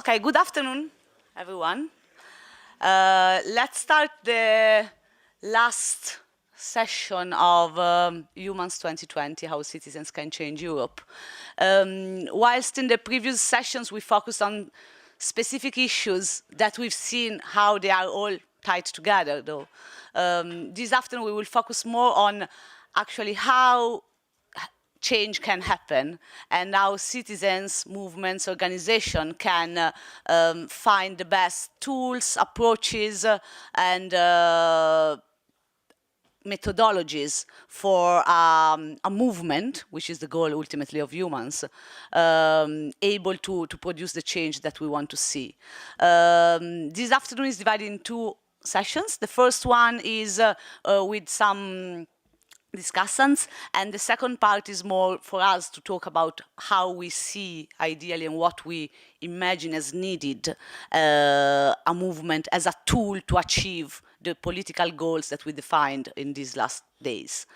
Okay, good afternoon, everyone. Let's start the last session of Eumans2020, How Citizens Can Change Europe. Whilst in the previous sessions we focused on specific issues that we've seen how they are all tied together, though, this afternoon we will focus more on actually how change can happen and how citizens, movements, organizations can find the best tools, approaches, and methodologies for a movement, which is the goal ultimately of humans, able to produce the change that we want to see. This afternoon is divided in two sessions. The first one is with some discussants, and the second part is more for us to talk about how we see ideally and what we imagine as needed a movement as a tool to achieve the political goals that we defined in these last days.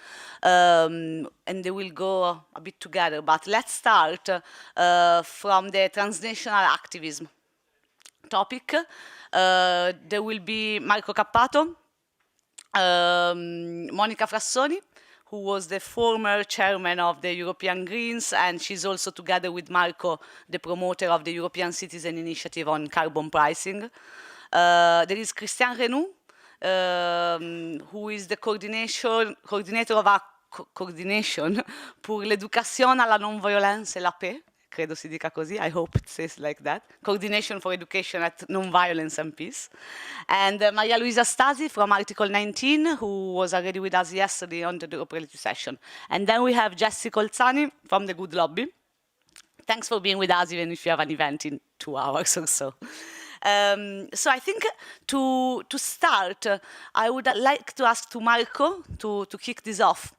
And they will go a bit together, but let's start from the transnational activism topic. There will be Marco Cappato, Monica Frassoni, who was the former chairman of the European Greens, and she's also, together with Marco, the promoter of the European Citizen Initiative on carbon pricing. There is Christian Renoux, who is the coordinator of our coordination pour l'éducation à la non-violence et la paix. Credo si dica così, I hope it says like that. Coordination for Education at Non-Violence and Peace. And Maria Luisa Stasi from Article 19, who was already with us yesterday on the Europe-related session. And then we have Jesse Colzani from TheGoodLobby. Thanks for being with us, even if you have an event in 2 hours or so. So I think to start, I would like to ask to Marco to kick this off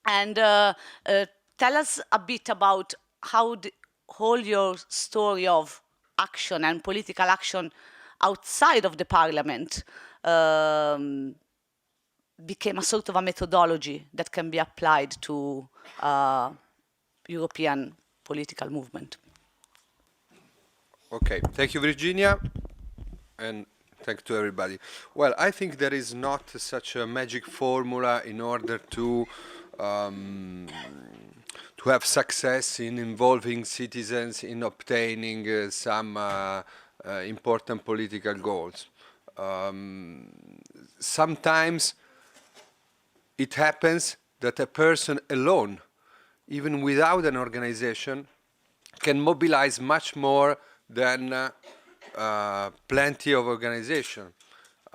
and tell us a bit about how the whole your story of action and political action outside of the parliament became a sort of a methodology that can be applied to European political movement. Okay, thank you, Virginia, and thanks to everybody. Well, I think there is not such a magic formula in order to have success in involving citizens in obtaining some important political goals. Sometimes it happens that a person alone, even without an organization, can mobilize much more than plenty of organization.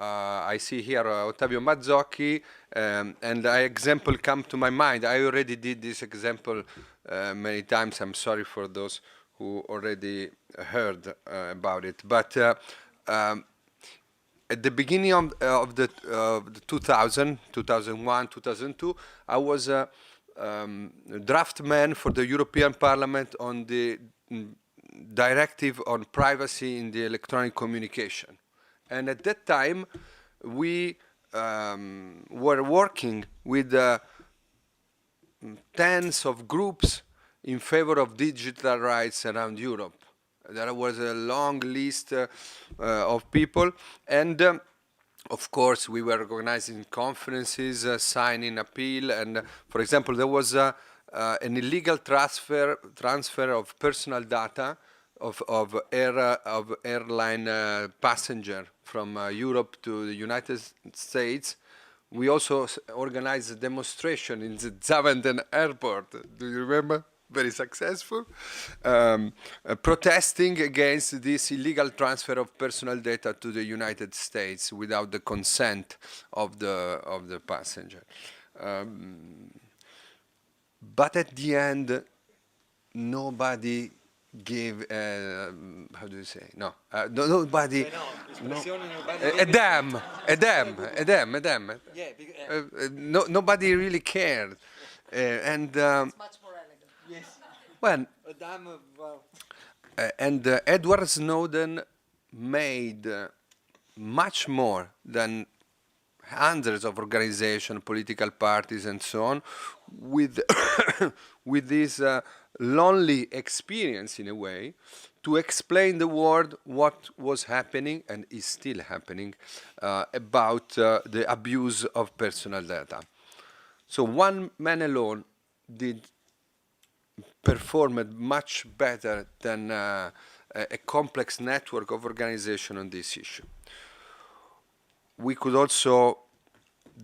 I see here Ottavio Mazzocchi, and an example come to my mind. I already did this example many times. I'm sorry for those who already heard about it. But at the beginning of the 2001, 2002, I was a draftman for the European Parliament on the directive on privacy in the electronic communication. And at that time, we were working with tens of groups in favor of digital rights around Europe. There was a long list of people, and of course, we were organizing conferences, signing appeal, and for example, there was an illegal transfer of personal data of airline passenger from Europe to the United States. We also organized a demonstration in the Zaventem airport. Do you remember? Very successful. Protesting against this illegal transfer of personal data to the United States without the consent of the passenger. But at the end, nobody gave, how do you say? No, nobody. A damn. Yeah, nobody really cared, and. It's much more elegant. Yes. Well, a damn. Well. And Edward Snowden made much more than hundreds of organizations, political parties, and so on, with with this lonely experience, in a way, to explain the world what was happening and is still happening about the abuse of personal data. So one man alone did performed much better than a complex network of organization on this issue. We could also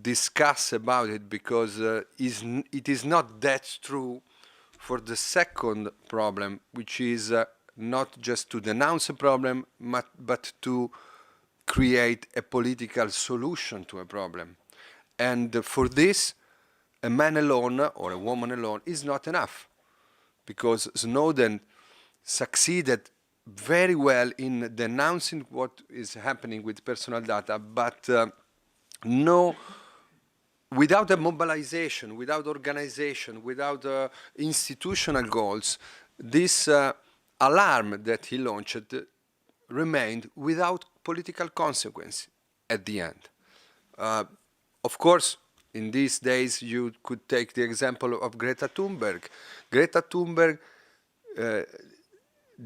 discuss about it because it is not that true for the second problem, which is not just to denounce a problem, but to create a political solution to a problem. And for this, a man alone or a woman alone is not enough, because Snowden succeeded very well in denouncing what is happening with personal data, but without a mobilization, without organization, without institutional goals, this alarm that he launched remained without political consequence at the end. Of course, in these days, you could take the example of Greta Thunberg. Greta Thunberg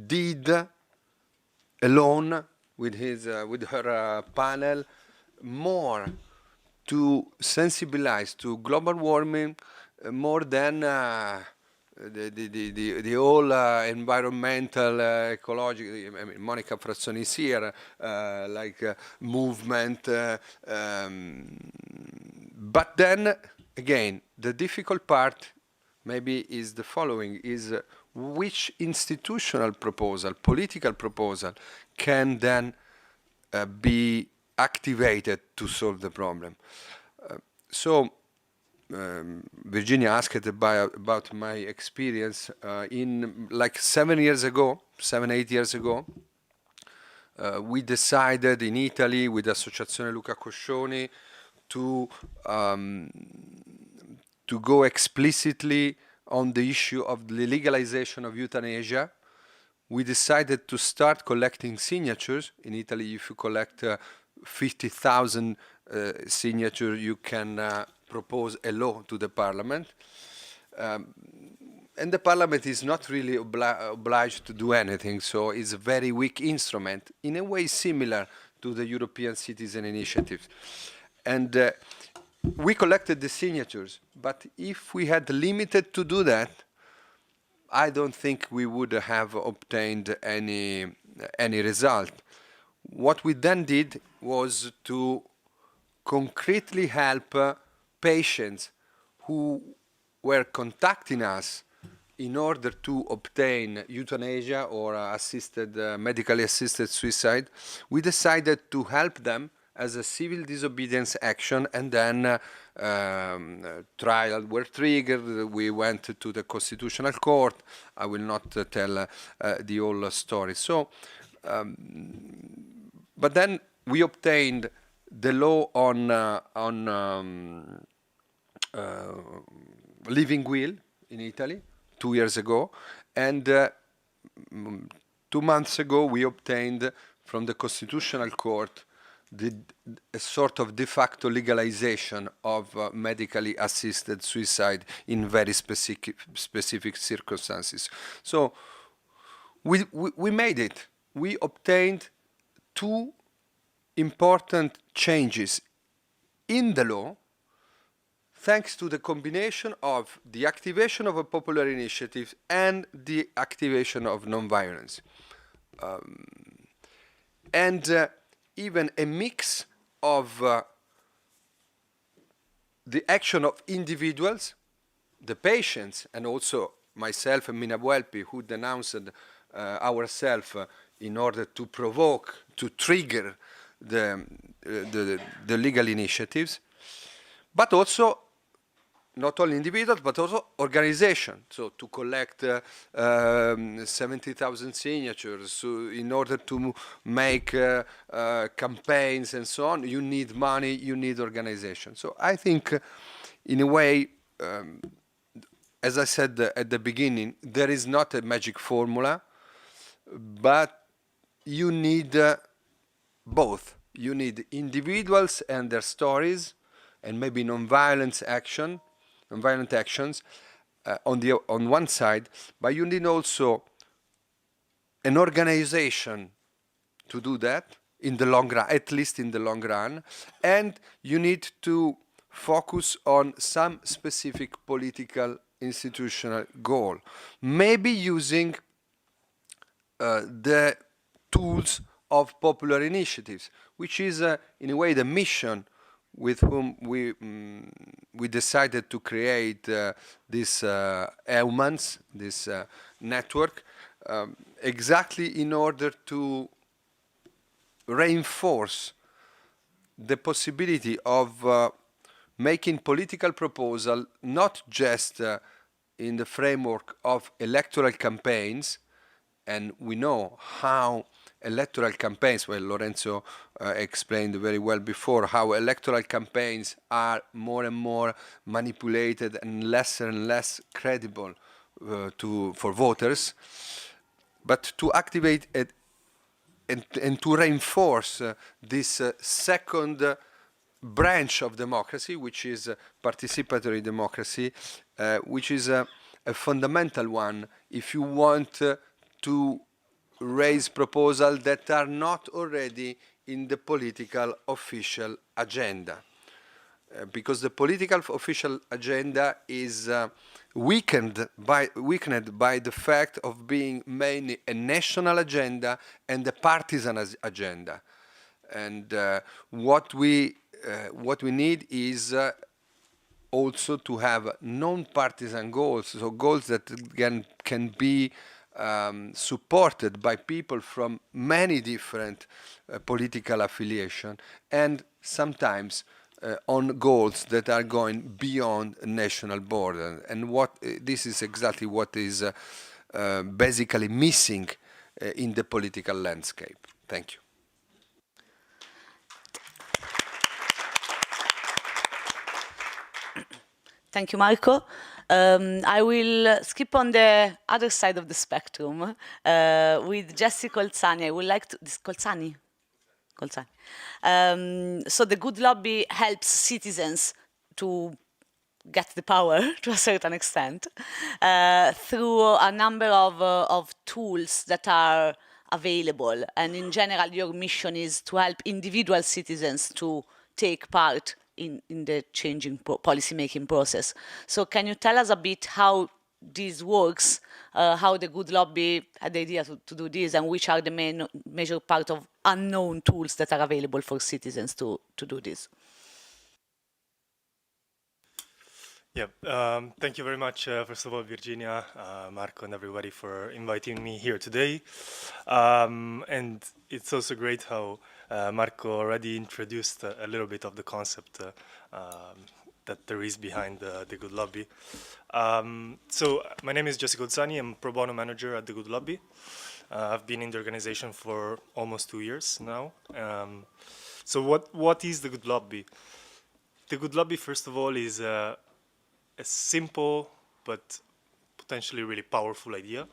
did alone with her panel more to sensibilize to global warming more than the whole environmental, ecological, I mean, Monica Frassoni is here, movement. But then, again, the difficult part maybe is the following, is which institutional proposal, political proposal, can then be activated to solve the problem. Virginia asked about my experience in like 7, 8 years ago. We decided in Italy with Associazione Luca Coscioni to go explicitly on the issue of the legalization of euthanasia. We decided to start collecting signatures. In Italy, if you collect 50,000 signatures, you can propose a law to the parliament. And the parliament is not really obliged to do anything, so it's a very weak instrument, in a way similar to the European Citizen Initiative. And we collected the signatures, but if we had limited to do that, I don't think we would have obtained any result. What we then did was to concretely help patients who were contacting us in order to obtain euthanasia or medically assisted suicide. We decided to help them as a civil disobedience action, and then trials were triggered. We went to the Constitutional Court. I will not tell the whole story. So, but then we obtained the law on living will in Italy 2 years ago, and 2 months ago we obtained from the Constitutional Court a sort of de facto legalization of medically assisted suicide in very specific circumstances. So we made it. We obtained 2 important changes in the law thanks to the combination of the activation of a popular initiative and the activation of nonviolence. Even a mix of the action of individuals, the patients, and also myself and Mina Buelpi, who denounced ourselves in order to provoke, to trigger the legal initiatives, but also not only individuals, but also organizations. So to collect 70,000 signatures in order to make campaigns and so on, you need money, you need organization. So I think, in a way, as I said at the beginning, there is not a magic formula, but you need both. You need individuals and their stories, and maybe nonviolent actions on one side, but you need also an organization to do that in the long run, at least in the long run, and you need to focus on some specific political institutional goal, maybe using the tools of popular initiatives, which is in a way the mission with whom we decided to create this Eumans, this network, exactly in order to reinforce the possibility of making political proposal not just in the framework of electoral campaigns, and we know how electoral campaigns, well, Lorenzo explained very well before, how electoral campaigns are more and more manipulated and less credible for voters, but to activate it and to reinforce this second branch of democracy, which is participatory democracy, which is a fundamental one if you want to raise proposals that are not already in the political official agenda. Because the political official agenda is weakened by the fact of being mainly a national agenda and a partisan agenda. And what we need is also to have non-partisan goals, so goals that can be supported by people from many different political affiliation, and sometimes on goals that are going beyond national border. And this is exactly what is basically missing in the political landscape. Thank you. Thank you, Marco. I will skip on the other side of the spectrum with Jesse Colzani. I would like to... Colzani? So the Good Lobby helps citizens to get the power to a certain extent through a number of tools that are available. And in general, your mission is to help individual citizens to take part in the changing policy-making process. So can you tell us a bit how this works, how the Good Lobby had the idea to do this, and which are the major part of unknown tools that are available for citizens to do this? Yeah, thank you very much, first of all, Virginia, Marco, and everybody for inviting me here today. And it's also great how Marco already introduced a little bit of the concept that there is behind the Good Lobby. So my name is Jesse Colzani. I'm pro bono manager at the Good Lobby. I've been in the organization for almost 2 years now. So what is the Good Lobby? The Good Lobby, first of all, is a simple but potentially really powerful idea.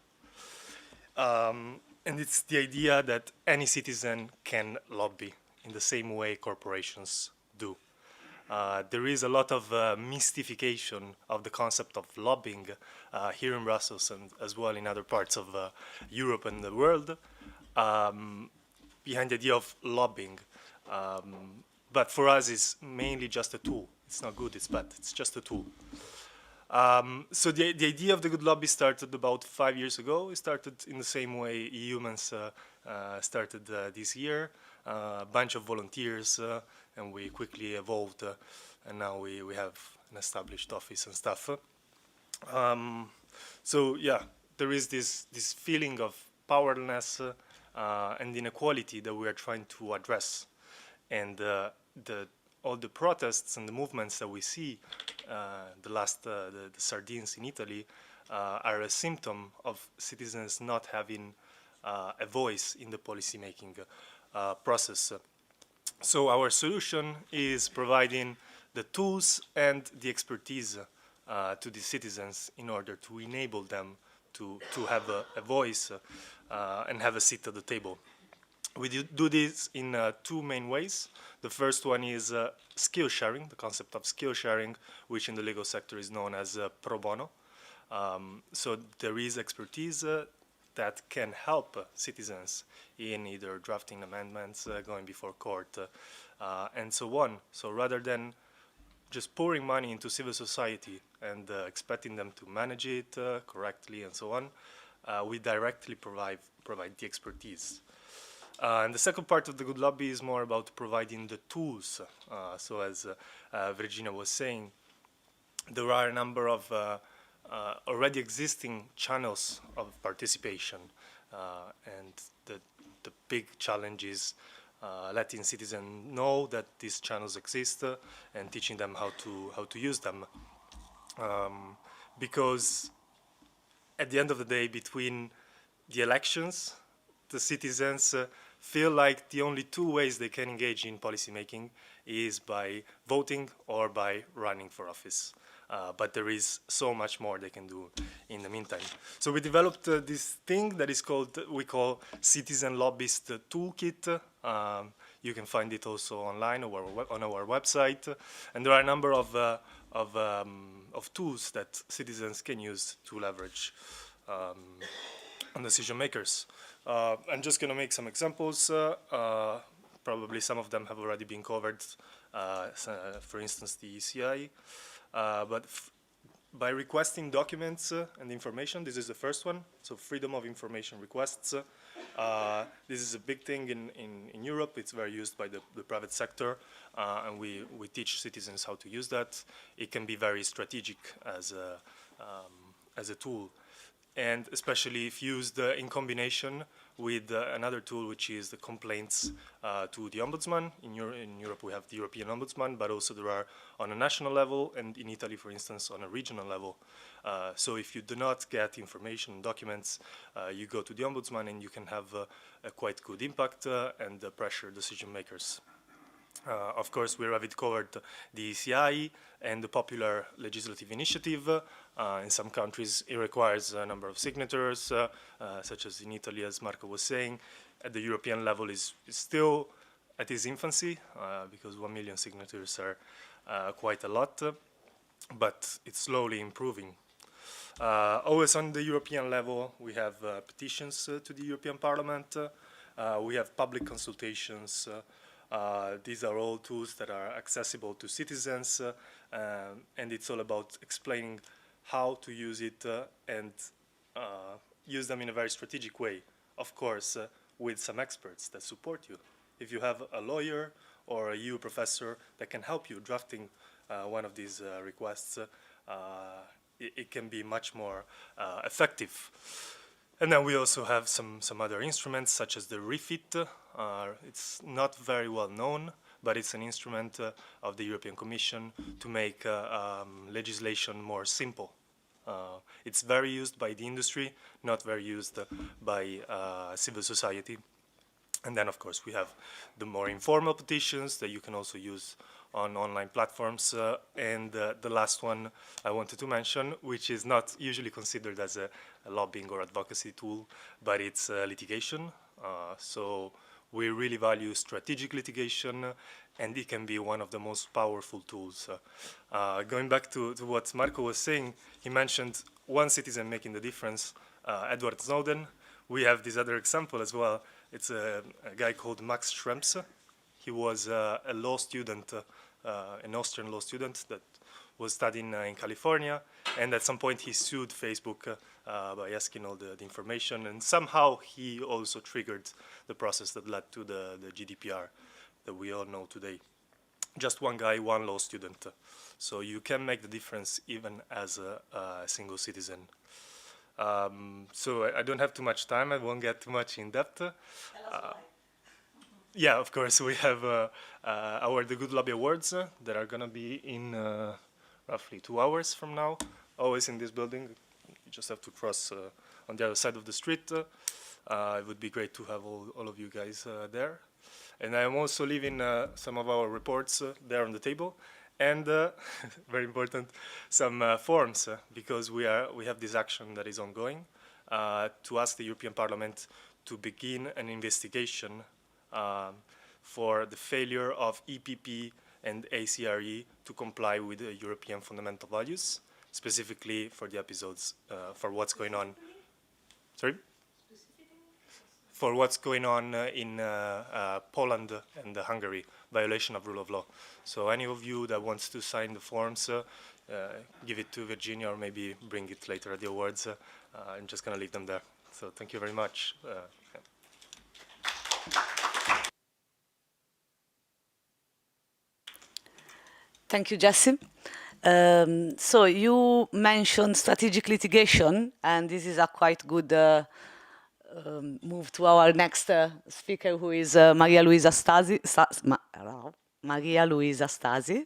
And it's the idea that any citizen can lobby in the same way corporations do. There is a lot of mystification of the concept of lobbying here in Brussels and as well in other parts of Europe and the world behind the idea of lobbying. But for us, it's mainly just a tool. It's not good, it's bad, it's just a tool. So the idea of the Good Lobby started about 5 years ago. It started in the same way Eumans started this year, a bunch of volunteers, and we quickly evolved, and now we have an established office and stuff. So yeah, there is this feeling of powerlessness and inequality that we are trying to address, and all the protests and the movements that we see, the sardines in Italy, are a symptom of citizens not having a voice in the policy-making process. So our solution is providing the tools and the expertise to the citizens in order to enable them to have a voice and have a seat at the table. We do this in 2 main ways. The first one is skill sharing, the concept of skill sharing, which in the legal sector is known as pro bono. So there is expertise that can help citizens in either drafting amendments, going before court, and so on. So rather than just pouring money into civil society and expecting them to manage it correctly and so on, we directly provide the expertise. And the second part of the Good Lobby is more about providing the tools. So as Virginia was saying, there are a number of already existing channels of participation, and the big challenge is letting citizens know that these channels exist and teaching them how to use them. Because at the end of the day, between the elections, the citizens feel like the only two ways they can engage in policymaking is by voting or by running for office. But there is so much more they can do in the meantime. So we developed this thing that is called, we call Citizen Lobbyist Toolkit. You can find it also online or on our website. And there are a number of tools that citizens can use to leverage on decision makers. I'm just going to make some examples. Probably some of them have already been covered. For instance, the ECI. But by requesting documents and information, this is the first one. So freedom of information requests. This is a big thing in Europe. It's very used by the private sector, and we teach citizens how to use that. It can be very strategic as a tool, and especially if used in combination with another tool, which is the complaints to the ombudsman. In Europe, we have the European Ombudsman, but also there are on a national level, and in Italy, for instance, on a regional level. So if you do not get information, documents, you go to the ombudsman, and you can have a quite good impact and pressure decision makers. Of course, we already covered the ECI and the popular legislative initiative. In some countries, it requires a number of signatures, such as in Italy, as Marco was saying. At the European level, is still at its infancy, because 1 million signatures are quite a lot, but it's slowly improving. Always on the European level, we have petitions to the European Parliament. We have public consultations. These are all tools that are accessible to citizens, and it's all about explaining how to use it and use them in a very strategic way, of course, with some experts that support you. If you have a lawyer or a EU professor that can help you drafting one of these requests, it can be much more effective. And then we also have some other instruments, such as the REFIT. It's not very well known, but it's an instrument of the European Commission to make legislation more simple. It's very used by the industry, not very used by civil society. And then, of course, we have the more informal petitions that you can also use on online platforms. And the last one I wanted to mention, which is not usually considered as a lobbying or advocacy tool, but it's litigation. So we really value strategic litigation, and it can be one of the most powerful tools. Going back to what Marco was saying, he mentioned one citizen making the difference, Edward Snowden. We have this other example as well. It's a guy called Max Schrems. He was a law student, an Austrian law student that was studying in California, and at some point he sued Facebook by asking all the information, and somehow he also triggered the process that led to the GDPR that we all know today. Just one guy, one law student. So you can make the difference even as a single citizen. So I don't have too much time. I won't get too much in depth. Yeah, of course, we have our The Good Lobby Awards that are going to be in roughly 2 hours from now, always in this building. You just have to cross on the other side of the street. It would be great to have all of you guys there. And I am also leaving some of our reports there on the table. And very important, some forms, because we have this action that is ongoing to ask the European Parliament to begin an investigation for the failure of EPP and ACRE to comply with the European fundamental values, specifically for the episodes, for what's going on. Sorry? for what's going on in Poland and Hungary, violation of rule of law. So any of you that wants to sign the forms, give it to Virginia or maybe bring it later at the awards. I'm just going to leave them there. So thank you very much. Thank you, Jesse. So you mentioned strategic litigation, and this is a quite good move to our next speaker, who is Maria Luisa Stasi. Maria Luisa Stasi.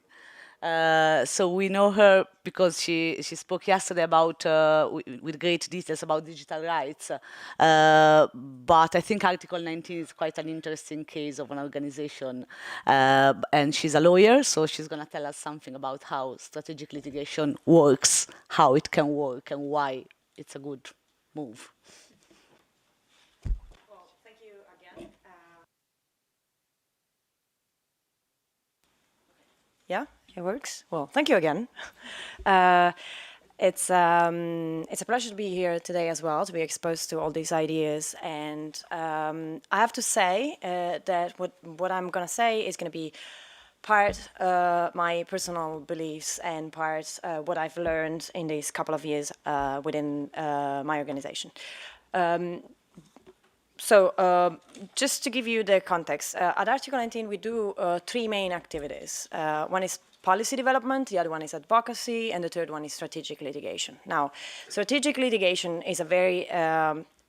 So we know her because she spoke yesterday about with great details about digital rights. But I think Article 19 is quite an interesting case of an organization, and she's a lawyer, so she's going to tell us something about how strategic litigation works, how it can work, and why it's a good move. Well, thank you again. Yeah, it works. Well, thank you again. It's a pleasure to be here today as well, to be exposed to all these ideas. And I have to say that what I'm going to say is going to be part my personal beliefs and part what I've learned in these couple of years within my organization. So just to give you the context, at Article 19 we do 3 main activities. One is policy development, the other one is advocacy, and the third one is strategic litigation. Now, strategic litigation is a very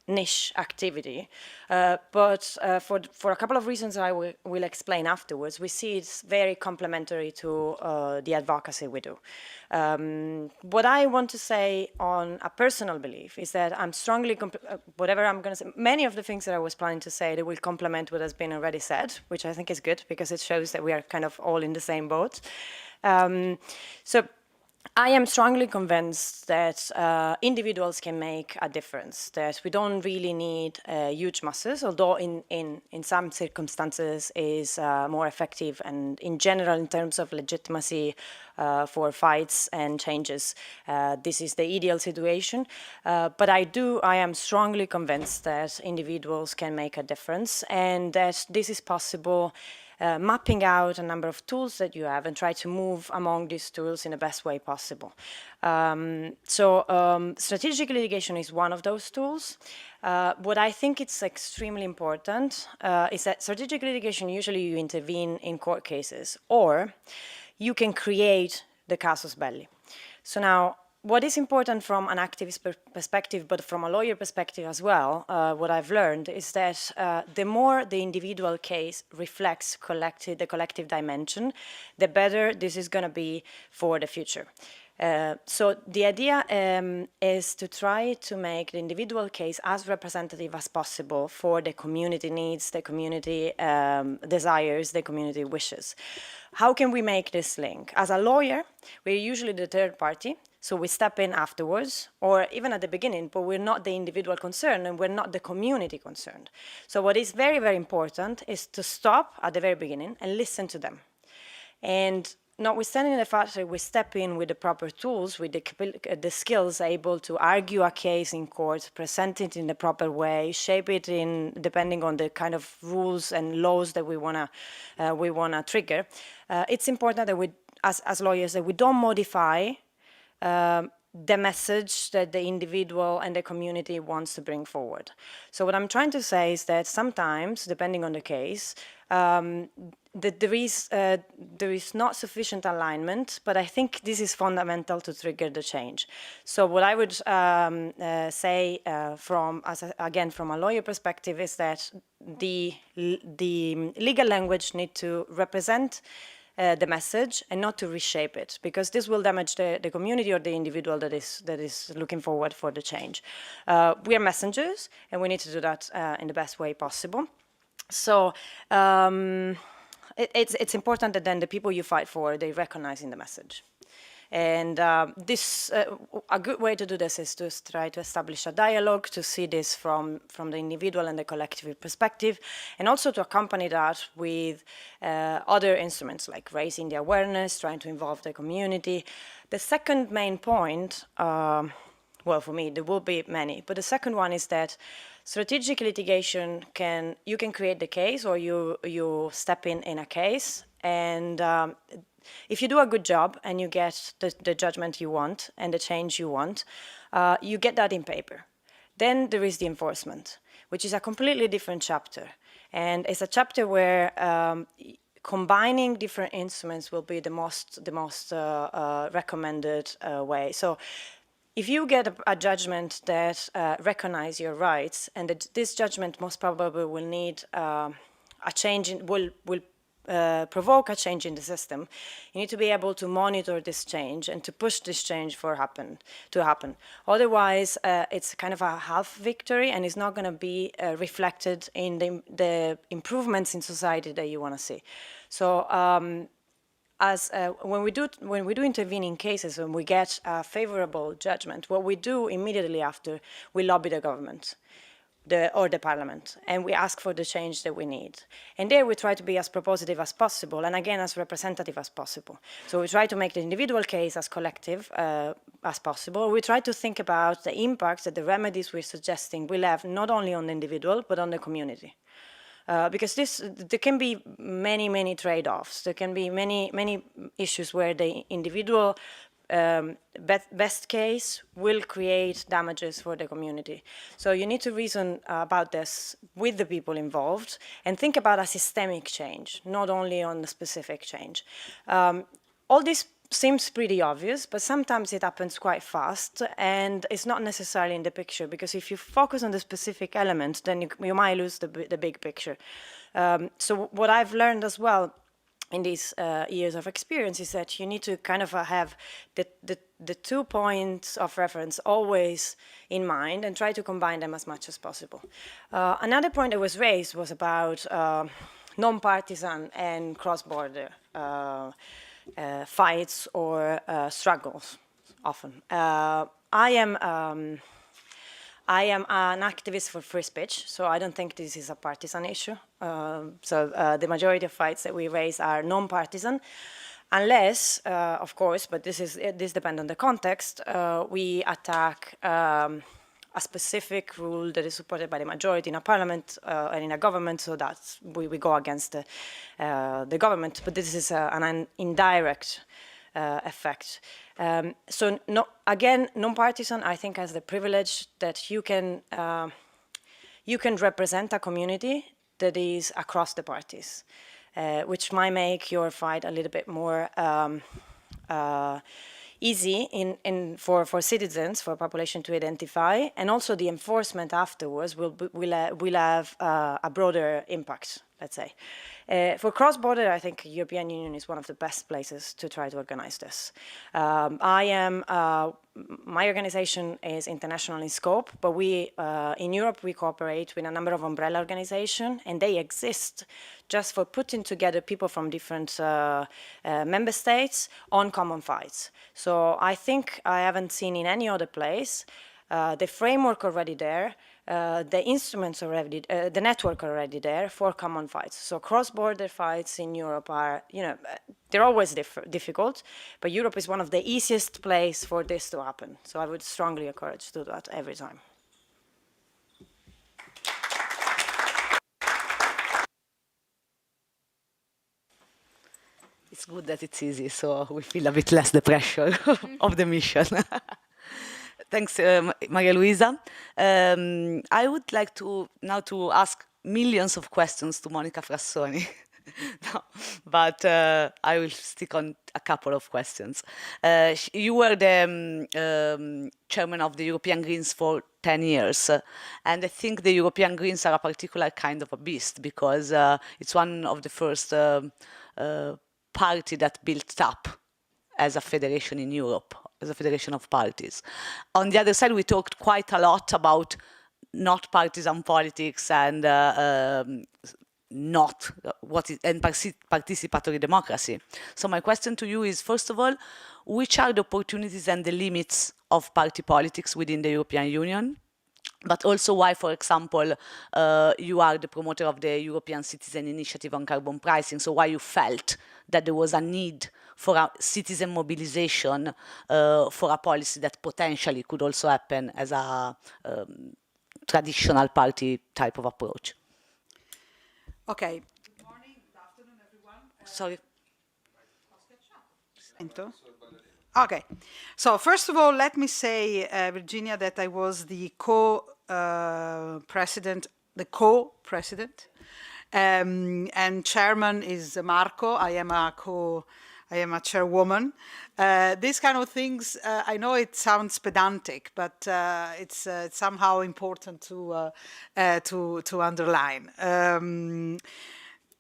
niche activity, but for a couple of reasons I will explain afterwards, we see it's very complementary to the advocacy we do. What I want to say on a personal belief is that I'm strongly, whatever I'm going to say, many of the things that I was planning to say, they will complement what has been already said, which I think is good because it shows that we are kind of all in the same boat. So I am strongly convinced that individuals can make a difference, that we don't really need huge masses, although in some circumstances is more effective, and in general, in terms of legitimacy for fights and changes, this is the ideal situation. But I am strongly convinced that individuals can make a difference, and that this is possible mapping out a number of tools that you have and try to move among these tools in the best way possible. Strategic litigation is one of those tools. What I think it's extremely important is that strategic litigation, usually you intervene in court cases, or you can create the casus belli. So now, what is important from an activist perspective, but from a lawyer perspective as well, what I've learned is that the more the individual case reflects the collective dimension, the better this is going to be for the future. So the idea is to try to make the individual case as representative as possible for the community needs, the community desires, the community wishes. How can we make this link? As a lawyer, we're usually the third party, so we step in afterwards, or even at the beginning, but we're not the individual concerned and we're not the community concerned. So what is very, very important is to stop at the very beginning and listen to them. And notwithstanding the fact that we step in with the proper tools, with the skills able to argue a case in court, present it in the proper way, shape it in depending on the kind of rules and laws that we wanna trigger, it's important that we, as lawyers, that we don't modify the message that the individual and the community wants to bring forward. So what I'm trying to say is that sometimes, depending on the case, that there is not sufficient alignment, but I think this is fundamental to trigger the change. So what I would say from a lawyer perspective is that the legal language need to represent the message and not to reshape it, because this will damage the community or the individual that is looking forward for the change. We are messengers, and we need to do that in the best way possible. So it's important that then the people you fight for, they recognize in the message. And a good way to do this is to try to establish a dialogue, to see this from the individual and the collective perspective, and also to accompany that with other instruments like raising the awareness, trying to involve the community. The second main point, well, for me, there will be many, but the second one is that Strategic litigation you can create the case, or you step in a case, and if you do a good job and you get the judgment you want and the change you want, you get that in paper. Then there is the enforcement, which is a completely different chapter. And it's a chapter where combining different instruments will be the most recommended way. So if you get a judgment that recognizes your rights, and that this judgment most probably will need a change, will provoke a change in the system, you need to be able to monitor this change and to push this change to happen. Otherwise, it's kind of a half victory, and it's not going to be reflected in the improvements in society that you want to see. So when we do intervene in cases, when we get a favorable judgment, what we do immediately after, we lobby the government. Or the parliament, and we ask for the change that we need. And there we try to be as propositive as possible, and again, as representative as possible. So we try to make the individual case as collective as possible. We try to think about the impacts that the remedies we're suggesting will have not only on the individual, but on the community. Because there can be many trade-offs. There can be many issues where the individual best case will create damages for the community. So you need to reason about this with the people involved and think about a systemic change, not only on the specific change. All this seems pretty obvious, but sometimes it happens quite fast, and it's not necessarily in the picture, because if you focus on the specific element, then you might lose the big picture. So what I've learned as well in these years of experience is that you need to kind of have the 2 points of reference always in mind and try to combine them as much as possible. Another point that was raised was about non-partisan and cross-border fights or struggles, often. I am an activist for free speech, so I don't think this is a partisan issue. The majority of fights that we raise are non-partisan, unless, of course, but this depends on the context, we attack a specific rule that is supported by the majority in a parliament and in a government, so that we go against the government, but this is an indirect effect. So again, non-partisan, I think, has the privilege that you can represent a community that is across the parties, which might make your fight a little bit more easy for citizens, for population to identify, and also the enforcement afterwards will have a broader impact, let's say. For cross-border, I think European Union is one of the best places to try to organize this. My organization is international in scope, but in Europe we cooperate with a number of umbrella organizations, and they exist just for putting together people from different member states on common fights. So I think I haven't seen in any other place the framework already there, the instruments already, the network already there for common fights. So cross-border fights in Europe are, they're always difficult, but Europe is one of the easiest places for this to happen. So I would strongly encourage to do that every time. It's good that it's easy, so we feel a bit less the pressure of the mission. Thanks, Maria Luisa. I would like now to ask millions of questions to Monica Frassoni, no, but I will stick on a couple of questions. You were the chairman of the European Greens for 10 years, and I think the European Greens are a particular kind of a beast, because it's one of the first party that built up as a federation in Europe, as a federation of parties. On the other side, we talked quite a lot about not partisan politics and participatory democracy. So my question to you is, first of all, which are the opportunities and the limits of party politics within the European Union? But also why, for example, you are the promoter of the European Citizen Initiative on carbon pricing, so why you felt that there was a need for a citizen mobilization for a policy that potentially could also happen as a traditional party type of approach. Okay. Good morning, good afternoon, everyone. Sorry. Okay. So first of all, let me say, Virginia, that I was the co-president, and chairman is Marco. I am a chairwoman. These kind of things, I know it sounds pedantic, but it's somehow important to underline.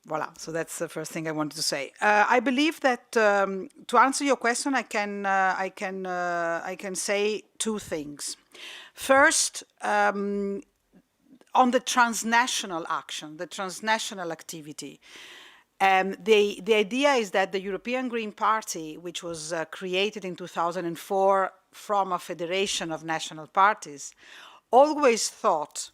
Voila, so that's the first thing I wanted to say. I believe that to answer your question, I can say two things. First, on the transnational action, the transnational activity. The idea is that the European Green Party, which was created in 2004 from a federation of national parties, always thought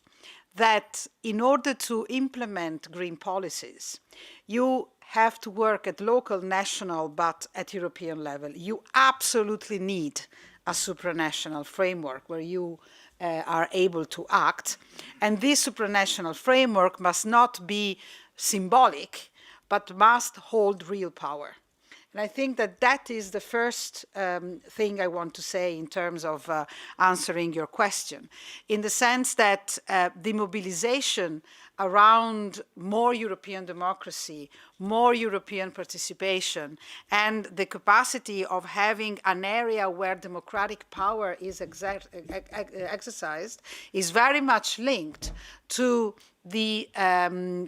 that in order to implement green policies, you have to work at local, national, but at European level. You absolutely need a supranational framework where you are able to act. And this supranational framework must not be symbolic, but must hold real power. And I think that that is the first thing I want to say in terms of answering your question, in the sense that the mobilization around more European democracy, more European participation, and the capacity of having an area where democratic power is exercised is very much linked to the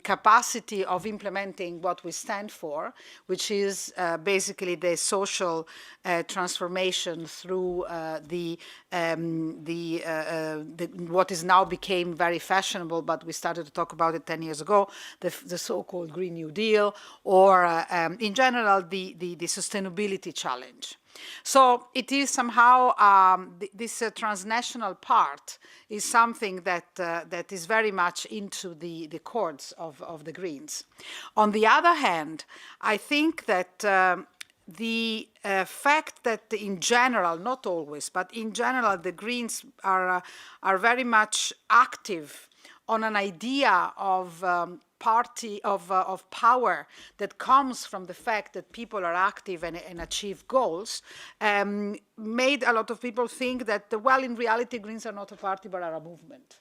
capacity of implementing what we stand for, which is basically the social transformation through what is now became very fashionable, but we started to talk about it 10 years ago, the so-called Green New Deal, or in general, the sustainability challenge. So it is somehow, this transnational part is something that is very much into the chords of the Greens. On the other hand, I think that the fact that in general, not always, but in general, the Greens are very much active on an idea of of power that comes from the fact that people are active and achieve goals, made a lot of people think that, well, in reality, Greens are not a party, but are a movement.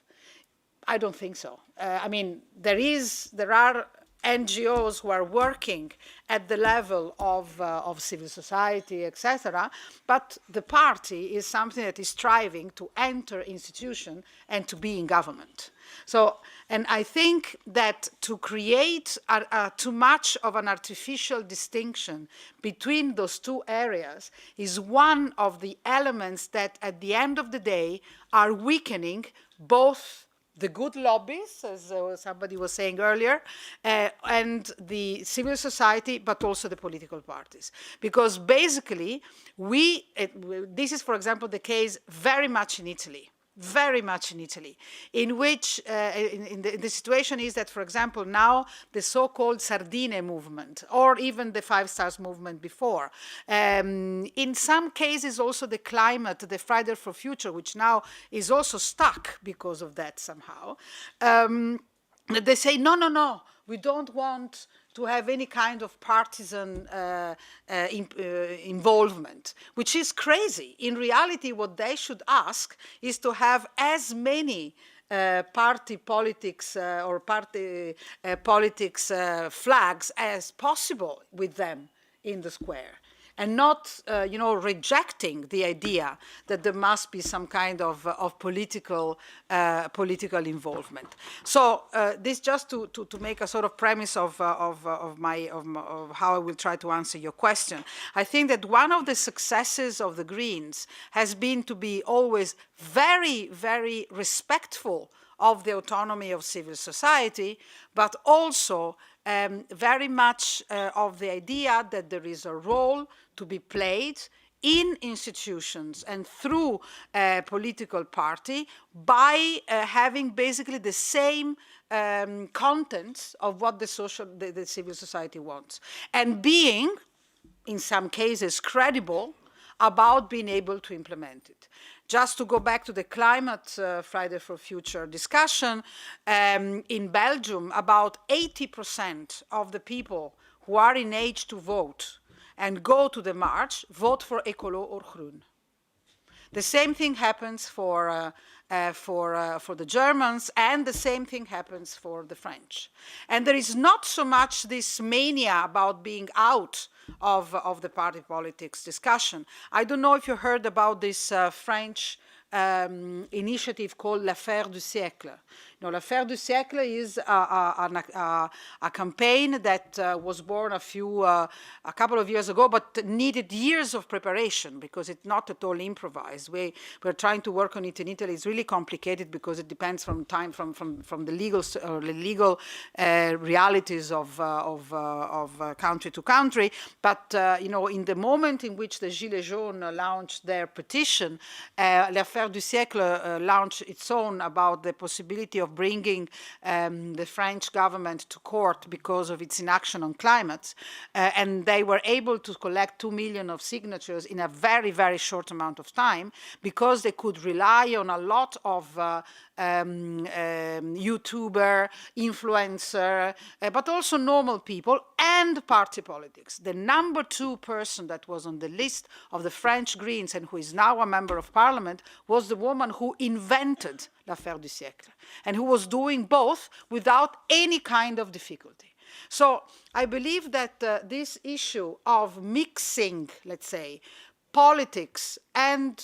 I don't think so. I mean, there are NGOs who are working at the level of civil society, etc., but the party is something that is striving to enter institution and to be in government. So, and I think that to create too much of an artificial distinction between those two areas is one of the elements that at the end of the day are weakening both the good lobbies, as somebody was saying earlier, and the civil society, but also the political parties. Because basically, this is, for example, the case very much in Italy, in which the situation is that, for example, now the so-called Sardine movement, or even the Five Stars movement before, in some cases also the climate, the Friday for Future, which now is also stuck because of that somehow, they say, no, we don't want to have any kind of partisan involvement, which is crazy. In reality, what they should ask is to have as many party politics or party politics flags as possible with them in the square, and not, rejecting the idea that there must be some kind of political involvement. So this just to make a sort of premise of how I will try to answer your question. I think that one of the successes of the Greens has been to be always very, very respectful of the autonomy of civil society, but also very much of the idea that there is a role to be played in institutions and through a political party by having basically the same contents of what the civil society wants, and being, in some cases, credible about being able to implement it. Just to go back to the Climate Friday for Future discussion, in Belgium, about 80% of the people who are in age to vote and go to the march vote for Ecolo or Groen. The same thing happens for the Germans, and the same thing happens for the French. And there is not so much this mania about being out of the party politics discussion. I don't know if you heard about this French initiative called L'Affaire du Siècle. You know, L'Affaire du Siècle is a campaign that was born a couple of years ago, but needed years of preparation because it's not at all improvised. We're trying to work on it in Italy. It's really complicated because it depends from the legal realities of country to country. But you know, in the moment in which the Gilets jaunes launched their petition, L'Affaire du Siècle launched its own about the possibility of bringing the French government to court because of its inaction on climate. And they were able to collect 2 million of signatures in a very, very short amount of time because they could rely on a lot of YouTuber, influencer, but also normal people and party politics. The number 2 person that was on the list of the French Greens and who is now a member of parliament was the woman who invented L'Affaire du Siècle and who was doing both without any kind of difficulty. So I believe that this issue of mixing, let's say, politics and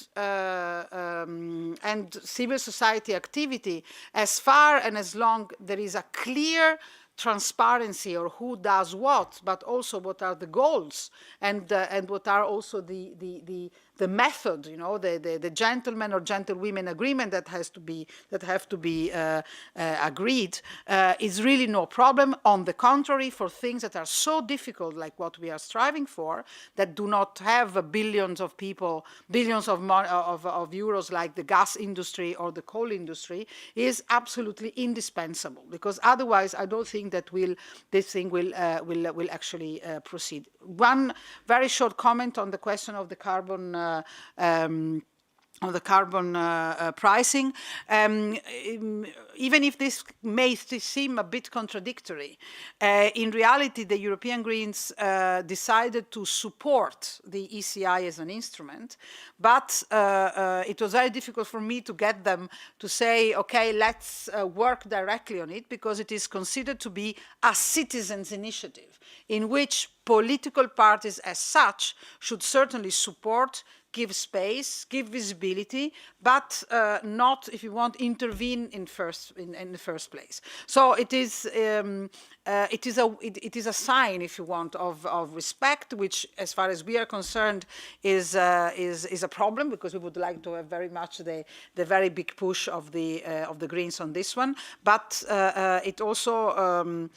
civil society activity, as far and as long there is a clear transparency or who does what, but also what are the goals and what are also the method, you know, the gentleman or gentlewomen agreement that have to be agreed, is really no problem. On the contrary, for things that are so difficult, like what we are striving for, that do not have billions of people, billions of euros, like the gas industry or the coal industry, is absolutely indispensable. Because otherwise, I don't think that this thing will actually proceed. One very short comment on the question of the carbon pricing. Even if this may seem a bit contradictory, in reality, the European Greens decided to support the ECI as an instrument, but it was very difficult for me to get them to say, okay, let's work directly on it, because it is considered to be a citizens' initiative in which political parties as such should certainly support, give space, give visibility, but not, if you want, intervene in the first place. So it is a sign, if you want, of respect, which, as far as we are concerned, is a problem, because we would like to have very much the very big push of the Greens on this one. But it also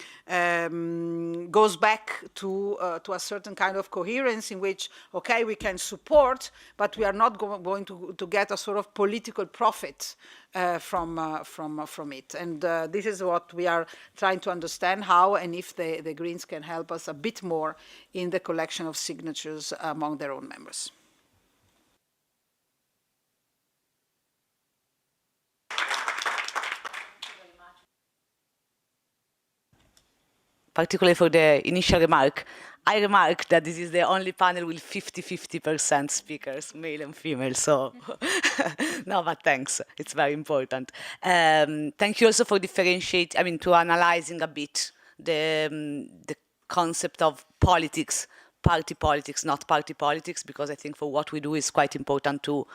goes back to a certain kind of coherence in which, okay, we can support, but we are not going to get a sort of political profit from it. And this is what we are trying to understand, how and if the Greens can help us a bit more in the collection of signatures among their own members. Particularly for the initial remark, I remarked that this is the only panel with 50-50% speakers, male and female, so no, but thanks, it's very important. Thank you also for to analyzing a bit the concept of politics, party politics, not party politics, because I think for what we do is quite important to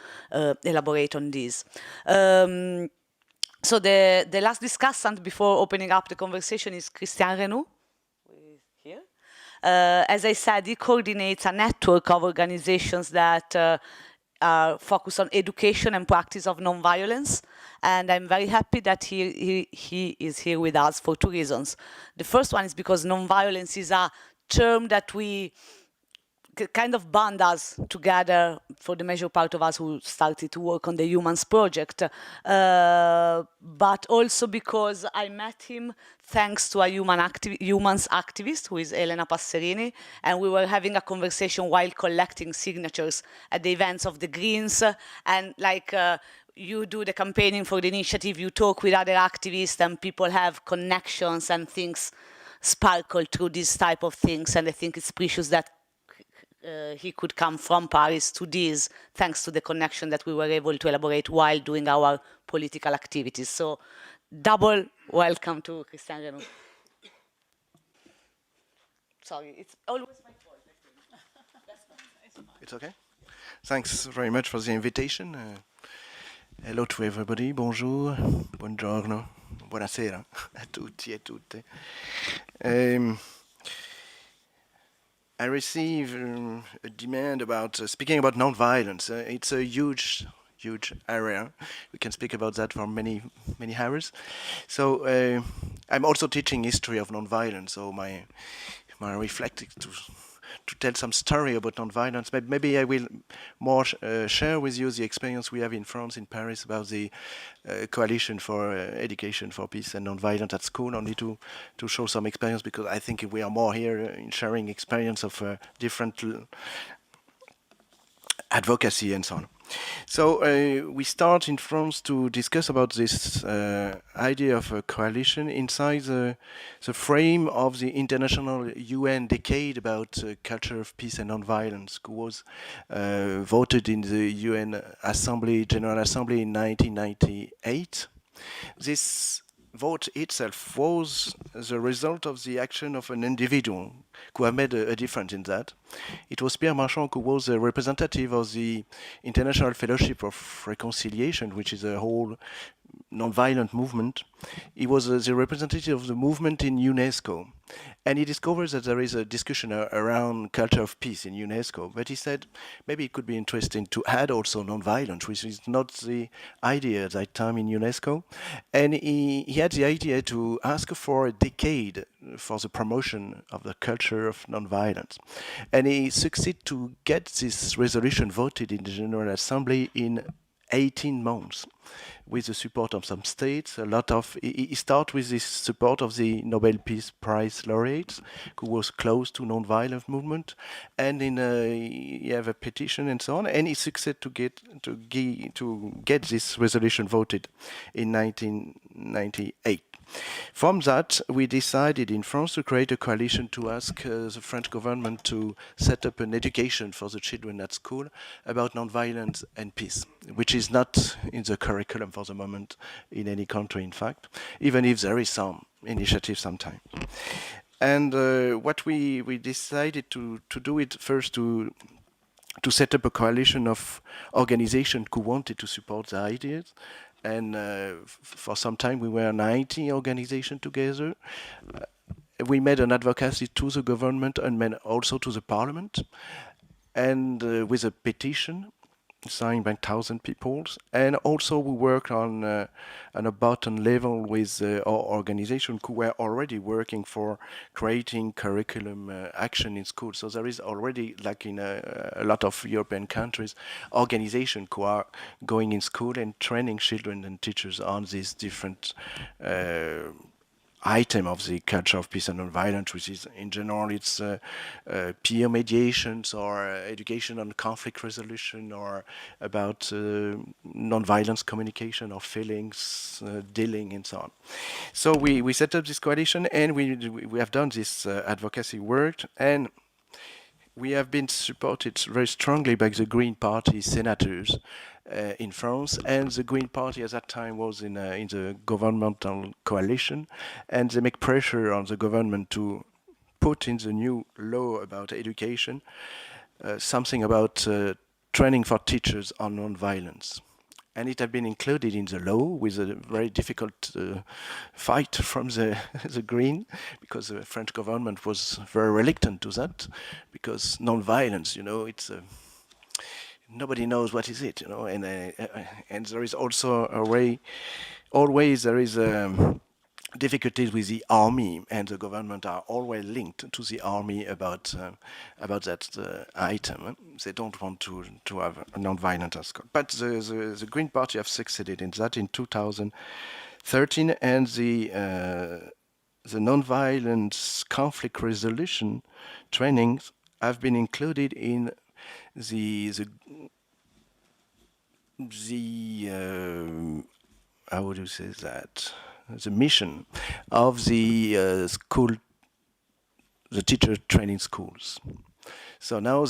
elaborate on this. So the last discussant before opening up the conversation is Christian Renoux. Here. As I said, he coordinates a network of organizations that are focused on education and practice of nonviolence. And I'm very happy that he is here with us for 2 reasons. The first one is because nonviolence is a term that we kind of bound us together for the major part of us who started to work on the Eumans project, but also because I met him thanks to a Eumans activist who is Elena Passerini, and we were having a conversation while collecting signatures at the events of the Greens, and like you do the campaigning for the initiative, you talk with other activists, and people have connections and things sparkle through these type of things, and I think it's precious that he could come from Paris to this, thanks to the connection that we were able to elaborate while doing our political activities. So, double welcome to Christian Renoux. Sorry, it's always my fault. It's okay? Thanks very much for the invitation. Hello to everybody. Bonjour, buongiorno, buonasera a tutti e tutte. I receive a demand about speaking about nonviolence. It's a huge area. We can speak about that for many hours. So I'm also teaching history of nonviolence. So my reflecting to tell some story about nonviolence. Maybe I will more share with you the experience we have in France, in Paris, about the coalition for education for peace and nonviolence at school, only to show some experience, because I think we are more here in sharing experience of different advocacy and so on. So we start in France to discuss about this idea of a coalition inside the frame of the International UN Decade about culture of peace and nonviolence, who was voted in the UN General Assembly in 1998. This vote itself was the result of the action of an individual who have made a difference in that. It was Pierre Marchand, who was a representative of the International Fellowship of Reconciliation, which is a whole non-violent movement. He was the representative of the movement in UNESCO. And he discovers that there is a discussion around culture of peace in UNESCO. But he said maybe it could be interesting to add also non-violence, which is not the idea at that time in UNESCO. And he had the idea to ask for a decade for the promotion of the culture of non-violence. And he succeeded to get this resolution voted in the General Assembly in 18 months, with the support of some states. He started with this support of the Nobel Peace Prize laureates, who was close to non-violent movement, and he have a petition and so on, and he succeeded to get this resolution voted in 1998. From that, we decided in France to create a coalition to ask the French government to set up an education for the children at school about nonviolence and peace, which is not in the curriculum for the moment in any country, in fact, even if there is some initiative sometimes. And what we decided to do it first to set up a coalition of organizations who wanted to support the ideas. And for some time, we were 90 organizations together. We made an advocacy to the government and also to the parliament, and with a petition signed by 1,000 people. And also we worked on a bottom level with our organization who were already working for creating curriculum action in schools. So there is already, like in a lot of European countries, organizations who are going in school and training children and teachers on these different item of the culture of peace and non-violence, which is in general it's peer mediations or education on conflict resolution or about non-violence communication or feelings, dealing and so on. So we set up this coalition, and we have done this advocacy work, and we have been supported very strongly by the Green Party senators in France, and the Green Party at that time was in the governmental coalition, and they make pressure on the government to put in the new law about education something about training for teachers on non-violence. And it had been included in the law with a very difficult fight from the Green, because the French government was very reluctant to that, because non-violence, it's nobody knows what is it, and there is also a way. Always there is difficulties with the army, and the government are always linked to the army about that item. They don't want to have a non-violent escort. But the Green Party have succeeded in that in 2013, and the non-violence conflict resolution trainings have been included in the how would you say that? The mission of the teacher training schools. So now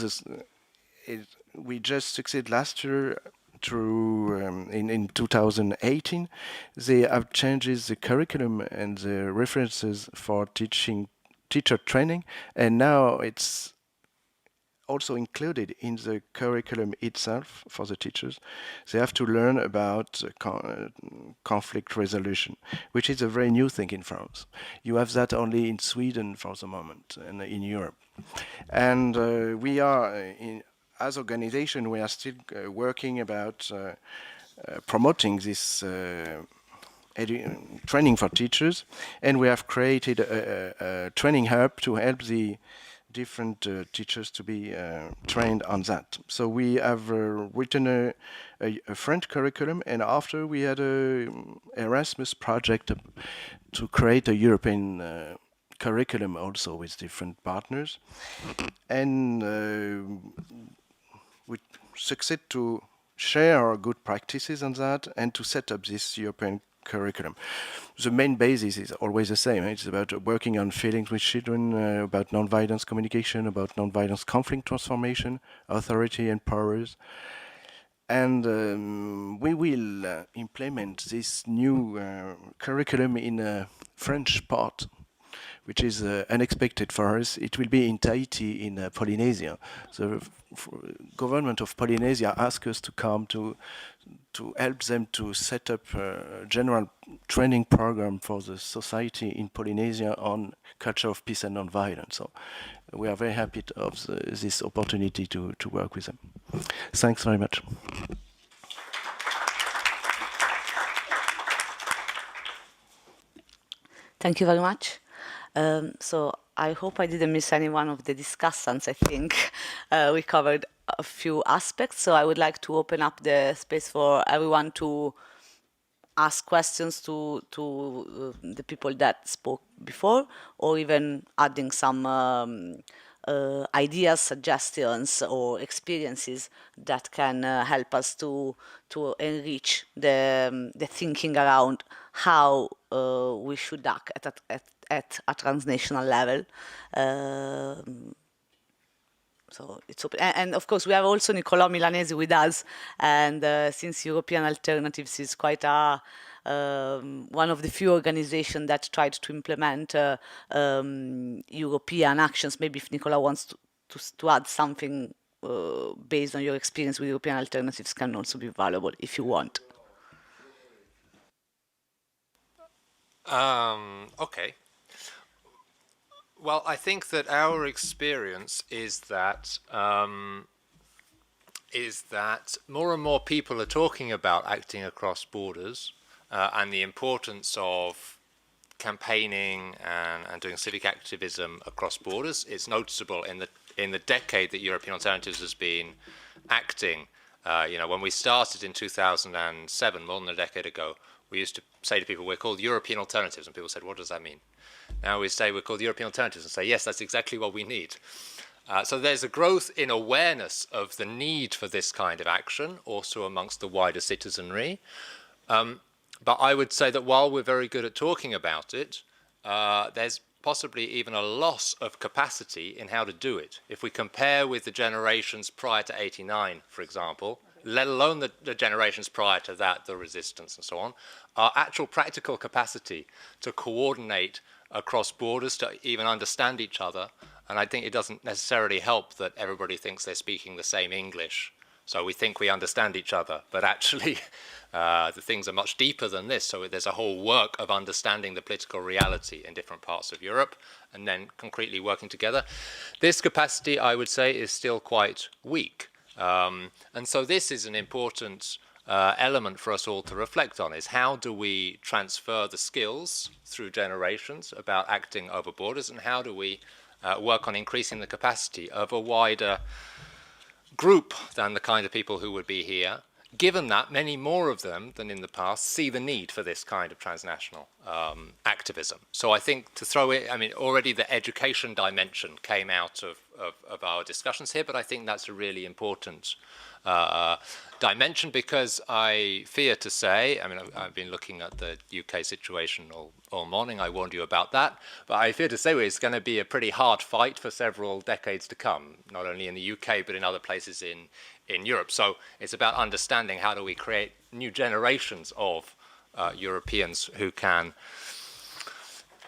we just succeeded last year through in 2018. They have changed the curriculum and the references for teacher training, and now it's also included in the curriculum itself for the teachers. They have to learn about conflict resolution, which is a very new thing in France. You have that only in Sweden for the moment and in Europe. And we are, as organization, we are still working about promoting this training for teachers, and we have created a training hub to help the different teachers to be trained on that. So we have written a French curriculum, and after we had a Erasmus project to create a European curriculum also with different partners, and we succeed to share our good practices on that and to set up this European curriculum. The main basis is always the same. It's about working on feelings with children, about non-violence communication, about non-violence conflict transformation, authority and powers. And we will implement this new curriculum in a French part, which is unexpected for us. It will be in Tahiti in Polynesia. The government of Polynesia asked us to come to help them to set up a general training program for the society in Polynesia on culture of peace and non-violence. So we are very happy of this opportunity to work with them. Thanks very much. Thank you very much. So I hope I didn't miss any one of the discussants. I think we covered a few aspects. So I would like to open up the space for everyone to ask questions to the people that spoke before, or even adding some ideas, suggestions, or experiences that can help us to enrich the thinking around how we should act at a transnational level. So it's open. And of course, we have also Niccolò Milanesi with us. And since European Alternatives is quite one of the few organizations that tried to implement European actions, maybe if Niccolò wants to add something based on your experience with European Alternatives can also be valuable if you want. Okay. Well, I think that our experience is that more and more people are talking about acting across borders and the importance of campaigning and doing civic activism across borders. It's noticeable in the decade that European Alternatives has been acting. When we started in 2007, more than a decade ago, we used to say to people, we're called European Alternatives, and people said, what does that mean? Now we say we're called European Alternatives and say, yes, that's exactly what we need. So there's a growth in awareness of the need for this kind of action, also amongst the wider citizenry. But I would say that while we're very good at talking about it, there's possibly even a loss of capacity in how to do it. If we compare with the generations prior to '89, for example, let alone the generations prior to that, the resistance and so on, our actual practical capacity to coordinate across borders, to even understand each other. And I think it doesn't necessarily help that everybody thinks they're speaking the same English. So we think we understand each other, but actually the things are much deeper than this. So there's a whole work of understanding the political reality in different parts of Europe and then concretely working together. This capacity, I would say, is still quite weak. And so this is an important element for us all to reflect on, is how do we transfer the skills through generations about acting over borders, and how do we work on increasing the capacity of a wider group than the kind of people who would be here, given that many more of them than in the past see the need for this kind of transnational activism. So I think to throw it, I mean, already the education dimension came out of our discussions here, but I think that's a really important dimension, because I fear to say, I mean, I've been looking at the UK situation all morning, I warned you about that, but I fear to say it's going to be a pretty hard fight for several decades to come, not only in the UK, but in other places in Europe. So it's about understanding how do we create new generations of Europeans who can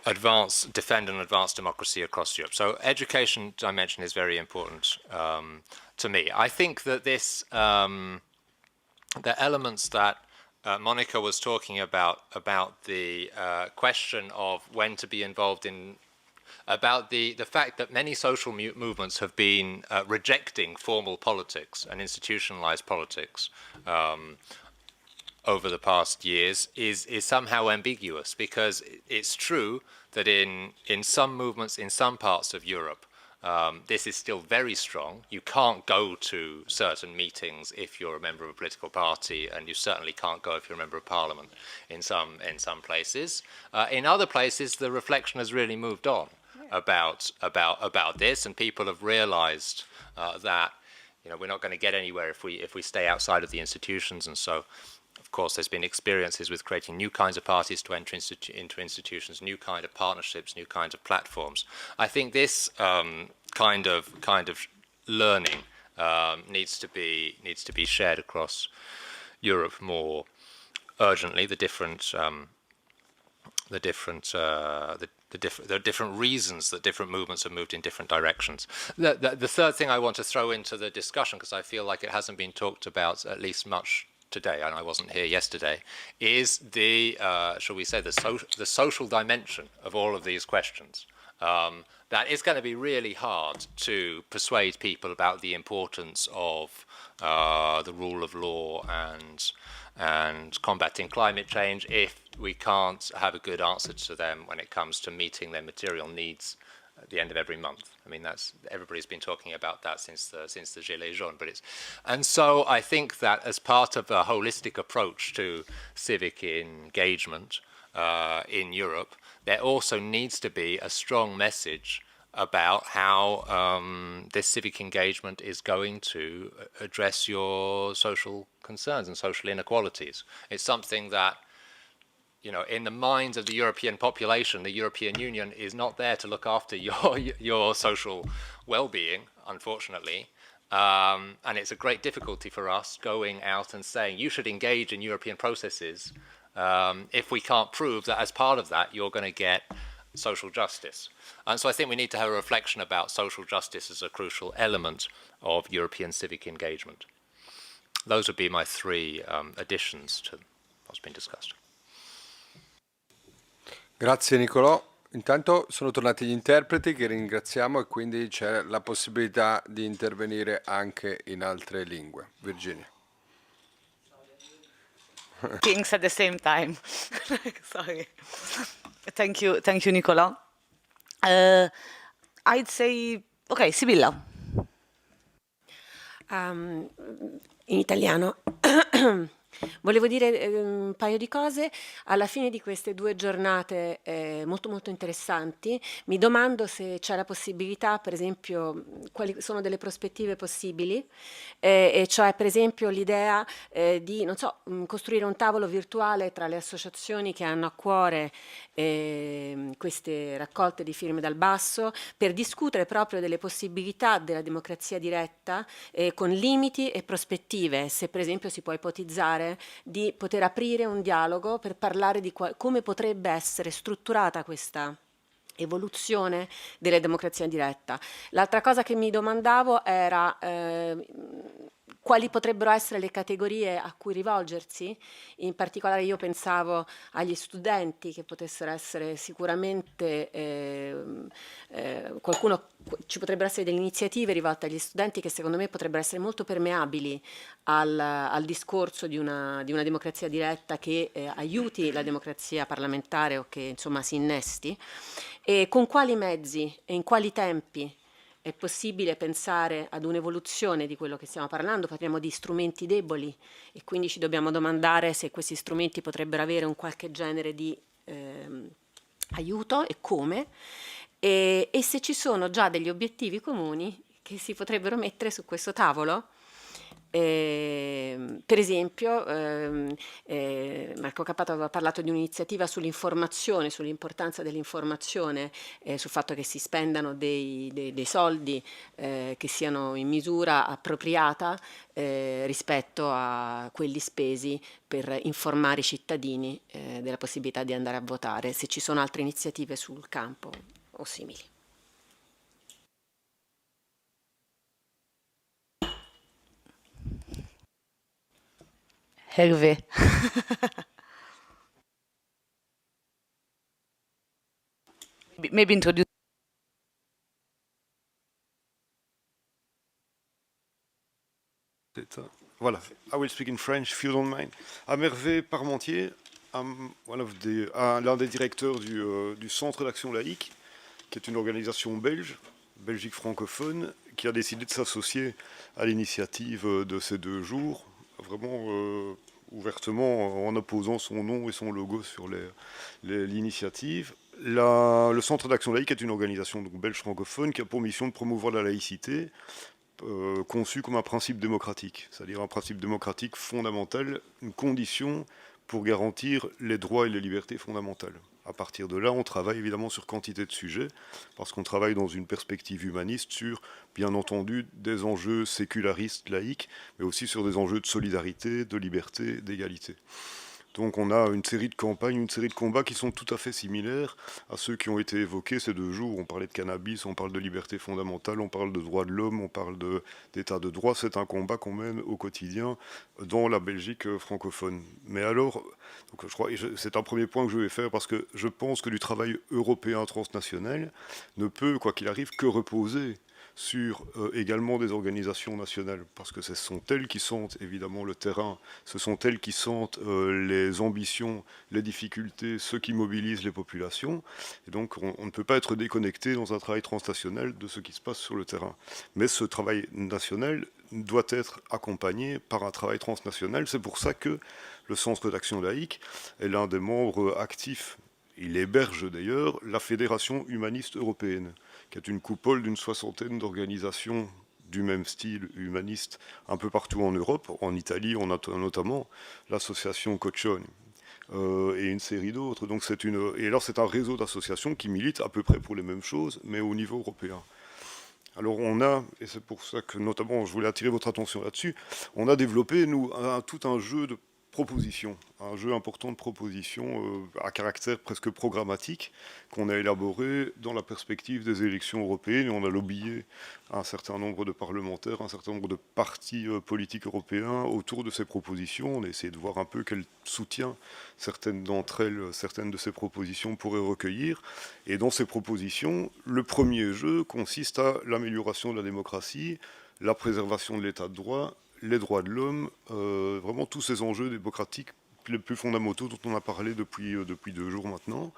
defend and advance democracy across Europe. So education dimension is very important to me. I think that this, the elements that Monica was talking about the question of when to be involved in, about the fact that many social movements have been rejecting formal politics and institutionalized politics over the past years is somehow ambiguous, because it's true that in some movements in some parts of Europe, this is still very strong. You can't go to certain meetings if you're a member of a political party, and you certainly can't go if you're a member of parliament in some places. In other places, the reflection has really moved on about this, and people have realized that, you know, we're not going to get anywhere if we stay outside of the institutions. And so, of course, there's been experiences with creating new kinds of parties to enter into institutions, new kind of partnerships, new kinds of platforms. I think this kind of learning needs to be shared across Europe more urgently. There are different reasons that different movements have moved in different directions. The third thing I want to throw into the discussion, because I feel like it hasn't been talked about at least much today, and I wasn't here yesterday, is the, shall we say, the social dimension of all of these questions. That it's going to be really hard to persuade people about the importance of the rule of law and combating climate change if we can't have a good answer to them when it comes to meeting their material needs at the end of every month. I mean, everybody's been talking about that since the Gilets jaunes, and so I think that as part of a holistic approach to civic engagement in Europe, there also needs to be a strong message about how this civic engagement is going to address your social concerns and social inequalities. It's something that, you know, in the minds of the European population, the European Union is not there to look after your social well-being, unfortunately. And it's a great difficulty for us going out and saying, you should engage in European processes if we can't prove that as part of that, you're going to get social justice. And so I think we need to have a reflection about social justice as a crucial element of European civic engagement. Those would be my three additions to what's been discussed. Grazie Niccolò. Intanto sono tornati gli interpreti che ringraziamo, e quindi c'è la possibilità di intervenire anche in altre lingue. Virginia. Things at the same time. Sorry. Thank you, Niccolò. I'd say, okay, Sibilla. In italiano. Volevo dire un paio di cose. Alla fine di queste 2 giornate molto molto interessanti, mi domando se c'è la possibilità, per esempio, quali sono delle prospettive possibili, e cioè per esempio l'idea di, non so, costruire un tavolo virtuale tra le associazioni che hanno a cuore queste raccolte di firme dal basso, per discutere proprio delle possibilità della democrazia diretta con limiti e prospettive, se per esempio si può ipotizzare di poter aprire un dialogo per parlare di come potrebbe essere strutturata questa evoluzione della democrazia diretta. L'altra cosa che mi domandavo era quali potrebbero essere le categorie a cui rivolgersi? In particolare io pensavo agli studenti, che potessero essere sicuramente ci potrebbero essere delle iniziative rivolte agli studenti che secondo me potrebbero essere molto permeabili al discorso di una democrazia diretta che aiuti la democrazia parlamentare o che insomma si innesti. E con quali mezzi e in quali tempi è possibile pensare ad un'evoluzione di quello che stiamo parlando? Parliamo di strumenti deboli e quindi ci dobbiamo domandare se questi strumenti potrebbero avere un qualche genere di aiuto e come, e se ci sono già degli obiettivi comuni che si potrebbero mettere su questo tavolo. Per esempio, Marco Cappato aveva parlato di un'iniziativa sull'informazione, sull'importanza dell'informazione, sul fatto che si spendano dei soldi che siano in misura appropriata rispetto a quelli spesi per informare i cittadini della possibilità di andare a votare, se ci sono altre iniziative sul campo o simili. Hervé. Maybe introduce. Voilà, I will speak in French if you don't mind. I'm Hervé Parmentier. I'm l'un des directeurs du Centre d'Action Laïque, qui est une organisation Belgique francophone, qui a décidé de s'associer à l'initiative de ces 2 jours, vraiment ouvertement en apposant son nom et son logo sur l'initiative. Le Centre d'Action Laïque est une organisation donc, belge francophone qui a pour mission de promouvoir la laïcité, conçu comme un principe démocratique, c'est-à-dire un principe démocratique fondamental, une condition pour garantir les droits et les libertés fondamentales. À partir de là, on travaille évidemment sur quantité de sujets, parce qu'on travaille dans une perspective humaniste sur, bien entendu, des enjeux sécularistes, laïques, mais aussi sur des enjeux de solidarité, de liberté, d'égalité. Donc on a une série de campagnes, une série de combats qui sont tout à fait similaires à ceux qui ont été évoqués ces 2 jours. On parlait de cannabis, on parle de liberté fondamentale, on parle de droits de l'homme, on parle d'état de droit. C'est un combat qu'on mène au quotidien dans la Belgique francophone. Mais alors, donc je crois, c'est un premier point que je vais faire parce que je pense que du travail européen transnational ne peut, quoi qu'il arrive, que reposer sur également des organisations nationales, parce que ce sont elles qui sentent évidemment le terrain, ce sont elles qui sentent les ambitions, les difficultés, ceux qui mobilisent les populations, et donc on ne peut pas être déconnecté dans un travail transnational de ce qui se passe sur le terrain. Mais ce travail national doit être accompagné par un travail transnational, c'est pour ça que le Centre d'Action Laïque est l'un des membres actifs, il héberge d'ailleurs la Fédération humaniste européenne, qui est une coupole d'une 60aine d'organisations du même style humaniste un peu partout en Europe. En Italie, on a notamment l'Associazione Luca Coscioni et une série d'autres. Donc et alors c'est un réseau d'associations qui militent à peu près pour les mêmes choses, mais au niveau européen. Alors on a, et c'est pour ça que notamment je voulais attirer votre attention là-dessus, on a développé, nous, tout un jeu de propositions, un jeu important de propositions à caractère presque programmatique qu'on a élaboré dans la perspective des élections européennes. Et on a lobbyé un certain nombre de parlementaires, un certain nombre de partis politiques européens autour de ces propositions. On a essayé de voir un peu quel soutien certaines d'entre elles, certaines de ces propositions pourraient recueillir. Et dans ces propositions, le premier jeu consiste à l'amélioration de la démocratie, la préservation de l'état de droit, les droits de l'homme, vraiment tous ces enjeux démocratiques les plus fondamentaux dont on a parlé depuis 2 jours maintenant.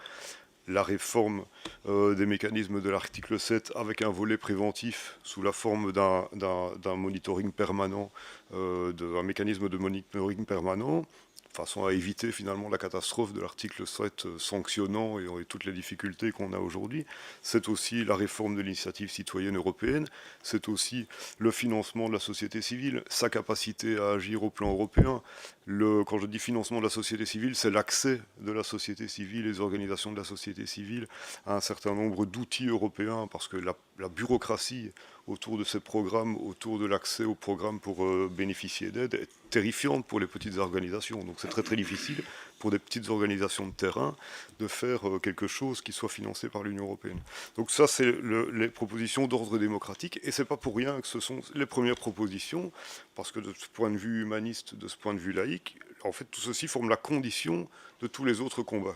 La réforme des mécanismes de l'article 7 avec un volet préventif sous la forme d'un monitoring permanent, d'un mécanisme de monitoring permanent, de façon à éviter finalement la catastrophe de l'article 7 sanctionnant et toutes les difficultés qu'on a aujourd'hui. C'est aussi la réforme de l'initiative citoyenne européenne, c'est aussi le financement de la société civile, sa capacité à agir au plan européen. Quand je dis financement de la société civile, c'est l'accès de la société civile, les organisations de la société civile à un certain nombre d'outils européens, parce que la bureaucratie autour de ces programmes, autour de l'accès aux programmes pour bénéficier d'aide, est terrifiante pour les petites organisations. Donc c'est très très difficile pour des petites organisations de terrain de faire quelque chose qui soit financé par l'Union européenne. Donc ça, c'est les propositions d'ordre démocratique, et c'est pas pour rien que ce sont les premières propositions, parce que de ce point de vue humaniste, de ce point de vue laïque, en fait, tout ceci forme la condition de tous les autres combats.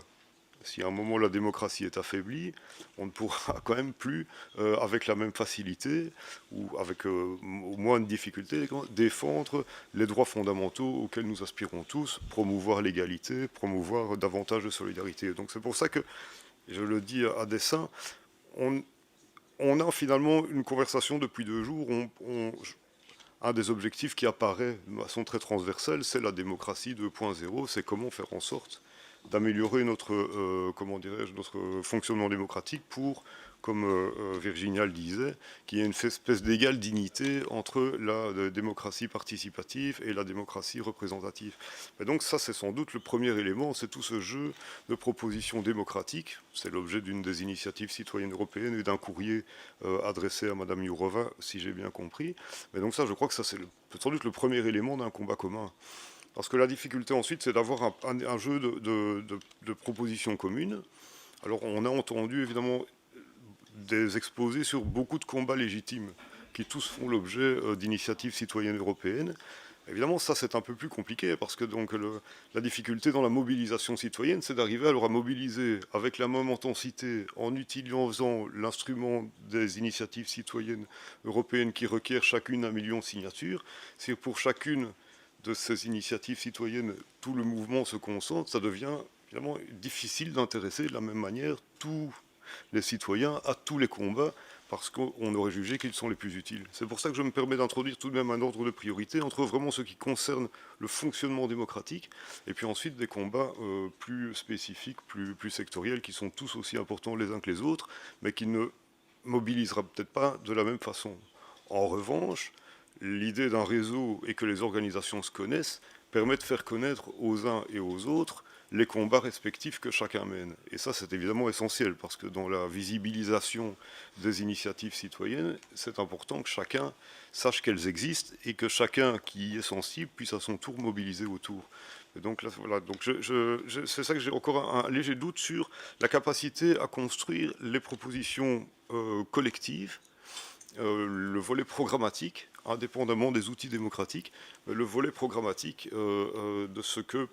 Si à un moment la démocratie est affaiblie, on ne pourra quand même plus, avec la même facilité ou avec moins de difficulté, défendre les droits fondamentaux auxquels nous aspirons tous, promouvoir l'égalité, promouvoir davantage de solidarité. Donc c'est pour ça que, je le dis à dessein, on a finalement une conversation depuis 2 jours. Un des objectifs qui apparaît de façon très transversale, c'est la démocratie 2.0, c'est comment faire en sorte d'améliorer notre, comment dirais-je, notre fonctionnement démocratique pour, comme Virginia le disait, qu'il y ait une espèce d'égale dignité entre la démocratie participative et la démocratie représentative. Et donc ça, c'est sans doute le premier élément, c'est tout ce jeu de propositions démocratiques. C'est l'objet d'une des initiatives citoyennes européennes et d'un courrier adressé à Madame Jourova, si j'ai bien compris. Mais donc ça, je crois que ça, c'est sans doute le premier élément d'un combat commun. Parce que la difficulté ensuite, c'est d'avoir un jeu de propositions communes. Alors on a entendu évidemment des exposés sur beaucoup de combats légitimes qui tous font l'objet d'initiatives citoyennes européennes. Évidemment, ça c'est un peu plus compliqué parce que donc la difficulté dans la mobilisation citoyenne, c'est d'arriver alors à mobiliser avec la même intensité en utilisant l'instrument des initiatives citoyennes européennes qui requièrent chacune 1 million de signatures. C'est pour chacune de ces initiatives citoyennes, tout le mouvement se concentre, ça devient évidemment difficile d'intéresser de la même manière tous les citoyens à tous les combats, parce qu'on aurait jugé qu'ils sont les plus utiles. C'est pour ça que je me permets d'introduire tout de même un ordre de priorité entre vraiment ce qui concerne le fonctionnement démocratique, et puis ensuite des combats plus spécifiques, plus sectoriels, qui sont tous aussi importants les uns que les autres, mais qui ne mobilisera peut-être pas de la même façon. En revanche, l'idée d'un réseau et que les organisations se connaissent permet de faire connaître aux uns et aux autres les combats respectifs que chacun mène. Et ça, c'est évidemment essentiel, parce que dans la visibilisation des initiatives citoyennes, c'est important que chacun sache qu'elles existent et que chacun qui y est sensible puisse à son tour mobiliser autour. Et donc là, voilà, donc c'est ça que j'ai encore un léger doute sur la capacité à construire les propositions collectives, le volet programmatique, indépendamment des outils démocratiques, le volet programmatique de ce que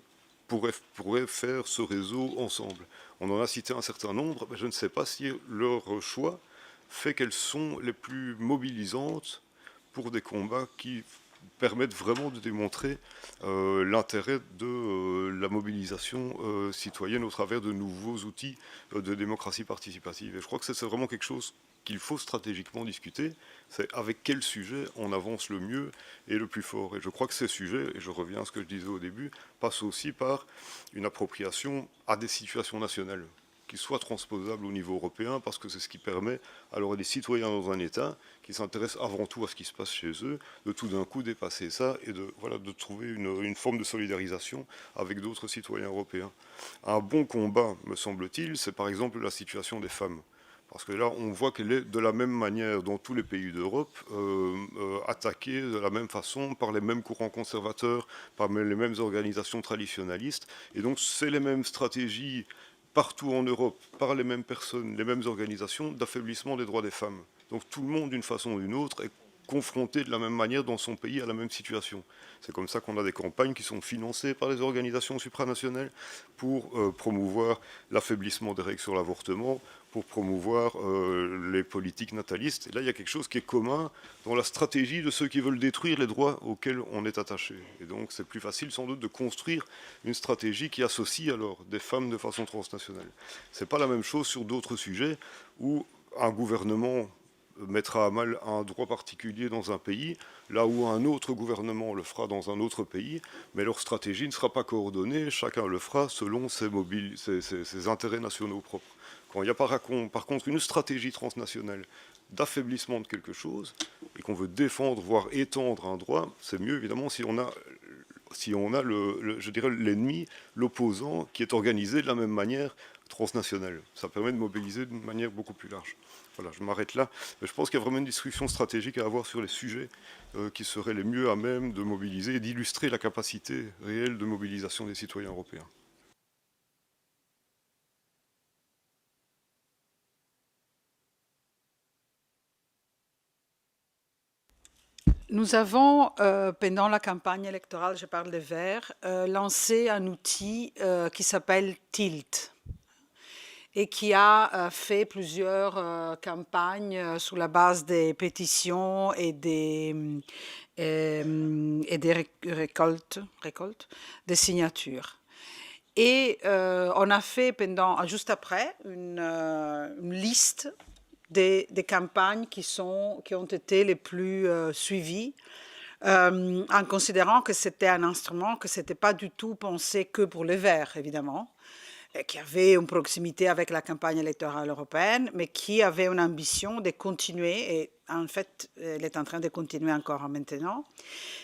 pourrait faire ce réseau ensemble. On en a cité un certain nombre, mais je ne sais pas si leur choix fait qu'elles sont les plus mobilisantes pour des combats qui permettent vraiment de démontrer l'intérêt de la mobilisation citoyenne au travers de nouveaux outils de démocratie participative. Et je crois que c'est vraiment quelque chose qu'il faut stratégiquement discuter, c'est avec quel sujet on avance le mieux et le plus fort. Et je crois que ces sujets, et je reviens à ce que je disais au début, passent aussi par une appropriation à des situations nationales, qui soient transposables au niveau européen, parce que c'est ce qui permet alors à des citoyens dans un État qui s'intéressent avant tout à ce qui se passe chez eux, de tout d'un coup dépasser ça et de trouver une forme de solidarisation avec d'autres citoyens européens. Un bon combat, me semble-t-il, c'est par exemple la situation des femmes. Parce que là, on voit qu'elle est de la même manière dans tous les pays d'Europe, attaquée de la même façon par les mêmes courants conservateurs, par les mêmes organisations traditionnalistes. Et donc, c'est les mêmes stratégies partout en Europe, par les mêmes personnes, les mêmes organisations, d'affaiblissement des droits des femmes. Donc tout le monde, d'une façon ou d'une autre, est confronté de la même manière dans son pays à la même situation. C'est comme ça qu'on a des campagnes qui sont financées par les organisations supranationales pour promouvoir l'affaiblissement des règles sur l'avortement, pour promouvoir les politiques natalistes. Et là, il y a quelque chose qui est commun dans la stratégie de ceux qui veulent détruire les droits auxquels on est attaché. Et donc, c'est plus facile sans doute de construire une stratégie qui associe alors des femmes de façon transnationale. Ce n'est pas la même chose sur d'autres sujets où un gouvernement mettra à mal un droit particulier dans un pays, là où un autre gouvernement le fera dans un autre pays, mais leur stratégie ne sera pas coordonnée, chacun le fera selon ses intérêts nationaux propres. Quand il y a par contre une stratégie transnationale d'affaiblissement de quelque chose, et qu'on veut défendre, voire étendre un droit, c'est mieux évidemment si on a je dirais l'ennemi, l'opposant, qui est organisé de la même manière, transnationale. Ça permet de mobiliser d'une manière beaucoup plus large. Voilà, je m'arrête là. Mais je pense qu'il y a vraiment une discussion stratégique à avoir sur les sujets qui seraient les mieux à même de mobiliser et d'illustrer la capacité réelle de mobilisation des citoyens européens. Nous avons, pendant la campagne électorale, je parle des Verts, lancé un outil qui s'appelle Tilt et qui a fait plusieurs campagnes sur la base des pétitions et des récoltes des signatures. Et on a fait juste après une liste des campagnes qui ont été les plus suivies, en considérant que c'était un instrument, que ce n'était pas du tout pensé que pour les Verts, évidemment, qui avait une proximité avec la campagne électorale européenne, mais qui avait une ambition de continuer, et en fait, elle est en train de continuer encore maintenant.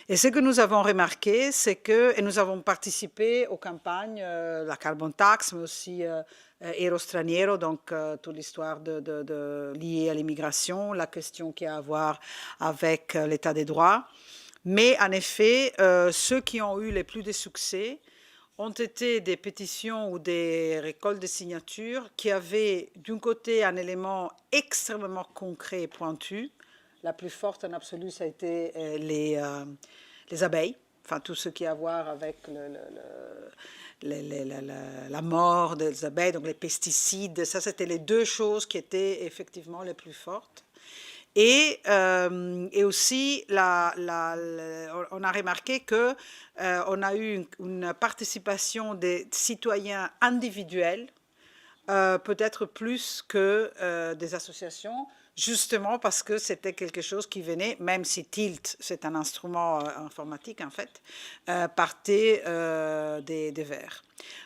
Et ce que nous avons remarqué, c'est que, et nous avons participé aux campagnes, la carbon tax, mais aussi Ero Straniero, donc toute l'histoire liée à l'immigration, la question qui a à voir avec l'état des droits. Mais en effet, ceux qui ont eu les plus de succès ont été des pétitions ou des récoltes de signatures qui avaient d'un côté un élément extrêmement concret et pointu. La plus forte en absolu, ça a été les abeilles, enfin tout ce qui a à voir avec la mort des abeilles, donc les pesticides. Ça, c'était les deux choses qui étaient effectivement les plus fortes. Et aussi, on a remarqué qu'on a eu une participation des citoyens individuels, peut-être plus que des associations, justement parce que c'était quelque chose qui venait, même si Tilt, c'est un instrument informatique en fait, partait des Verts.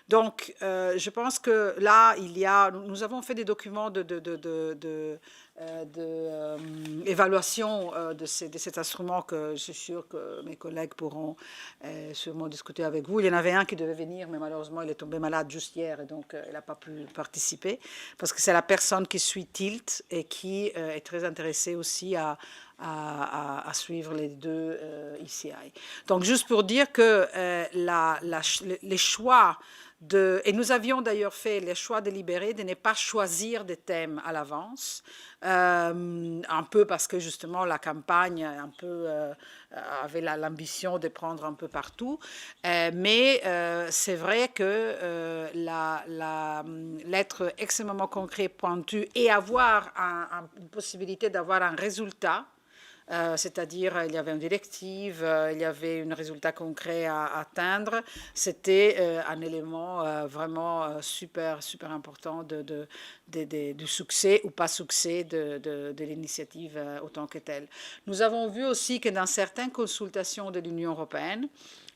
Donc, je pense que là, nous avons fait des documents d'évaluation de cet instrument que je suis sûre que mes collègues pourront sûrement discuter avec vous. Il y en avait un qui devait venir, mais malheureusement, il est tombé malade juste hier et donc il n'a pas pu participer parce que c'est la personne qui suit Tilt et qui est très intéressée aussi à suivre les deux ECI. Donc, juste pour dire que les choix et nous avions d'ailleurs fait le choix délibéré de ne pas choisir des thèmes à l'avance, un peu parce que justement la campagne avait l'ambition de prendre un peu partout, mais c'est vrai que l'être extrêmement concret, pointu et avoir une possibilité d'avoir un résultat, c'est-à-dire il y avait une directive, il y avait un résultat concret à atteindre. C'était un élément vraiment super important du succès ou pas succès de l'initiative autant que telle. Nous avons vu aussi que dans certaines consultations de l'Union européenne,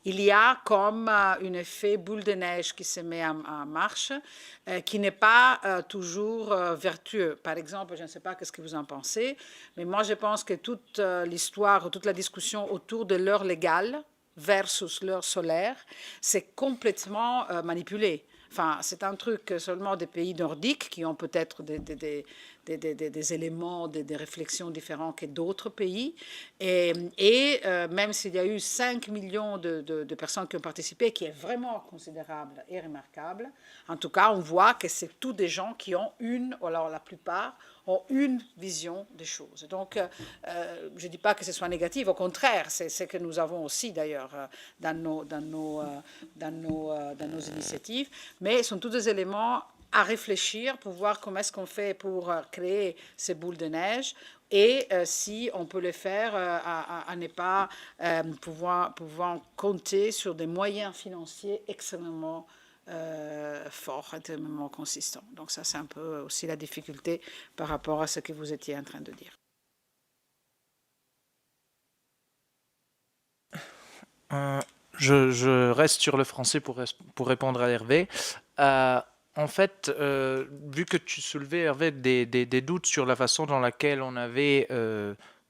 il y a comme un effet boule de neige qui se met en marche, qui n'est pas toujours vertueux. Par exemple, je ne sais pas ce que vous en pensez, mais moi je pense que toute l'histoire, toute la discussion autour de l'heure légale versus l'heure solaire, c'est complètement manipulé. Enfin, c'est un truc seulement des pays nordiques qui ont peut-être des éléments, des réflexions différents que d'autres pays. Et même s'il y a eu 5 millions de personnes qui ont participé, qui est vraiment considérable et remarquable, en tout cas, on voit que c'est tous des gens qui ont alors la plupart, ont une vision des choses. Donc, je ne dis pas que ce soit négatif, au contraire, c'est ce que nous avons aussi d'ailleurs dans nos initiatives, mais ce sont tous des éléments à réfléchir pour voir comment est-ce qu'on fait pour créer ces boules de neige et si on peut le faire à ne pas pouvoir compter sur des moyens financiers extrêmement fort, extrêmement consistant. Donc ça, c'est un peu aussi la difficulté par rapport à ce que vous étiez en train de dire. Je reste sur le français pour répondre à Hervé. En fait, vu que tu soulevais, Hervé, des doutes sur la façon dans laquelle on avait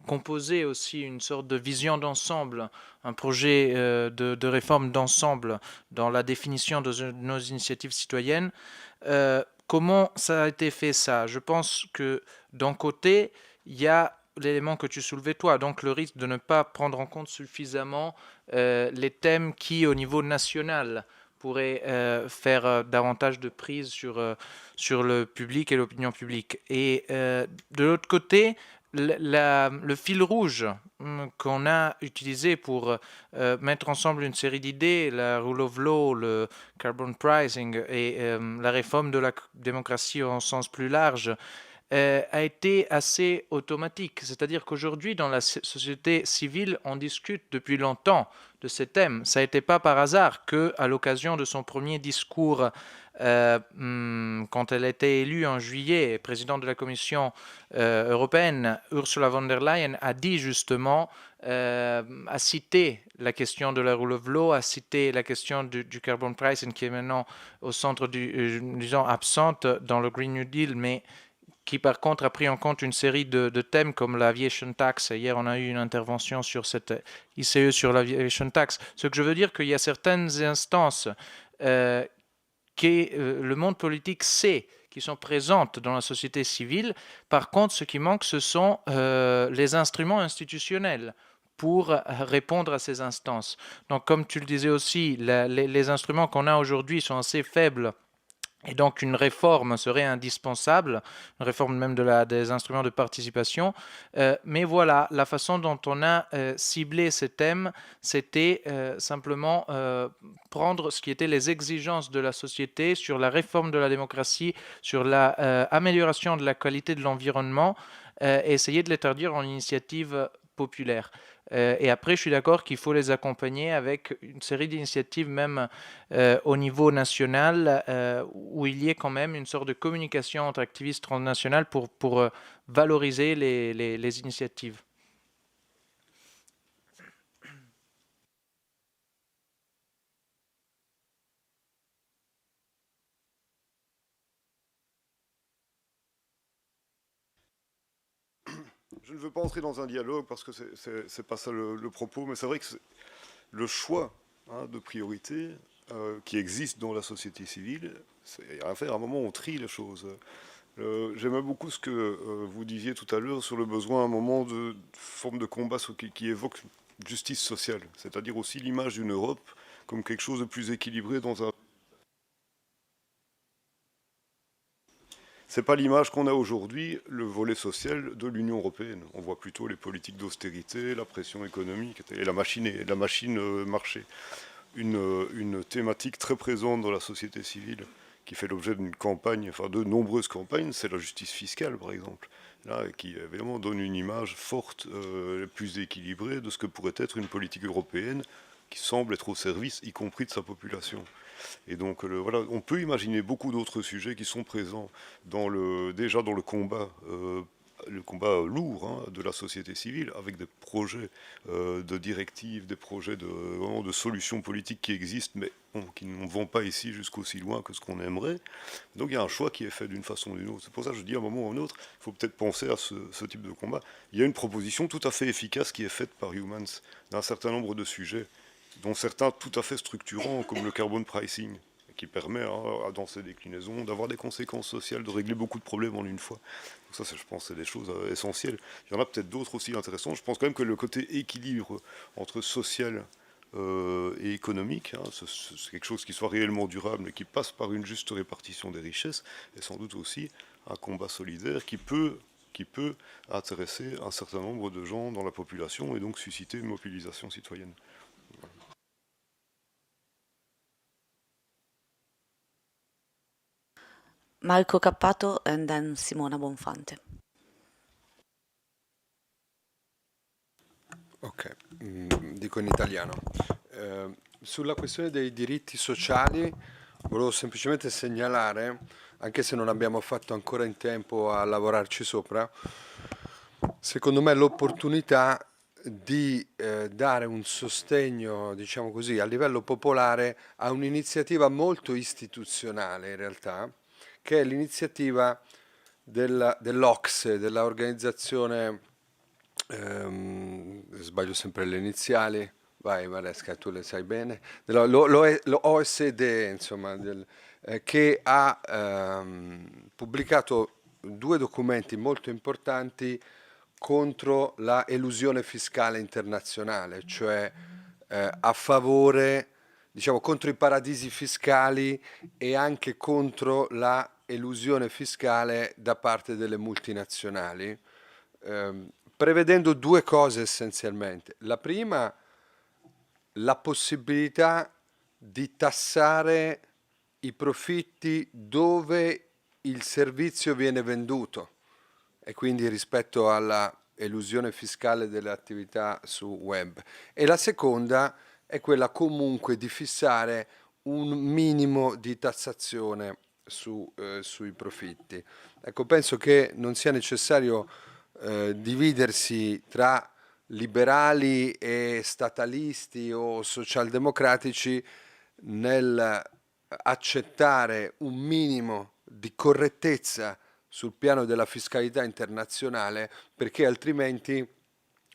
composé aussi une sorte de vision d'ensemble, un projet de réforme d'ensemble dans la définition de nos initiatives citoyennes, comment ça a été fait ça? Je pense que d'un côté, il y a l'élément que tu soulevais toi, donc le risque de ne pas prendre en compte suffisamment les thèmes qui, au niveau national, pourraient faire davantage de prise sur le public et l'opinion publique. Et de l'autre côté, le fil rouge qu'on a utilisé pour mettre ensemble une série d'idées, la rule of law, le carbon pricing et la réforme de la démocratie en sens plus large, a été assez automatique. C'est-à-dire qu'aujourd'hui, dans la société civile, on discute depuis longtemps de ces thèmes. Ça n'était pas par hasard qu'à l'occasion de son premier discours, quand elle a été élue en juillet, présidente de la Commission européenne, Ursula von der Leyen a dit justement, a cité la question de la rule of law, a cité la question du carbon pricing qui est maintenant au centre disons, absente dans le Green New Deal, mais qui par contre a pris en compte une série de thèmes comme l'aviation tax. Hier, on a eu une intervention sur cette ICE sur l'aviation tax. Ce que je veux dire, qu'il y a certaines instances que le monde politique sait, qui sont présentes dans la société civile. Par contre, ce qui manque, ce sont les instruments institutionnels pour répondre à ces instances. Donc, comme tu le disais aussi, les instruments qu'on a aujourd'hui sont assez faibles. Et donc une réforme serait indispensable, une réforme même des instruments de participation. Mais voilà, la façon dont on a ciblé ces thèmes, c'était simplement prendre ce qui étaient les exigences de la société sur la réforme de la démocratie, sur l'amélioration de la qualité de l'environnement, et essayer de les traduire en initiatives populaires. Et après, je suis d'accord qu'il faut les accompagner avec une série d'initiatives, même au niveau national, où il y ait quand même une sorte de communication entre activistes transnationales pour valoriser les initiatives. Je ne veux pas entrer dans un dialogue parce que c'est pas ça le propos, mais c'est vrai que le choix de priorité qui existe dans la société civile, il y a à faire. À un moment, on trie les choses. J'aimais beaucoup ce que vous disiez tout à l'heure sur le besoin à un moment de forme de combat qui évoque justice sociale, c'est-à-dire aussi l'image d'une Europe comme quelque chose de plus équilibré dans un... C'est pas l'image qu'on a aujourd'hui, le volet social de l'Union européenne. On voit plutôt les politiques d'austérité, la pression économique et la machine marché. Une thématique très présente dans la société civile qui fait l'objet d'une campagne, enfin de nombreuses campagnes, c'est la justice fiscale par exemple, là, qui évidemment donne une image forte, plus équilibrée de ce que pourrait être une politique européenne qui semble être au service, y compris de sa population. Et donc voilà, on peut imaginer beaucoup d'autres sujets qui sont présents déjà dans le combat lourd de la société civile, avec des projets de directives, des projets de solutions politiques qui existent, mais qui ne vont pas ici jusqu'aussi loin que ce qu'on aimerait. Donc il y a un choix qui est fait d'une façon ou d'une autre. C'est pour ça que je dis à un moment ou à un autre, il faut peut-être penser à ce type de combat. Il y a une proposition tout à fait efficace qui est faite par Eumans d'un certain nombre de sujets, dont certains tout à fait structurants, comme le carbon pricing, qui permet, dans ses déclinaisons, d'avoir des conséquences sociales, de régler beaucoup de problèmes en une fois. Donc ça, je pense, c'est des choses essentielles. Il y en a peut-être d'autres aussi intéressants. Je pense quand même que le côté équilibre entre social et économique, c'est quelque chose qui soit réellement durable et qui passe par une juste répartition des richesses, et sans doute aussi un combat solidaire qui peut intéresser un certain nombre de gens dans la population et donc susciter une mobilisation citoyenne. Marco Cappato and then Simona Bonfante. Ok, dico in italiano. Sulla questione dei diritti sociali volevo semplicemente segnalare, anche se non abbiamo fatto ancora in tempo a lavorarci sopra, secondo me l'opportunità di dare un sostegno, diciamo così, a livello popolare a un'iniziativa molto istituzionale in realtà, che è l'iniziativa dell'OCSE, dell'organizzazione, sbaglio sempre le iniziali, vai Maresca, tu le sai bene, l'OSD, insomma, che ha pubblicato 2 documenti molto importanti contro la elusione fiscale internazionale, cioè a favore, diciamo, contro i paradisi fiscali e anche contro la elusione fiscale da parte delle multinazionali, prevedendo 2 cose essenzialmente. La prima, la possibilità di tassare i profitti dove il servizio viene venduto e quindi rispetto alla elusione fiscale delle attività su web. E la seconda è quella comunque di fissare un minimo di tassazione sui profitti. Ecco, penso che non sia necessario dividersi tra liberali e statalisti o socialdemocratici nel accettare un minimo di correttezza sul piano della fiscalità internazionale, perché altrimenti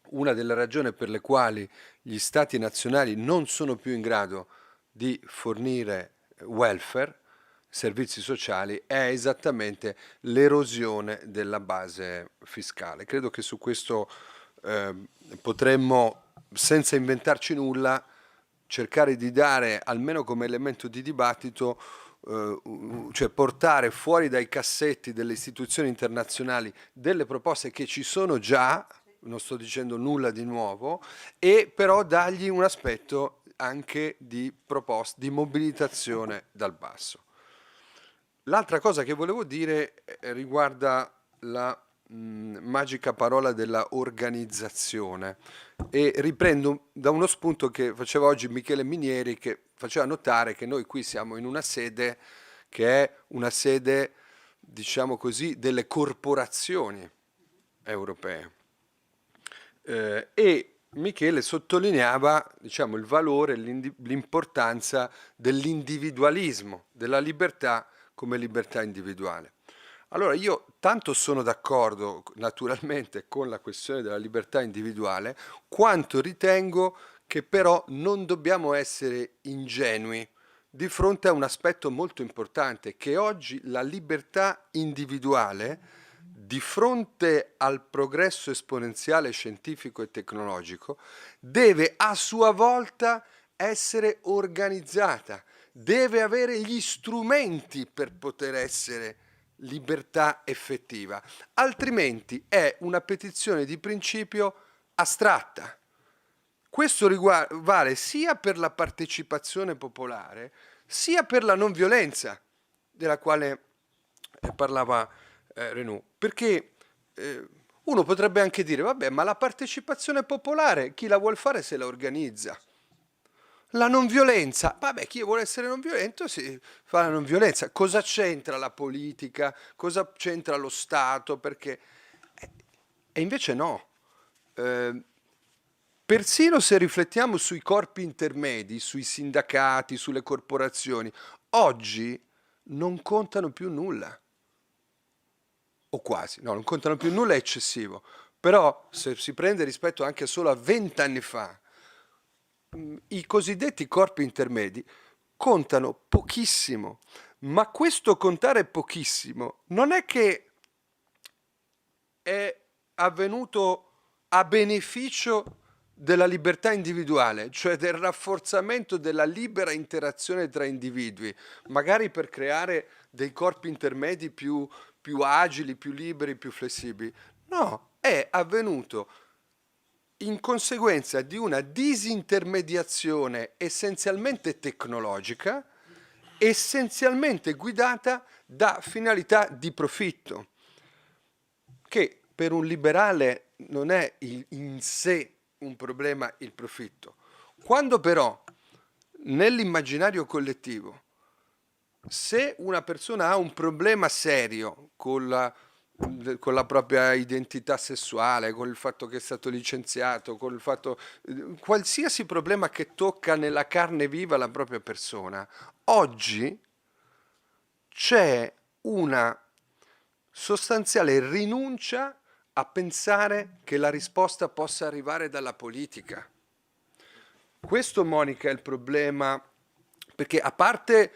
una delle ragioni per le quali gli stati nazionali non sono più in grado di fornire welfare, servizi sociali, è esattamente l'erosione della base fiscale. Credo che su questo potremmo, senza inventarci nulla, cercare di dare, almeno come elemento di dibattito, cioè portare fuori dai cassetti delle istituzioni internazionali delle proposte che ci sono già, non sto dicendo nulla di nuovo, e però dargli un aspetto anche di proposte, di mobilitazione dal basso. L'altra cosa che volevo dire riguarda la magica parola della organizzazione, e riprendo da uno spunto che faceva oggi Michele Minieri, che faceva notare che noi qui siamo in una sede che è una sede, diciamo così, delle corporazioni europee, e Michele sottolineava, diciamo, il valore, l'importanza dell'individualismo, della libertà come libertà individuale. Allora io tanto sono d'accordo naturalmente con la questione della libertà individuale, quanto ritengo che però non dobbiamo essere ingenui di fronte a un aspetto molto importante, che oggi la libertà individuale, di fronte al progresso esponenziale scientifico e tecnologico, deve a sua volta essere organizzata, deve avere gli strumenti per poter essere libertà effettiva, altrimenti è una petizione di principio astratta. Questo vale sia per la partecipazione popolare, sia per la non violenza, della quale parlava Renoux, perché uno potrebbe anche dire, vabbè, ma la partecipazione popolare chi la vuol fare se la organizza? La non violenza, vabbè, chi vuole essere non violento si fa la non violenza. Cosa c'entra la politica? Cosa c'entra lo Stato? Perché e invece no. Persino se riflettiamo sui corpi intermedi, sui sindacati, sulle corporazioni, oggi non contano più nulla. O quasi, no, non contano più nulla, è eccessivo. Però se si prende rispetto anche solo a 20 anni fa, i cosiddetti corpi intermedi contano pochissimo, ma questo contare pochissimo non è che è avvenuto a beneficio della libertà individuale, cioè del rafforzamento della libera interazione tra individui, magari per creare dei corpi intermedi più agili, più liberi, più flessibili. No, è avvenuto in conseguenza di una disintermediazione essenzialmente tecnologica, essenzialmente guidata da finalità di profitto, che per un liberale non è in sé un problema il profitto. Quando però nell'immaginario collettivo, se una persona ha un problema serio con la propria identità sessuale, con il fatto che è stato licenziato, con il fatto, qualsiasi problema che tocca nella carne viva la propria persona, oggi c'è una sostanziale rinuncia a pensare che la risposta possa arrivare dalla politica. Questo, Monica, è il problema, perché a parte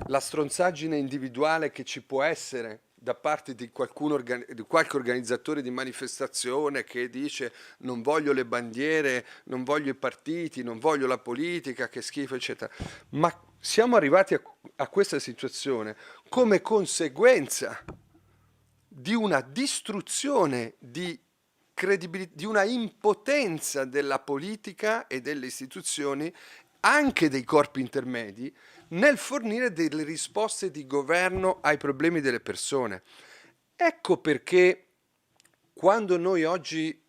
la stronzaggine individuale che ci può essere da parte di di qualche organizzatore di manifestazione che dice non voglio le bandiere, non voglio i partiti, non voglio la politica, che schifo, eccetera. Ma siamo arrivati a questa situazione come conseguenza di una distruzione di credibilità, di una impotenza della politica e delle istituzioni, anche dei corpi intermedi, nel fornire delle risposte di governo ai problemi delle persone. Ecco perché quando noi oggi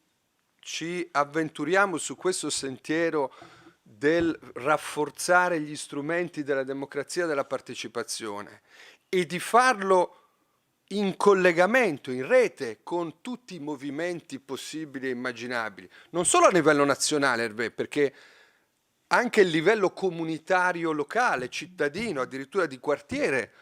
ci avventuriamo su questo sentiero del rafforzare gli strumenti della democrazia e della partecipazione e di farlo in collegamento, in rete, con tutti i movimenti possibili e immaginabili, non solo a livello nazionale, Hervé, perché anche il livello comunitario locale, cittadino, addirittura di quartiere,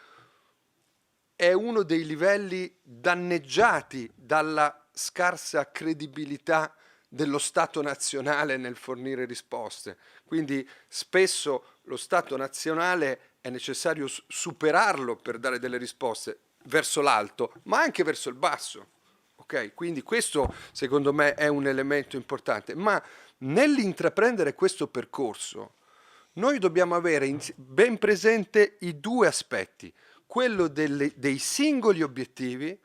è uno dei livelli danneggiati dalla scarsa credibilità dello Stato nazionale nel fornire risposte. Quindi spesso lo Stato nazionale è necessario superarlo per dare delle risposte verso l'alto, ma anche verso il basso. Okay? Quindi questo secondo me è un elemento importante. Ma nell'intraprendere questo percorso noi dobbiamo avere ben presente i due aspetti, quello dei singoli obiettivi,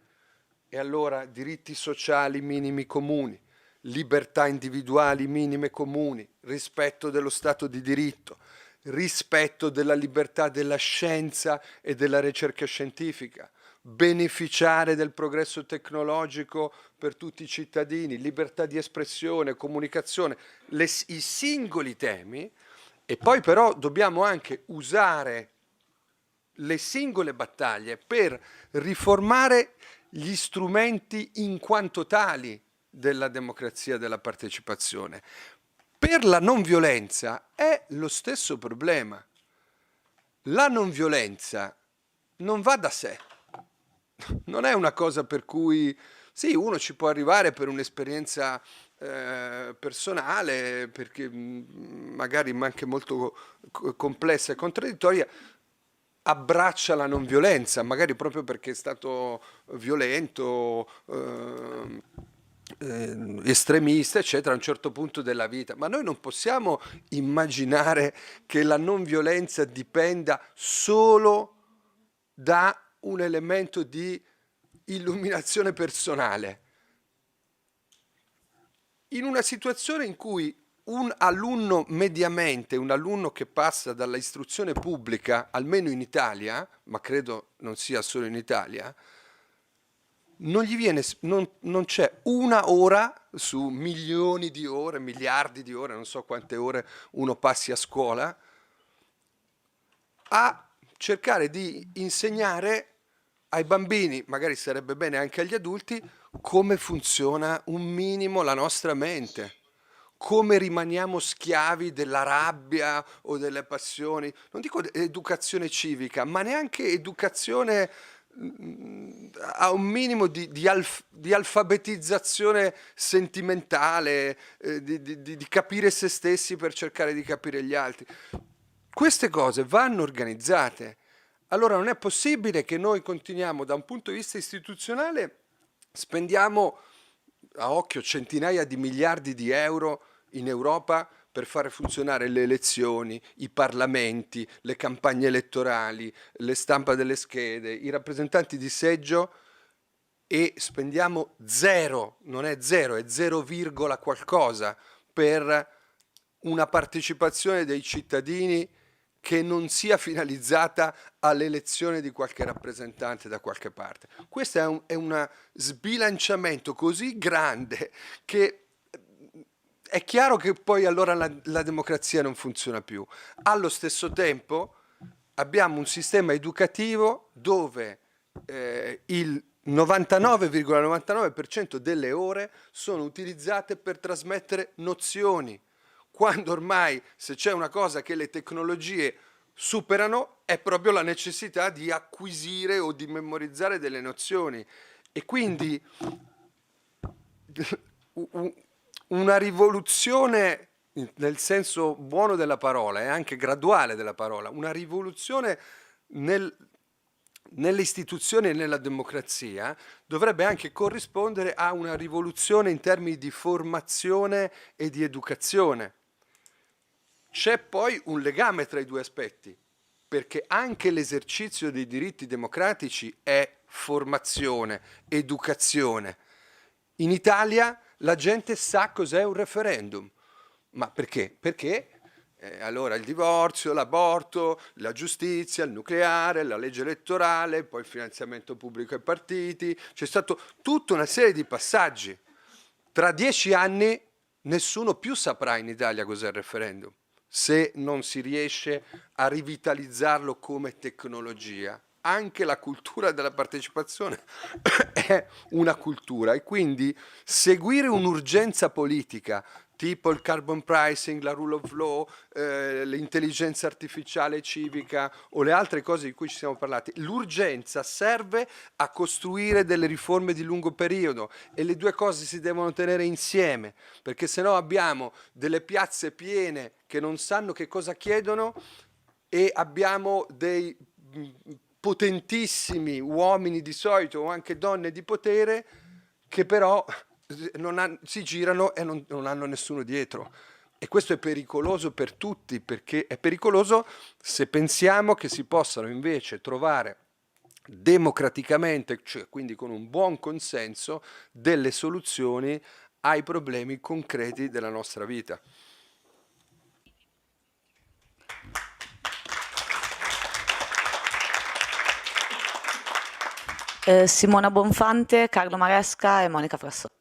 e allora diritti sociali minimi comuni, libertà individuali minime comuni, rispetto dello Stato di diritto, rispetto della libertà della scienza e della ricerca scientifica, beneficiare del progresso tecnologico per tutti i cittadini, libertà di espressione, comunicazione, i singoli temi, e poi però dobbiamo anche usare le singole battaglie per riformare gli strumenti in quanto tali della democrazia e della partecipazione. Per la non violenza è lo stesso problema. La non violenza non va da sé. Non è una cosa per cui, sì, uno ci può arrivare per un'esperienza personale, perché magari ma anche molto complessa e contraddittoria, abbraccia la non violenza, magari proprio perché è stato violento, estremista, eccetera, a un certo punto della vita. Ma noi non possiamo immaginare che la non violenza dipenda solo da un elemento di illuminazione personale. In una situazione in cui un alunno mediamente, un alunno che passa dalla istruzione pubblica, almeno in Italia, ma credo non sia solo in Italia, non c'è una ora su milioni di ore, miliardi di ore, non so quante ore uno passi a scuola, a cercare di insegnare ai bambini, magari sarebbe bene anche agli adulti, come funziona un minimo la nostra mente, come rimaniamo schiavi della rabbia o delle passioni, non dico educazione civica, ma neanche educazione a un minimo di alfabetizzazione sentimentale, di capire se stessi per cercare di capire gli altri. Queste cose vanno organizzate. Allora non è possibile che noi continuiamo da un punto di vista istituzionale, spendiamo a occhio centinaia di miliardi di euro in Europa per fare funzionare le elezioni, i parlamenti, le campagne elettorali, le stampa delle schede, i rappresentanti di seggio, e spendiamo zero, non è zero, è 0, qualcosa per una partecipazione dei cittadini che non sia finalizzata all'elezione di qualche rappresentante da qualche parte. Questo è un sbilanciamento così grande che è chiaro che poi allora la democrazia non funziona più. Allo stesso tempo abbiamo un sistema educativo dove il 99,99% delle ore sono utilizzate per trasmettere nozioni, quando ormai, se c'è una cosa che le tecnologie superano, è proprio la necessità di acquisire o di memorizzare delle nozioni. E quindi una rivoluzione nel senso buono della parola e anche graduale della parola, una rivoluzione nelle istituzioni e nella democrazia dovrebbe anche corrispondere a una rivoluzione in termini di formazione e di educazione. C'è poi un legame tra i due aspetti, perché anche l'esercizio dei diritti democratici è formazione, educazione. In Italia la gente sa cos'è un referendum. Ma perché? Perché allora il divorzio, l'aborto, la giustizia, il nucleare, la legge elettorale, poi il finanziamento pubblico ai partiti, c'è stata tutta una serie di passaggi. Tra 10 anni nessuno più saprà in Italia cos'è il referendum, se non si riesce a rivitalizzarlo come tecnologia. Anche la cultura della partecipazione è una cultura e quindi seguire un'urgenza politica tipo il carbon pricing, la rule of law, l'intelligenza artificiale civica o le altre cose di cui ci siamo parlati. L'urgenza serve a costruire delle riforme di lungo periodo e le due cose si devono tenere insieme, perché sennò abbiamo delle piazze piene che non sanno che cosa chiedono e abbiamo dei potentissimi uomini di solito o anche donne di potere che però si girano e non hanno nessuno dietro. E questo è pericoloso per tutti, perché è pericoloso se pensiamo che si possano invece trovare democraticamente, cioè quindi con un buon consenso, delle soluzioni ai problemi concreti della nostra vita. Simona Bonfante, Carlo Maresca e Monica Frassoni.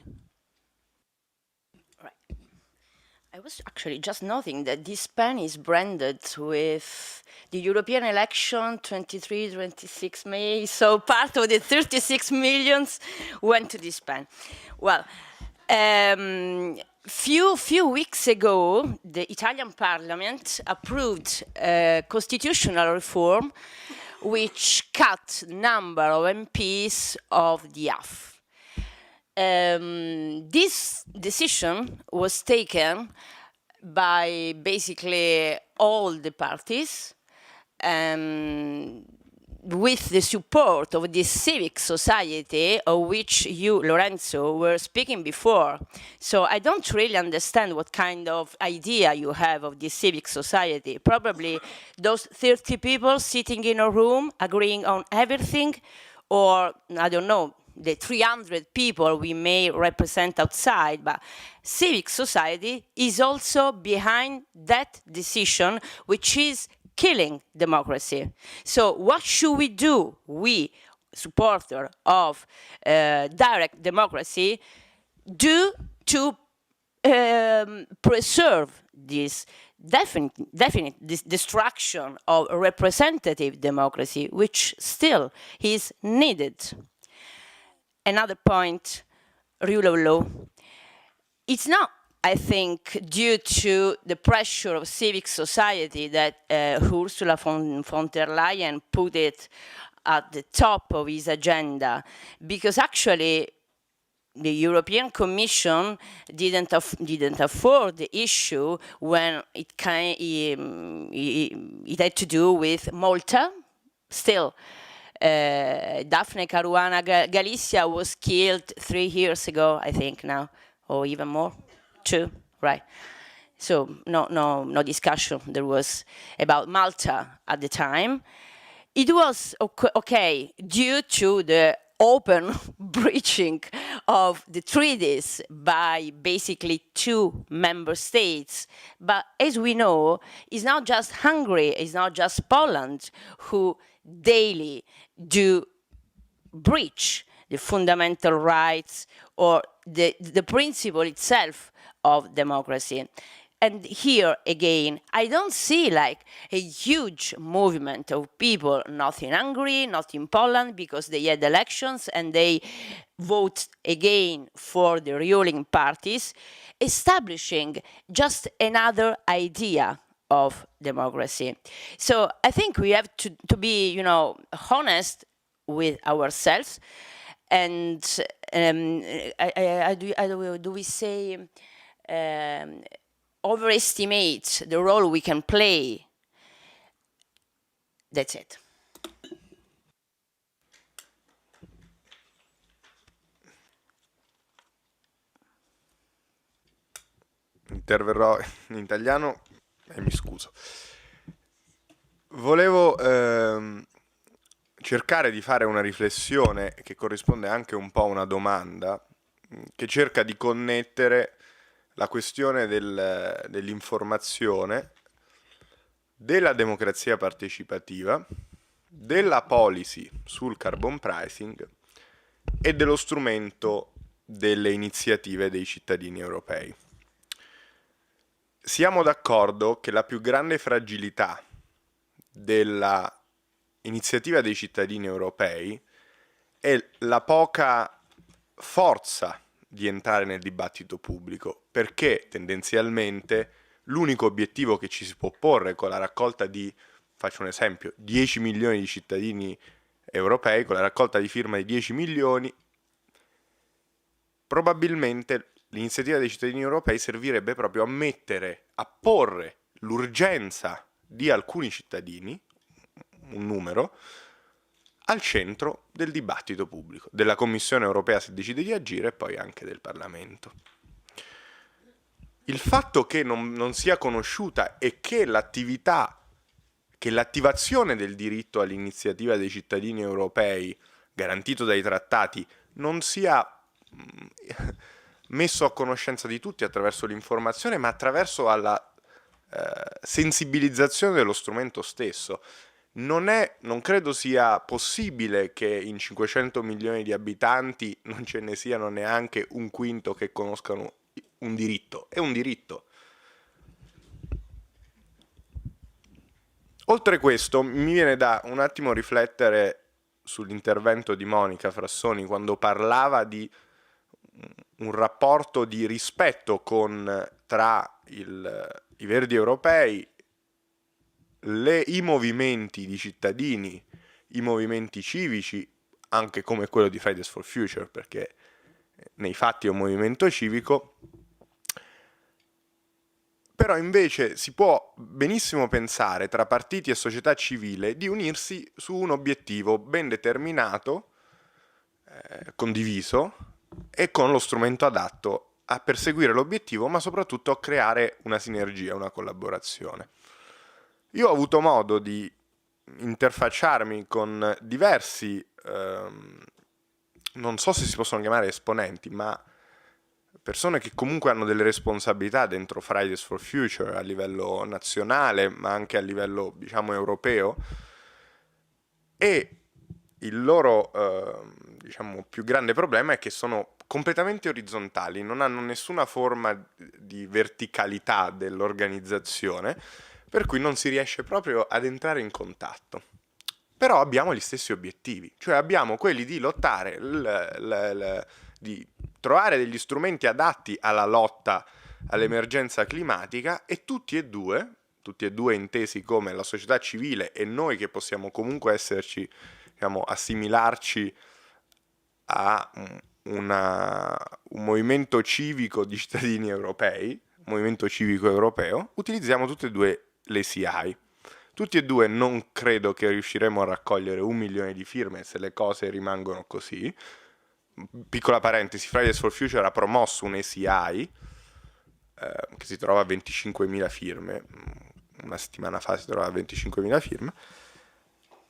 I was actually just noting that this pen is branded with the European election 23-26 May, so part of the 36 millions went to this pen. Well, few weeks ago, the Italian Parliament approved a constitutional reform which cut the number of MPs of the half. This decision was taken by basically all the parties with the support of this civic society of which you, Lorenzo, were speaking before. So I don't really understand what kind of idea you have of this civic society. Probably those 30 people sitting in a room agreeing on everything, or I don't know, the 300 people we may represent outside, but civic society is also behind that decision, which is killing democracy. So what should we do, we supporters of direct democracy, do to preserve this definite this destruction of representative democracy, which still is needed? Another point, rule of law. It's not, I think, due to the pressure of civic society that Ursula von der Leyen put it at the top of his agenda, because actually the European Commission didn't afford the issue when it had to do with Malta. Still, Daphne Caruana Galizia was killed 3 years ago, I think now, or even more, 2, right? So no discussion there was about Malta at the time. It was okay due to the open breaching of the treaties by basically 2 member states. But as we know, it's not just Hungary, it's not just Poland who daily do breach the fundamental rights or the principle itself of democracy. And here again, I don't see like a huge movement of people, not in Hungary, not in Poland, because they had elections and they vote again for the ruling parties, establishing just another idea of democracy. So I think we have to be, honest with ourselves. And do we say overestimate the role we can play. That's it. Interverrò in italiano e mi scuso. Volevo cercare di fare una riflessione che corrisponde anche un po' a una domanda, che cerca di connettere la questione dell'informazione, della democrazia partecipativa, della policy sul carbon pricing e dello strumento delle iniziative dei cittadini europei. Siamo d'accordo che la più grande fragilità della iniziativa dei cittadini europei è la poca forza di entrare nel dibattito pubblico, perché tendenzialmente l'unico obiettivo che ci si può porre con la raccolta di, faccio un esempio, 10 milioni di cittadini europei, con la raccolta di firma di 10 milioni, probabilmente l'iniziativa dei cittadini europei servirebbe proprio a mettere, a porre l'urgenza di alcuni cittadini, un numero, al centro del dibattito pubblico, della Commissione europea se decide di agire e poi anche del Parlamento. Il fatto che non sia conosciuta e che l'attivazione del diritto all'iniziativa dei cittadini europei, garantito dai trattati, non sia messo a conoscenza di tutti attraverso l'informazione, ma attraverso la sensibilizzazione dello strumento stesso. Non credo sia possibile che in 500 milioni di abitanti non ce ne siano neanche un quinto che conoscano un diritto. È un diritto. Oltre questo, mi viene da un attimo riflettere sull'intervento di Monica Frassoni quando parlava di un rapporto di rispetto tra i Verdi europei, i movimenti di cittadini, i movimenti civici, anche come quello di Fridays for Future, perché nei fatti è un movimento civico, però invece si può benissimo pensare tra partiti e società civile di unirsi su un obiettivo ben determinato, condiviso, e con lo strumento adatto a perseguire l'obiettivo, ma soprattutto a creare una sinergia, una collaborazione. Io ho avuto modo di interfacciarmi con diversi, non so se si possono chiamare esponenti, ma persone che comunque hanno delle responsabilità dentro Fridays for Future a livello nazionale, ma anche a livello, diciamo, europeo, e il loro, diciamo, più grande problema è che sono completamente orizzontali, non hanno nessuna forma di verticalità dell'organizzazione, per cui non si riesce proprio ad entrare in contatto. Però abbiamo gli stessi obiettivi, cioè abbiamo quelli di lottare, di trovare degli strumenti adatti alla lotta all'emergenza climatica, e tutti e due intesi come la società civile e noi che possiamo comunque esserci, diciamo, assimilarci a un movimento civico di cittadini europei, un movimento civico europeo, utilizziamo tutte e due l'ECI. Tutti e due non credo che riusciremo a raccogliere 1 milione di firme se le cose rimangono così. Piccola parentesi, Fridays for Future ha promosso un ECI che si trova a 25.000 firme, una settimana fa si trova a 25.000 firme.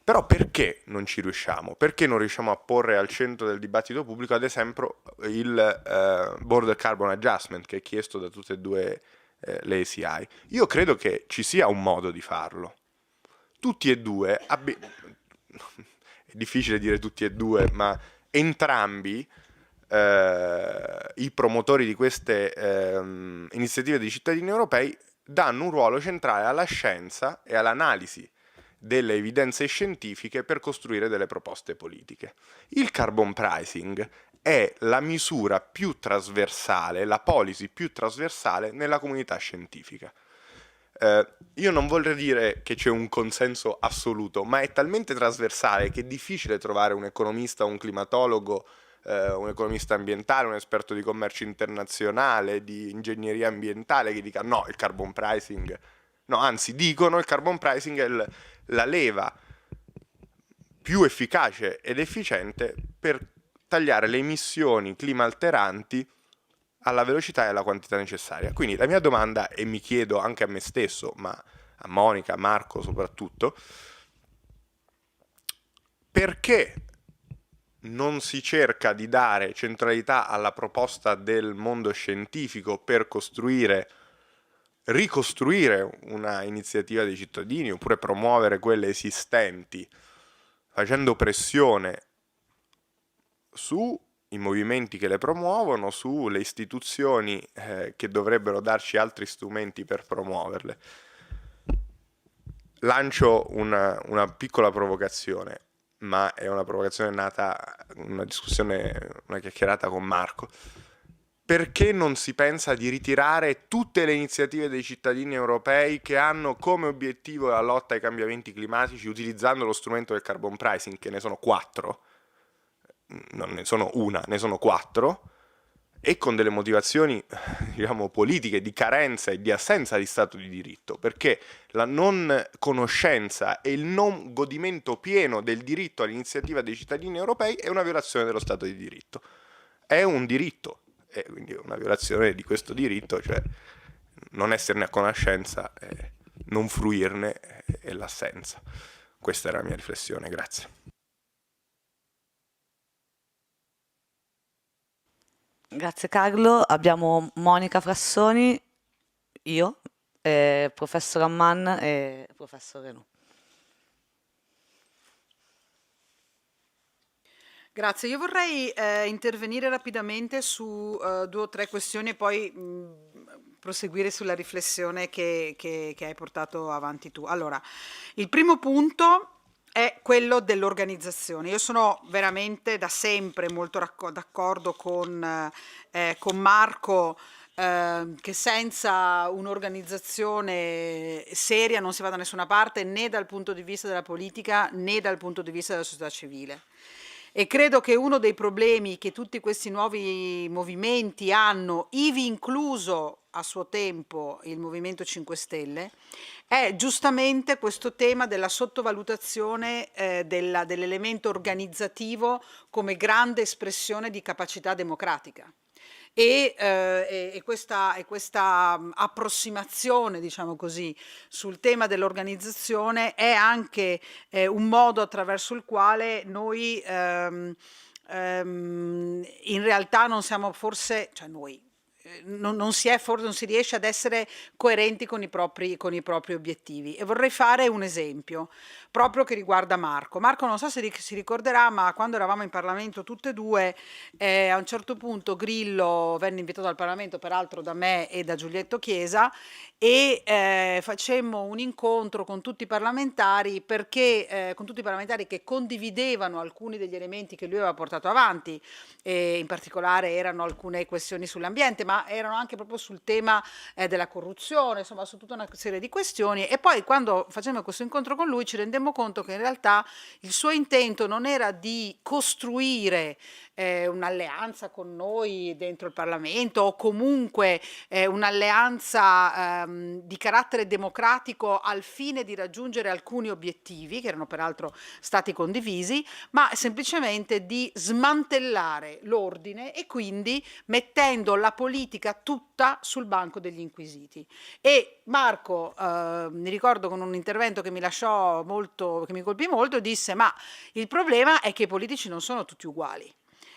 Però perché non ci riusciamo? Perché non riusciamo a porre al centro del dibattito pubblico, ad esempio, il Border Carbon Adjustment, che è chiesto da tutte e due le ECI? Io credo che ci sia un modo di farlo. Tutti e due, è difficile dire tutti e due, ma entrambi i promotori di queste iniziative dei cittadini europei danno un ruolo centrale alla scienza e all'analisi delle evidenze scientifiche per costruire delle proposte politiche. Il carbon pricing è la misura più trasversale, la policy più trasversale nella comunità scientifica. Io non vorrei dire che c'è un consenso assoluto, ma è talmente trasversale che è difficile trovare un economista o un climatologo un economista ambientale, un esperto di commercio internazionale, di ingegneria ambientale che dica no, il carbon pricing, no, anzi dicono il carbon pricing è la leva più efficace ed efficiente per tagliare le emissioni clima alteranti alla velocità e alla quantità necessaria. Quindi la mia domanda, e mi chiedo anche a me stesso, ma a Monica, a Marco soprattutto, perché non si cerca di dare centralità alla proposta del mondo scientifico per ricostruire una iniziativa dei cittadini oppure promuovere quelle esistenti, facendo pressione sui movimenti che le promuovono, sulle istituzioni che dovrebbero darci altri strumenti per promuoverle. Lancio una piccola provocazione, ma è una provocazione nata una discussione, una chiacchierata con Marco. Perché non si pensa di ritirare tutte le iniziative dei cittadini europei che hanno come obiettivo la lotta ai cambiamenti climatici utilizzando lo strumento del carbon pricing, che ne sono 4, non ne sono una, ne sono 4, e con delle motivazioni, diciamo, politiche di carenza e di assenza di Stato di diritto, perché la non conoscenza e il non godimento pieno del diritto all'iniziativa dei cittadini europei è una violazione dello Stato di diritto. È un diritto, e quindi una violazione di questo diritto, cioè non esserne a conoscenza, non fruirne è l'assenza. Questa era la mia riflessione, grazie. Grazie Carlo, abbiamo Monica Frassoni, io, professor Ammann e professor Renoux. Grazie, io vorrei intervenire rapidamente su 2 o 3 questioni e poi proseguire sulla riflessione che hai portato avanti tu. Allora, il primo punto è quello dell'organizzazione. Io sono veramente da sempre molto d'accordo con Marco che senza un'organizzazione seria non si va da nessuna parte, né dal punto di vista della politica né dal punto di vista della società civile. E credo che uno dei problemi che tutti questi nuovi movimenti hanno, ivi incluso a suo tempo il Movimento 5 Stelle, è giustamente questo tema della sottovalutazione dell'elemento organizzativo come grande espressione di capacità democratica. E questa approssimazione, diciamo così, sul tema dell'organizzazione è anche un modo attraverso il quale noi in realtà non siamo forse, cioè noi, non si riesce ad essere coerenti con i propri obiettivi. E vorrei fare un esempio proprio che riguarda Marco. Marco non so se si ricorderà, ma quando eravamo in Parlamento tutte e due, a un certo punto Grillo venne invitato al Parlamento, peraltro da me e da Giulietto Chiesa, e facemmo un incontro con tutti i parlamentari con tutti i parlamentari che condividevano alcuni degli elementi che lui aveva portato avanti, e in particolare erano alcune questioni sull'ambiente, ma erano anche proprio sul tema della corruzione, insomma su tutta una serie di questioni. E poi quando facemmo questo incontro con lui ci rendemmo conto che in realtà il suo intento non era di costruire un'alleanza con noi dentro il Parlamento o comunque un'alleanza di carattere democratico al fine di raggiungere alcuni obiettivi che erano peraltro stati condivisi, ma semplicemente di smantellare l'ordine e quindi mettendo la politica tutta sul banco degli inquisiti. E Marco, mi ricordo con un intervento che mi lasciò molto, che mi colpì molto, disse: ma il problema è che i politici non sono tutti uguali.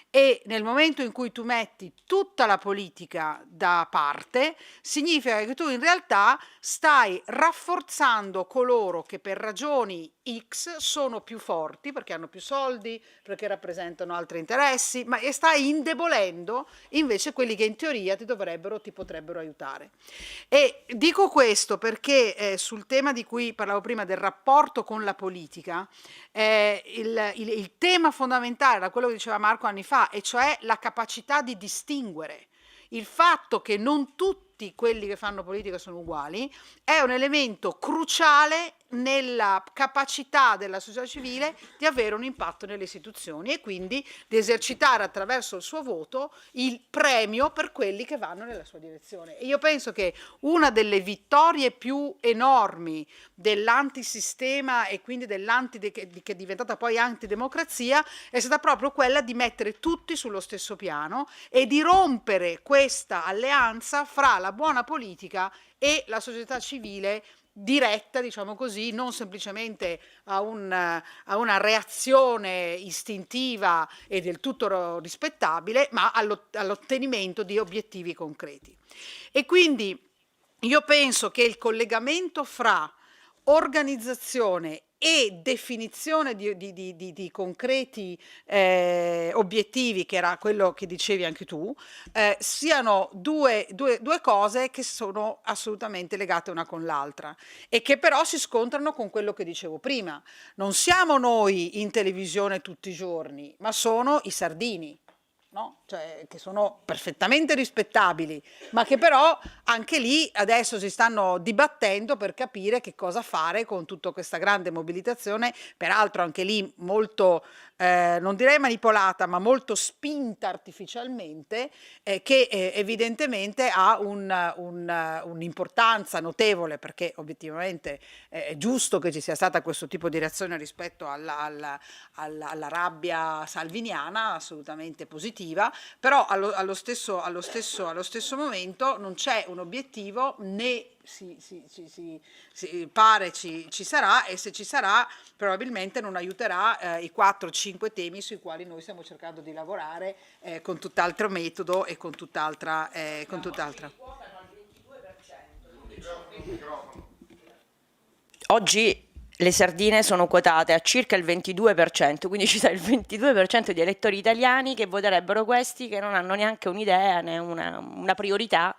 E nel momento in cui tu metti tutta la politica da parte, significa che tu in realtà stai rafforzando coloro che per ragioni X sono più forti, perché hanno più soldi, perché rappresentano altri interessi, ma e stai indebolendo invece quelli che in teoria ti potrebbero aiutare. E dico questo perché sul tema di cui parlavo prima del rapporto con la politica, il tema fondamentale era quello che diceva Marco anni fa, e cioè la capacità di distinguere. Il fatto che non tutti tutti quelli che fanno politica sono uguali, è un elemento cruciale nella capacità della società civile di avere un impatto nelle istituzioni e quindi di esercitare attraverso il suo voto il premio per quelli che vanno nella sua direzione. E io penso che una delle vittorie più enormi dell'antisistema e quindi che è diventata poi antidemocrazia è stata proprio quella di mettere tutti sullo stesso piano e di rompere questa alleanza fra la buona politica e la società civile diretta, diciamo così, non semplicemente a una reazione istintiva e del tutto rispettabile, ma all'ottenimento di obiettivi concreti. E quindi io penso che il collegamento fra organizzazione e definizione di concreti obiettivi, che era quello che dicevi anche tu, siano due cose che sono assolutamente legate una con l'altra e che però si scontrano con quello che dicevo prima. Non siamo noi in televisione tutti i giorni, ma sono i sardini. No? Cioè, che sono perfettamente rispettabili, ma che però anche lì adesso si stanno dibattendo per capire che cosa fare con tutta questa grande mobilitazione, peraltro anche lì molto, non direi manipolata, ma molto spinta artificialmente, che evidentemente ha un'importanza notevole, perché obiettivamente è giusto che ci sia stata questo tipo di reazione rispetto alla rabbia salviniana, assolutamente positiva, però allo stesso momento non c'è un obiettivo, né si pare ci sarà, e se ci sarà probabilmente non aiuterà i 4-5 temi sui quali noi stiamo cercando di lavorare con tutt'altro metodo e con tutt'altra. Oggi le sardine sono quotate a circa il 22%, quindi ci sta il 22% di elettori italiani che voterebbero questi, che non hanno neanche un'idea né una priorità.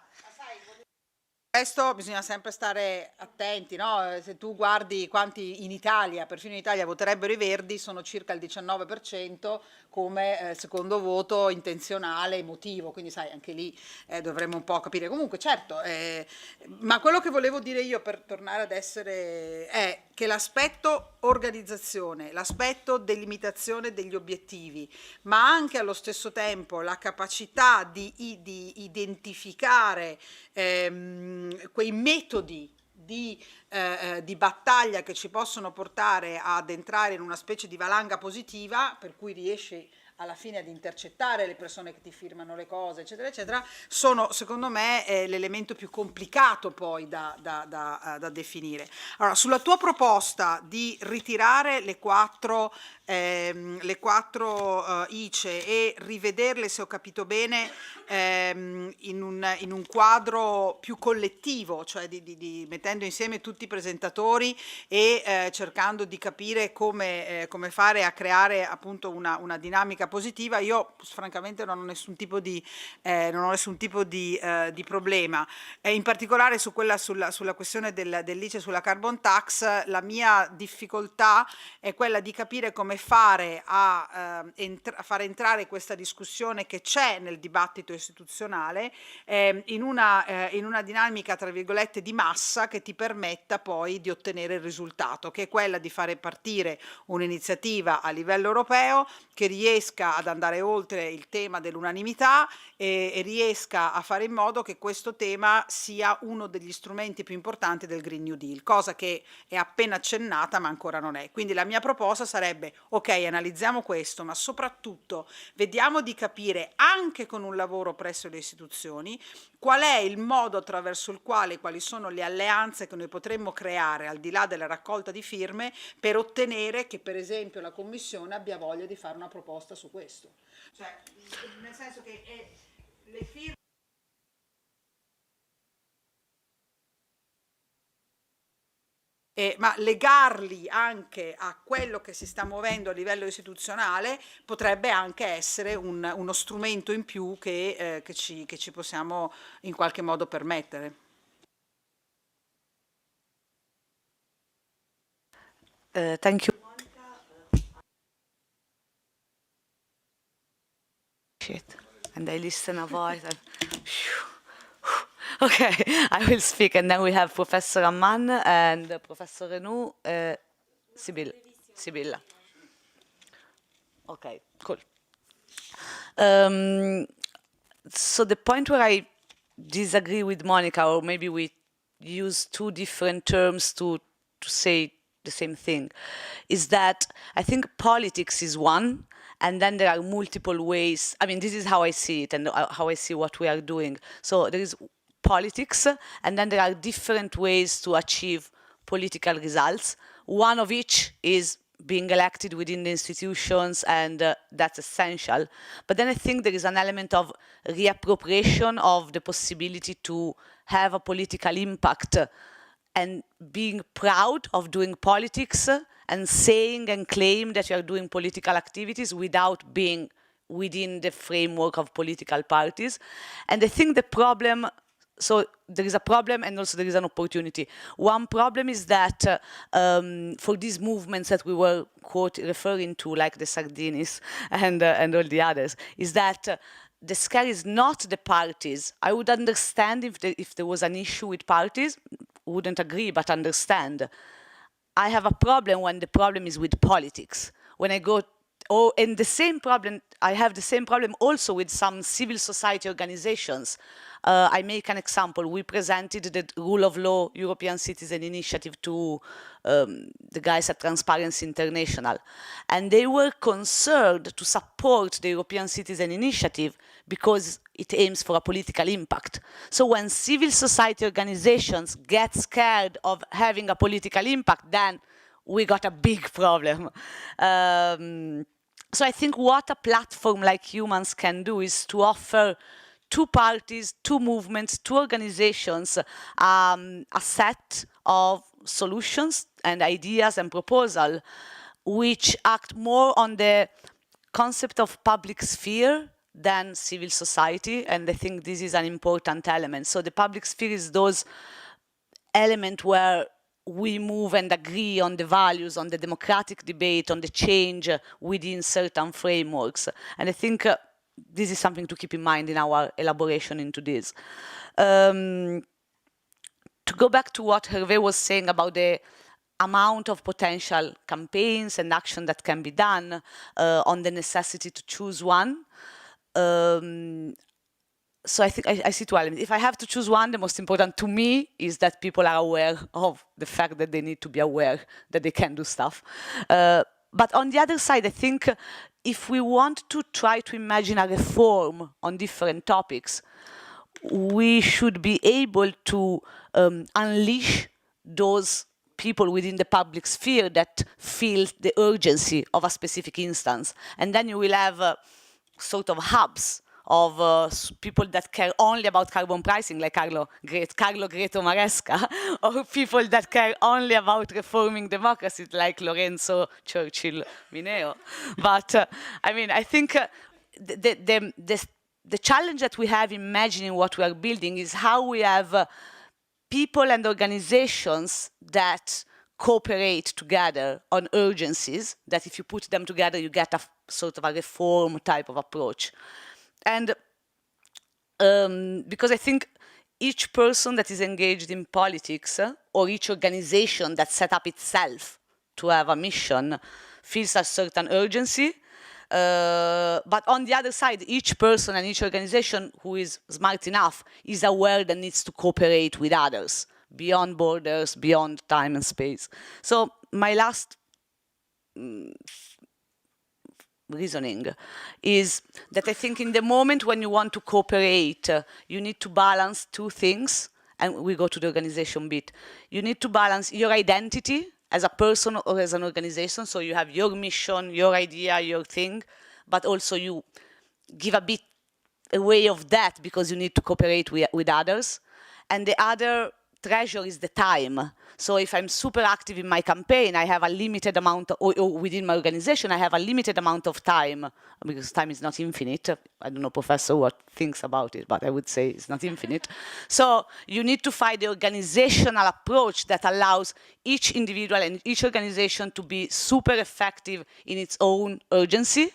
Questo bisogna sempre stare attenti, no? Se tu guardi quanti in Italia, perfino in Italia, voterebbero i Verdi, sono circa il 19% come secondo voto intenzionale, emotivo, quindi sai, anche lì dovremmo un po' capire. Comunque, certo, ma quello che volevo dire io, per tornare ad essere, è che l'aspetto organizzazione, l'aspetto delimitazione degli obiettivi, ma anche allo stesso tempo la capacità di identificare quei metodi di battaglia che ci possono portare ad entrare in una specie di valanga positiva, per cui riesci alla fine ad intercettare le persone che ti firmano le cose, eccetera, eccetera, sono secondo me l'elemento più complicato poi da definire. Allora, sulla tua proposta di ritirare le quattro ICE e rivederle, se ho capito bene, in un quadro più collettivo, cioè mettendo insieme tutti i presentatori e cercando di capire come fare a creare appunto una dinamica positiva, io francamente non ho nessun tipo di problema. In particolare sulla questione dell'ICE, sulla carbon tax, la mia difficoltà è quella di capire come fare a far entrare questa discussione che c'è nel dibattito istituzionale in una dinamica, tra virgolette, di massa che ti permetta poi di ottenere il risultato, che è quella di fare partire un'iniziativa a livello europeo che riesca ad andare oltre il tema dell'unanimità e riesca a fare in modo che questo tema sia uno degli strumenti più importanti del Green New Deal, cosa che è appena accennata ma ancora non è. Quindi la mia proposta sarebbe: ok, analizziamo questo, ma soprattutto vediamo di capire, anche con un lavoro presso le istituzioni, qual è il modo attraverso il quale, quali sono le alleanze che noi potremmo creare al di là della raccolta di firme per ottenere che per esempio la Commissione abbia voglia di fare una proposta su questo. Cioè, nel senso che le firme ma legarli anche a quello che si sta muovendo a livello istituzionale potrebbe anche essere uno strumento in più che ci possiamo in qualche modo permettere. Thank you. And I listen a voice. Okay, I will speak, and then we have Professor Ammann and Professor Renoux, Sibilla. Okay, cool. So the point where I disagree with Monica, or maybe we use two different terms to say the same thing, is that I think politics is one, and then there are multiple ways. I mean, this is how I see it and how I see what we are doing. So there is politics, and then there are different ways to achieve political results. One of which is being elected within the institutions, and that's essential. But then I think there is an element of reappropriation of the possibility to have a political impact and being proud of doing politics and saying and claim that you are doing political activities without being within the framework of political parties. And I think the problem, so there is a problem and also there is an opportunity. One problem is that for these movements that we were referring to, like the Sardinis and all the others, is that the scare is not the parties. I would understand if there was an issue with parties, wouldn't agree, but understand. I have a problem when the problem is with politics. When I go, and the same problem, I have the same problem also with some civil society organizations. I make an example. We presented the Rule of Law European Citizen Initiative to the guys at Transparency International. And they were concerned to support the European Citizen Initiative because it aims for a political impact. So when civil society organizations get scared of having a political impact, then we got a big problem. So I think what a platform like Eumans can do is to offer two parties, two movements, two organizations, a set of solutions and ideas and proposals which act more on the concept of public sphere than civil society, and I think this is an important element. So the public sphere is those elements where we move and agree on the values, on the democratic debate, on the change within certain frameworks. And I think this is something to keep in mind in our elaboration into this. To go back to what Hervé was saying about the amount of potential campaigns and action that can be done on the necessity to choose one. So I think I see two elements. If I have to choose one, the most important to me is that people are aware of the fact that they need to be aware that they can do stuff. But on the other side, I think if we want to try to imagine a reform on different topics, we should be able to unleash those people within the public sphere that feel the urgency of a specific instance. And then you will have sort of hubs of people that care only about carbon pricing, like Carlo Maresca, or people that care only about reforming democracy, like Lorenzo Mineo. But I mean, I think the challenge that we have imagining what we are building is how we have people and organizations that cooperate together on urgencies, that if you put them together, you get a sort of a reform type of approach. And because I think each person that is engaged in politics or each organization that set up itself to have a mission feels a certain urgency. But on the other side, each person and each organization who is smart enough is aware that needs to cooperate with others beyond borders, beyond time and space. So my last reasoning is that I think in the moment when you want to cooperate, you need to balance two things, and we go to the organization bit. You need to balance your identity as a person or as an organization, so you have your mission, your idea, your thing, but also you give a bit away of that because you need to cooperate with others. And the other treasure is the time. So if I'm super active in my campaign, I have a limited amount, or within my organization, I have a limited amount of time, because time is not infinite. I don't know, Professor, what thinks about it, but I would say it's not infinite. So you need to find the organizational approach that allows each individual and each organization to be super effective in its own urgency,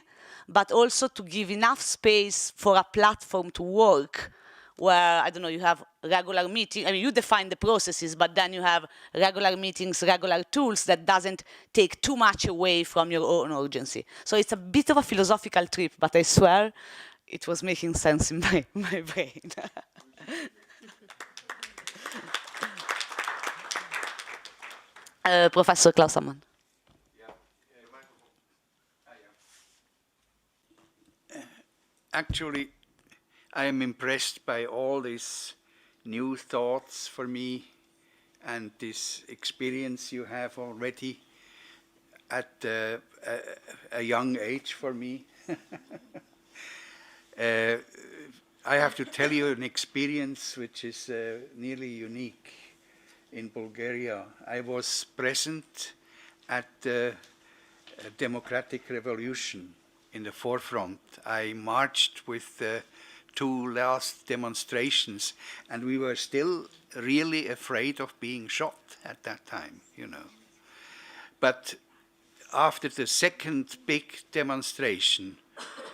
but also to give enough space for a platform to work where, I don't know, you have regular meetings. I mean, you define the processes, but then you have regular meetings, regular tools that doesn't take too much away from your own urgency. So it's a bit of a philosophical trip, but I swear it was making sense in my brain. Professor Klaus Ammann. Actually, I am impressed by all these new thoughts for me and this experience you have already at a young age for me. I have to tell you an experience which is nearly unique in Bulgaria. I was present at the democratic revolution in the forefront. I marched with the two last demonstrations, and we were still really afraid of being shot at that time, you know. But after the second big demonstration,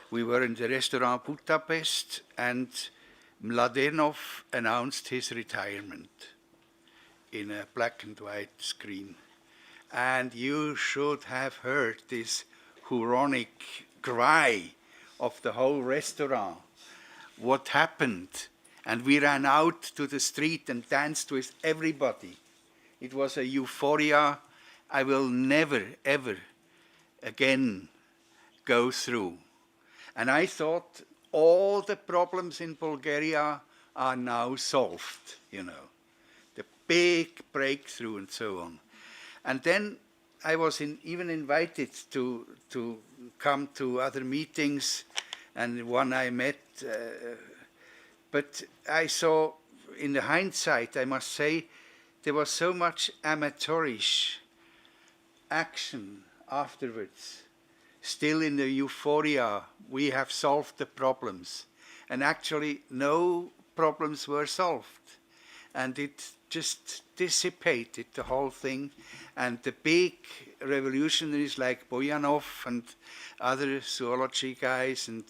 we were in the restaurant Budapest, and Mladenov announced his retirement in a black and white screen. And you should have heard this Huronic cry of the whole restaurant. What happened? And we ran out to the street and danced with everybody. It was a euphoria I will never, ever again go through. And I thought all the problems in Bulgaria are now solved, you know. The big breakthrough and so on. And then I was even invited to come to other meetings, and one I met. But I saw, in the hindsight, I must say, there was so much amateurish action afterwards. Still in the euphoria, we have solved the problems. And actually, no problems were solved. And it just dissipated, the whole thing. And the big revolutionaries like Boyanov and other zoology guys and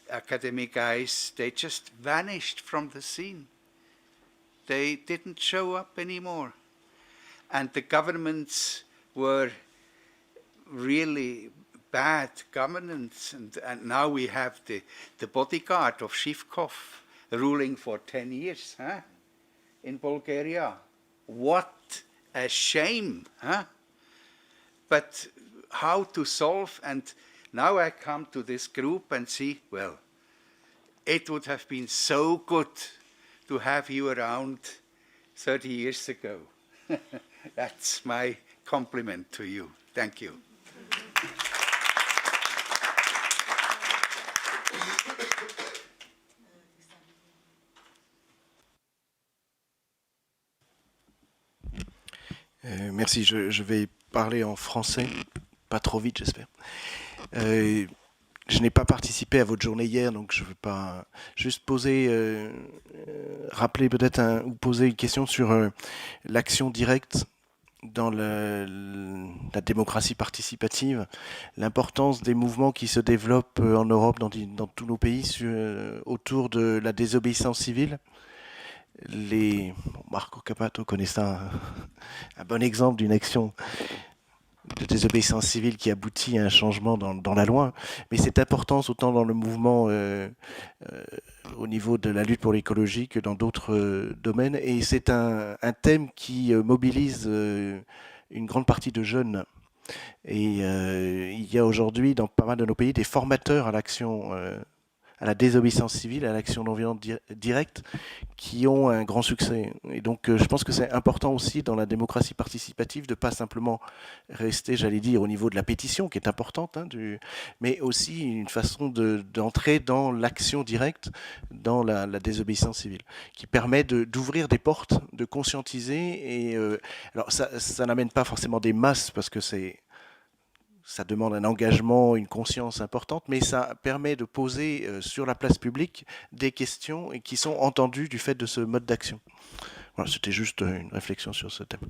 academic guys, they just vanished from the scene. They didn't show up anymore. And the governments were really bad governance. And now we have the bodyguard of Zhivkov ruling for 10 years, huh? In Bulgaria. What a shame, huh? But how to solve, and now I come to this group and see, well, it would have been so good to have you around 30 years ago. That's my compliment to you. Thank you. Merci, je vais parler en français, pas trop vite j'espère. Je n'ai pas participé à votre journée hier, donc je ne veux pas juste rappeler peut-être ou poser une question sur l'action directe dans la démocratie participative, l'importance des mouvements qui se développent en Europe, dans tous nos pays, autour de la désobéissance civile. Marco Cappato connaît ça, un bon exemple d'une action de désobéissance civile qui aboutit à un changement dans la loi, mais cette importance autant dans le mouvement au niveau de la lutte pour l'écologie que dans d'autres domaines, et c'est un thème qui mobilise une grande partie de jeunes. Et il y a aujourd'hui dans pas mal de nos pays des formateurs à l'action à la désobéissance civile, à l'action non violente directe, qui ont un grand succès. Et donc je pense que c'est important aussi dans la démocratie participative de ne pas simplement rester, j'allais dire, au niveau de la pétition, qui est importante, hein, mais aussi une façon d'entrer dans l'action directe, dans la désobéissance civile, qui permet d'ouvrir des portes, de conscientiser. Et alors ça n'amène pas forcément des masses, parce que ça demande un engagement, une conscience importante, mais ça permet de poser sur la place publique des questions qui sont entendues du fait de ce mode d'action. Voilà, c'était juste une réflexion sur ce thème.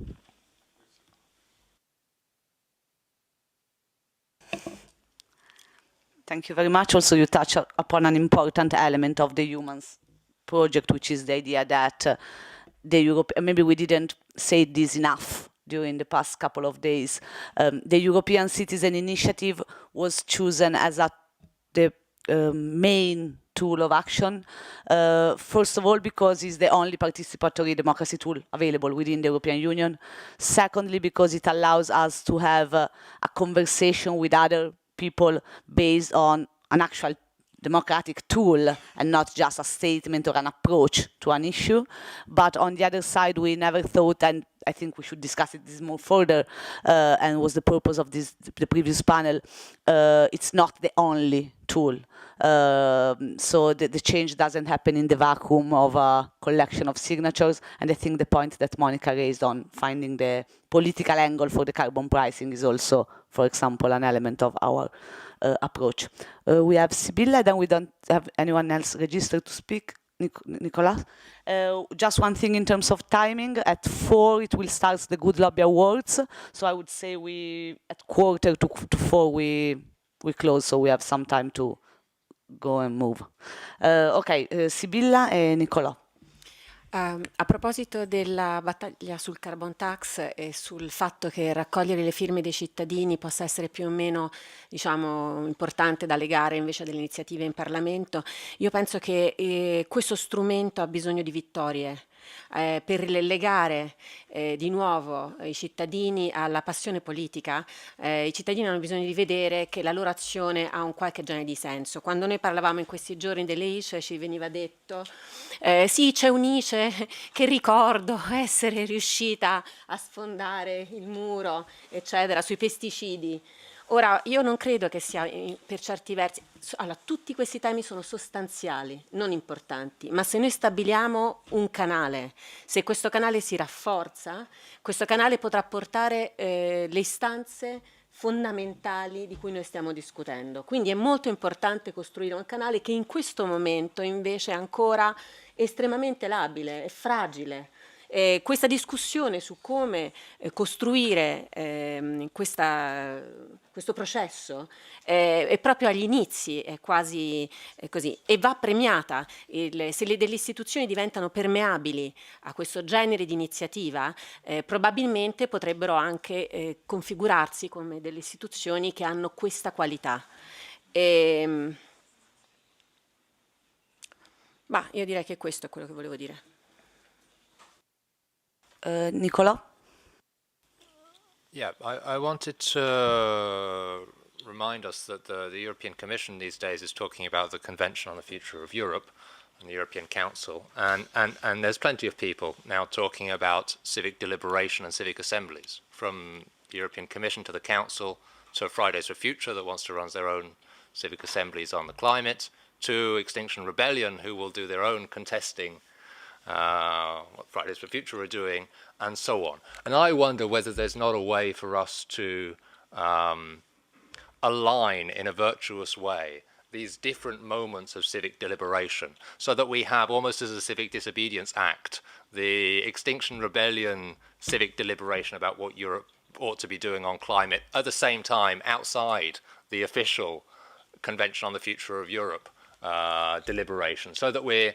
Thank you very much. Also, you touch upon an important element of the Eumans project, which is the idea that the Europe, maybe we didn't say this enough during the past couple of days. The European Citizen Initiative was chosen as the main tool of action. First of all, because it's the only participatory democracy tool available within the European Union. Secondly, because it allows us to have a conversation with other people based on an actual democratic tool and not just a statement or an approach to an issue. But on the other side, we never thought, and I think we should discuss this more further, and was the purpose of the previous panel, it's not the only tool. So the change doesn't happen in the vacuum of a collection of signatures, and I think the point that Monica raised on finding the political angle for the carbon pricing is also, for example, an element of our approach. We have Sibilla, then we don't have anyone else registered to speak. Niccolò. Just one thing in terms of timing, at 4 it will start the Good Lobby Awards, so I would say at 3:45 we close, so we have some time to go and move. Ok, Sibilla e Niccolò. A proposito della battaglia sul carbon tax e sul fatto che raccogliere le firme dei cittadini possa essere più o meno, diciamo, importante da legare invece delle iniziative in Parlamento, io penso che questo strumento ha bisogno di vittorie. Per legare di nuovo i cittadini alla passione politica, i cittadini hanno bisogno di vedere che la loro azione ha un qualche genere di senso. Quando noi parlavamo in questi giorni dell'ICE ci veniva detto sì, c'è un'ICE che ricordo essere riuscita a sfondare il muro, eccetera, sui pesticidi. Ora, io non credo che sia per certi versi, allora, tutti questi temi sono sostanziali, non importanti, ma se noi stabiliamo un canale, se questo canale si rafforza, questo canale potrà portare le istanze fondamentali di cui noi stiamo discutendo. Quindi è molto importante costruire un canale che in questo momento invece è ancora estremamente labile, è fragile. Questa discussione su come costruire questo processo è proprio agli inizi, è quasi così, e va premiata. Se delle istituzioni diventano permeabili a questo genere di iniziativa, probabilmente potrebbero anche configurarsi come delle istituzioni che hanno questa qualità. Ma io direi che questo è quello che volevo dire. Niccolò? Yeah, I wanted to remind us that the European Commission these days is talking about the Convention on the Future of Europe and the European Council, and there's plenty of people now talking about civic deliberation and civic assemblies, from the European Commission to the Council to Fridays for Future that wants to run their own civic assemblies on the climate, to Extinction Rebellion, who will do their own contesting what Fridays for Future are doing, and so on. And I wonder whether there's not a way for us to align in a virtuous way these different moments of civic deliberation, so that we have, almost as a civic disobedience act, the Extinction Rebellion civic deliberation about what Europe ought to be doing on climate, at the same time outside the official Convention on the Future of Europe deliberation, so that we're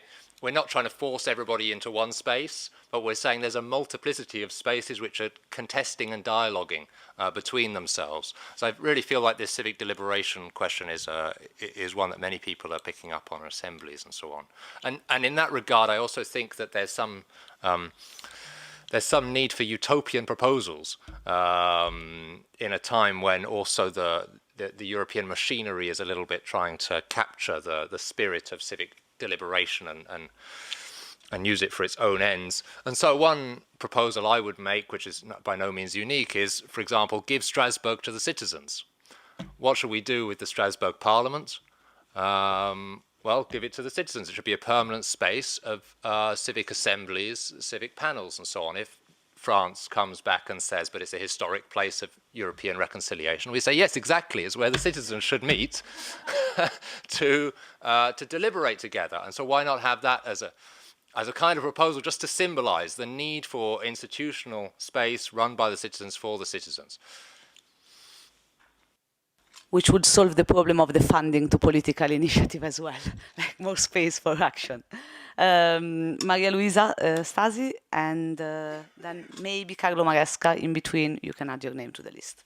not trying to force everybody into one space, but we're saying there's a multiplicity of spaces which are contesting and dialoguing between themselves. So I really feel like this civic deliberation question is one that many people are picking up on assemblies and so on. And in that regard, I also think that there's some need for utopian proposals in a time when also the European machinery is a little bit trying to capture the spirit of civic deliberation and use it for its own ends. And so one proposal I would make, which is by no means unique, is, for example, give Strasbourg to the citizens. What should we do with the Strasbourg Parliament? Well, give it to the citizens. It should be a permanent space of civic assemblies, civic panels, and so on. If France comes back and says, but it's a historic place of European reconciliation, we say, yes, exactly, it's where the citizens should meet to deliberate together. And so why not have that as a kind of proposal just to symbolize the need for institutional space run by the citizens for the citizens? Which would solve the problem of the funding to political initiative as well, like more space for action. Maria Luisa Stasi, and then maybe Carlo Maresca in between. You can add your name to the list.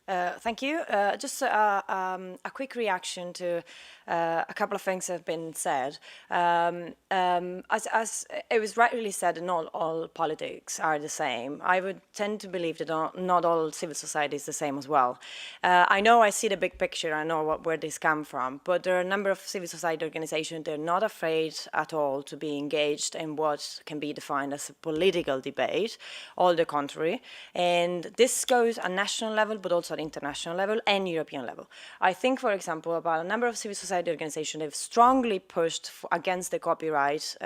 Thank you. Just a quick reaction to a couple of things that have been said. As it was rightly said, not all politics are the same. I would tend to believe that not all civil society is the same as well. I know I see the big picture, I know where this comes from, but there are a number of civil society organizations, they're not afraid at all to be engaged in what can be defined as a political debate, all the contrary. And this goes at national level, but also at international level and European level. I think, for example, about a number of civil society organizations, they've strongly pushed against the copyright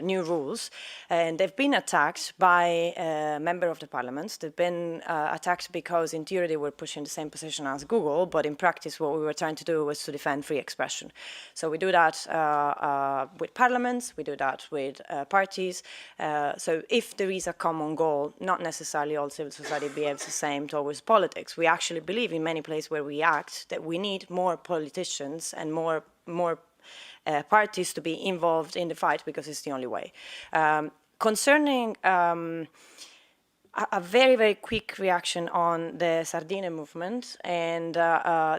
new rules, and they've been attacked by members of the parliament. They've been attacked because in theory they were pushing the same position as Google, but in practice what we were trying to do was to defend free expression. So we do that with parliaments, we do that with parties. So if there is a common goal, not necessarily all civil society behaves the same towards politics. We actually believe in many places where we act that we need more politicians and more parties to be involved in the fight, because it's the only way. Concerning a very, very quick reaction on the Sardine movement, and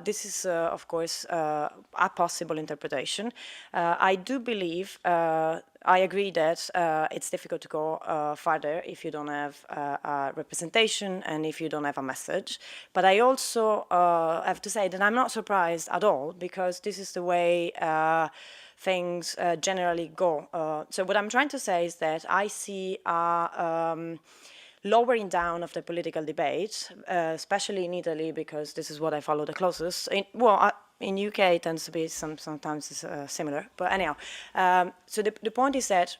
this is, of course, a possible interpretation. I do believe, I agree that it's difficult to go further if you don't have a representation and if you don't have a message. But I also have to say that I'm not surprised at all, because this is the way things generally go. So what I'm trying to say is that I see lowering down of the political debate, especially in Italy, because this is what I follow the closest. In UK it tends to be sometimes it's, similar, but anyhow. So the point is that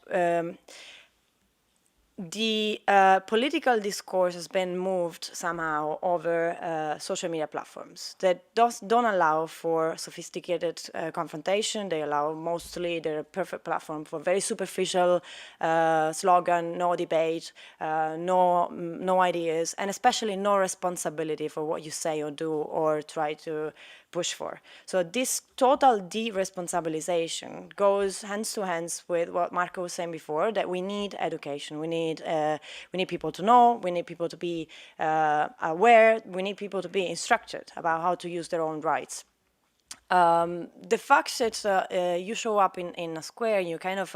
the political discourse has been moved somehow over social media platforms that don't allow for sophisticated confrontation. They allow mostly, they're a perfect platform for very superficial slogan, no debate, no ideas, and especially no responsibility for what you say or do or try to push for. So this total de-responsabilization goes hands to hands with what Marco was saying before, that we need education, we need people to know, we need people to be aware, we need people to be instructed about how to use their own rights. The fact that you show up in a square, you kind of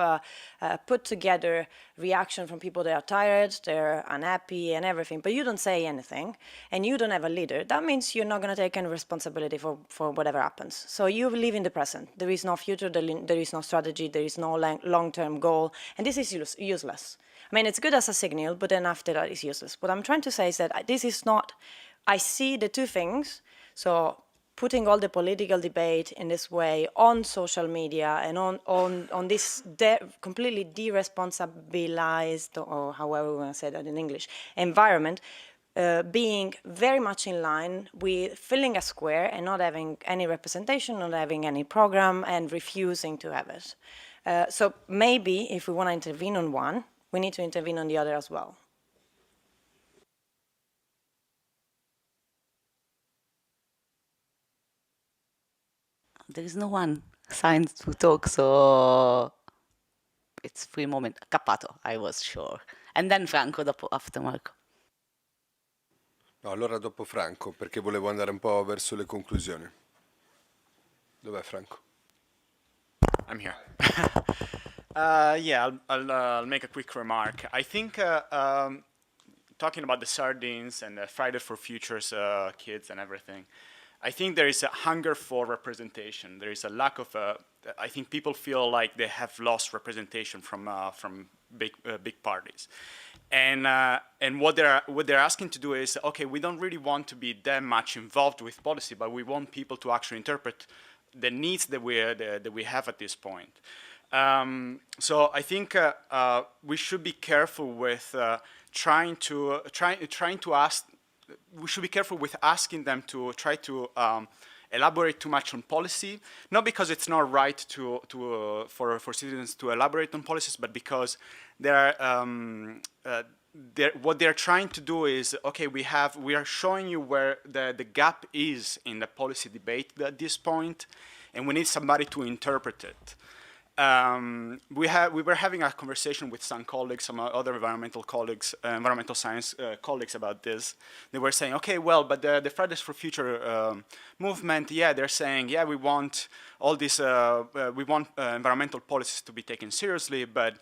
put together reaction from people that are tired, they're unhappy and everything, but you don't say anything and you don't have a leader, that means you're not going to take any responsibility for whatever happens. So you live in the present. There is no future, there is no strategy, there is no long-term goal, and this is useless. I mean, it's good as a signal, but then after that it's useless. What I'm trying to say is that this is not, I see the two things, so putting all the political debate in this way on social media and on this completely de-responsibilized, or however we want to say that in English, environment, being very much in line with filling a square and not having any representation, not having any program, and refusing to have it. So maybe if we want to intervene on one, we need to intervene on the other as well. There is no one signed to talk, so it's free moment. Cappato, I was sure. And then Franco after Marco. No, allora dopo Franco, perché volevo andare un po' verso le conclusioni. Dov'è Franco? I'm here. Yeah, I'll make a quick remark. I think talking about the sardines and the Friday for Futures kids and everything, I think there is a hunger for representation. There is a lack of, I think people feel like they have lost representation from big parties. And what they're asking to do is, okay, we don't really want to be that much involved with policy, but we want people to actually interpret the needs that we have at this point. So I think we should be careful with trying to ask. We should be careful with asking them to try to elaborate too much on policy, not because it's not right for citizens to elaborate on policies, but because what they're trying to do is, okay, we are showing you where the gap is in the policy debate at this point, and we need somebody to interpret it. we were having a conversation with some colleagues, some other environmental colleagues, environmental science colleagues about this. They were saying, okay, well, but the Fridays for Future movement, yeah, they're saying, yeah, we want all these, we want environmental policies to be taken seriously, but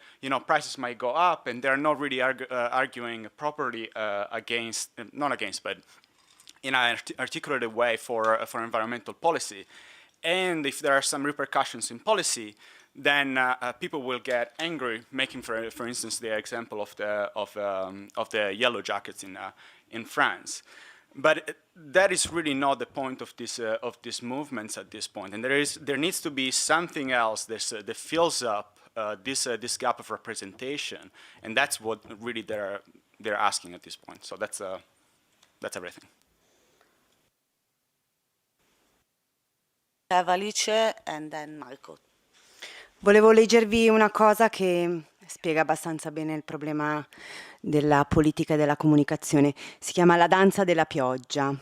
prices might go up, and they're not really arguing properly against, not against, but in an articulated way for environmental policy. And if there are some repercussions in policy, then people will get angry, making, for instance, the example of the yellow jackets in France. But that is really not the point of these movements at this point. And there needs to be something else that fills up this gap of representation, and that's what really they're asking at this point. So that's everything. Have Alice and then Marco. Volevo leggervi una cosa che spiega abbastanza bene il problema della politica e della comunicazione. Si chiama la danza della pioggia.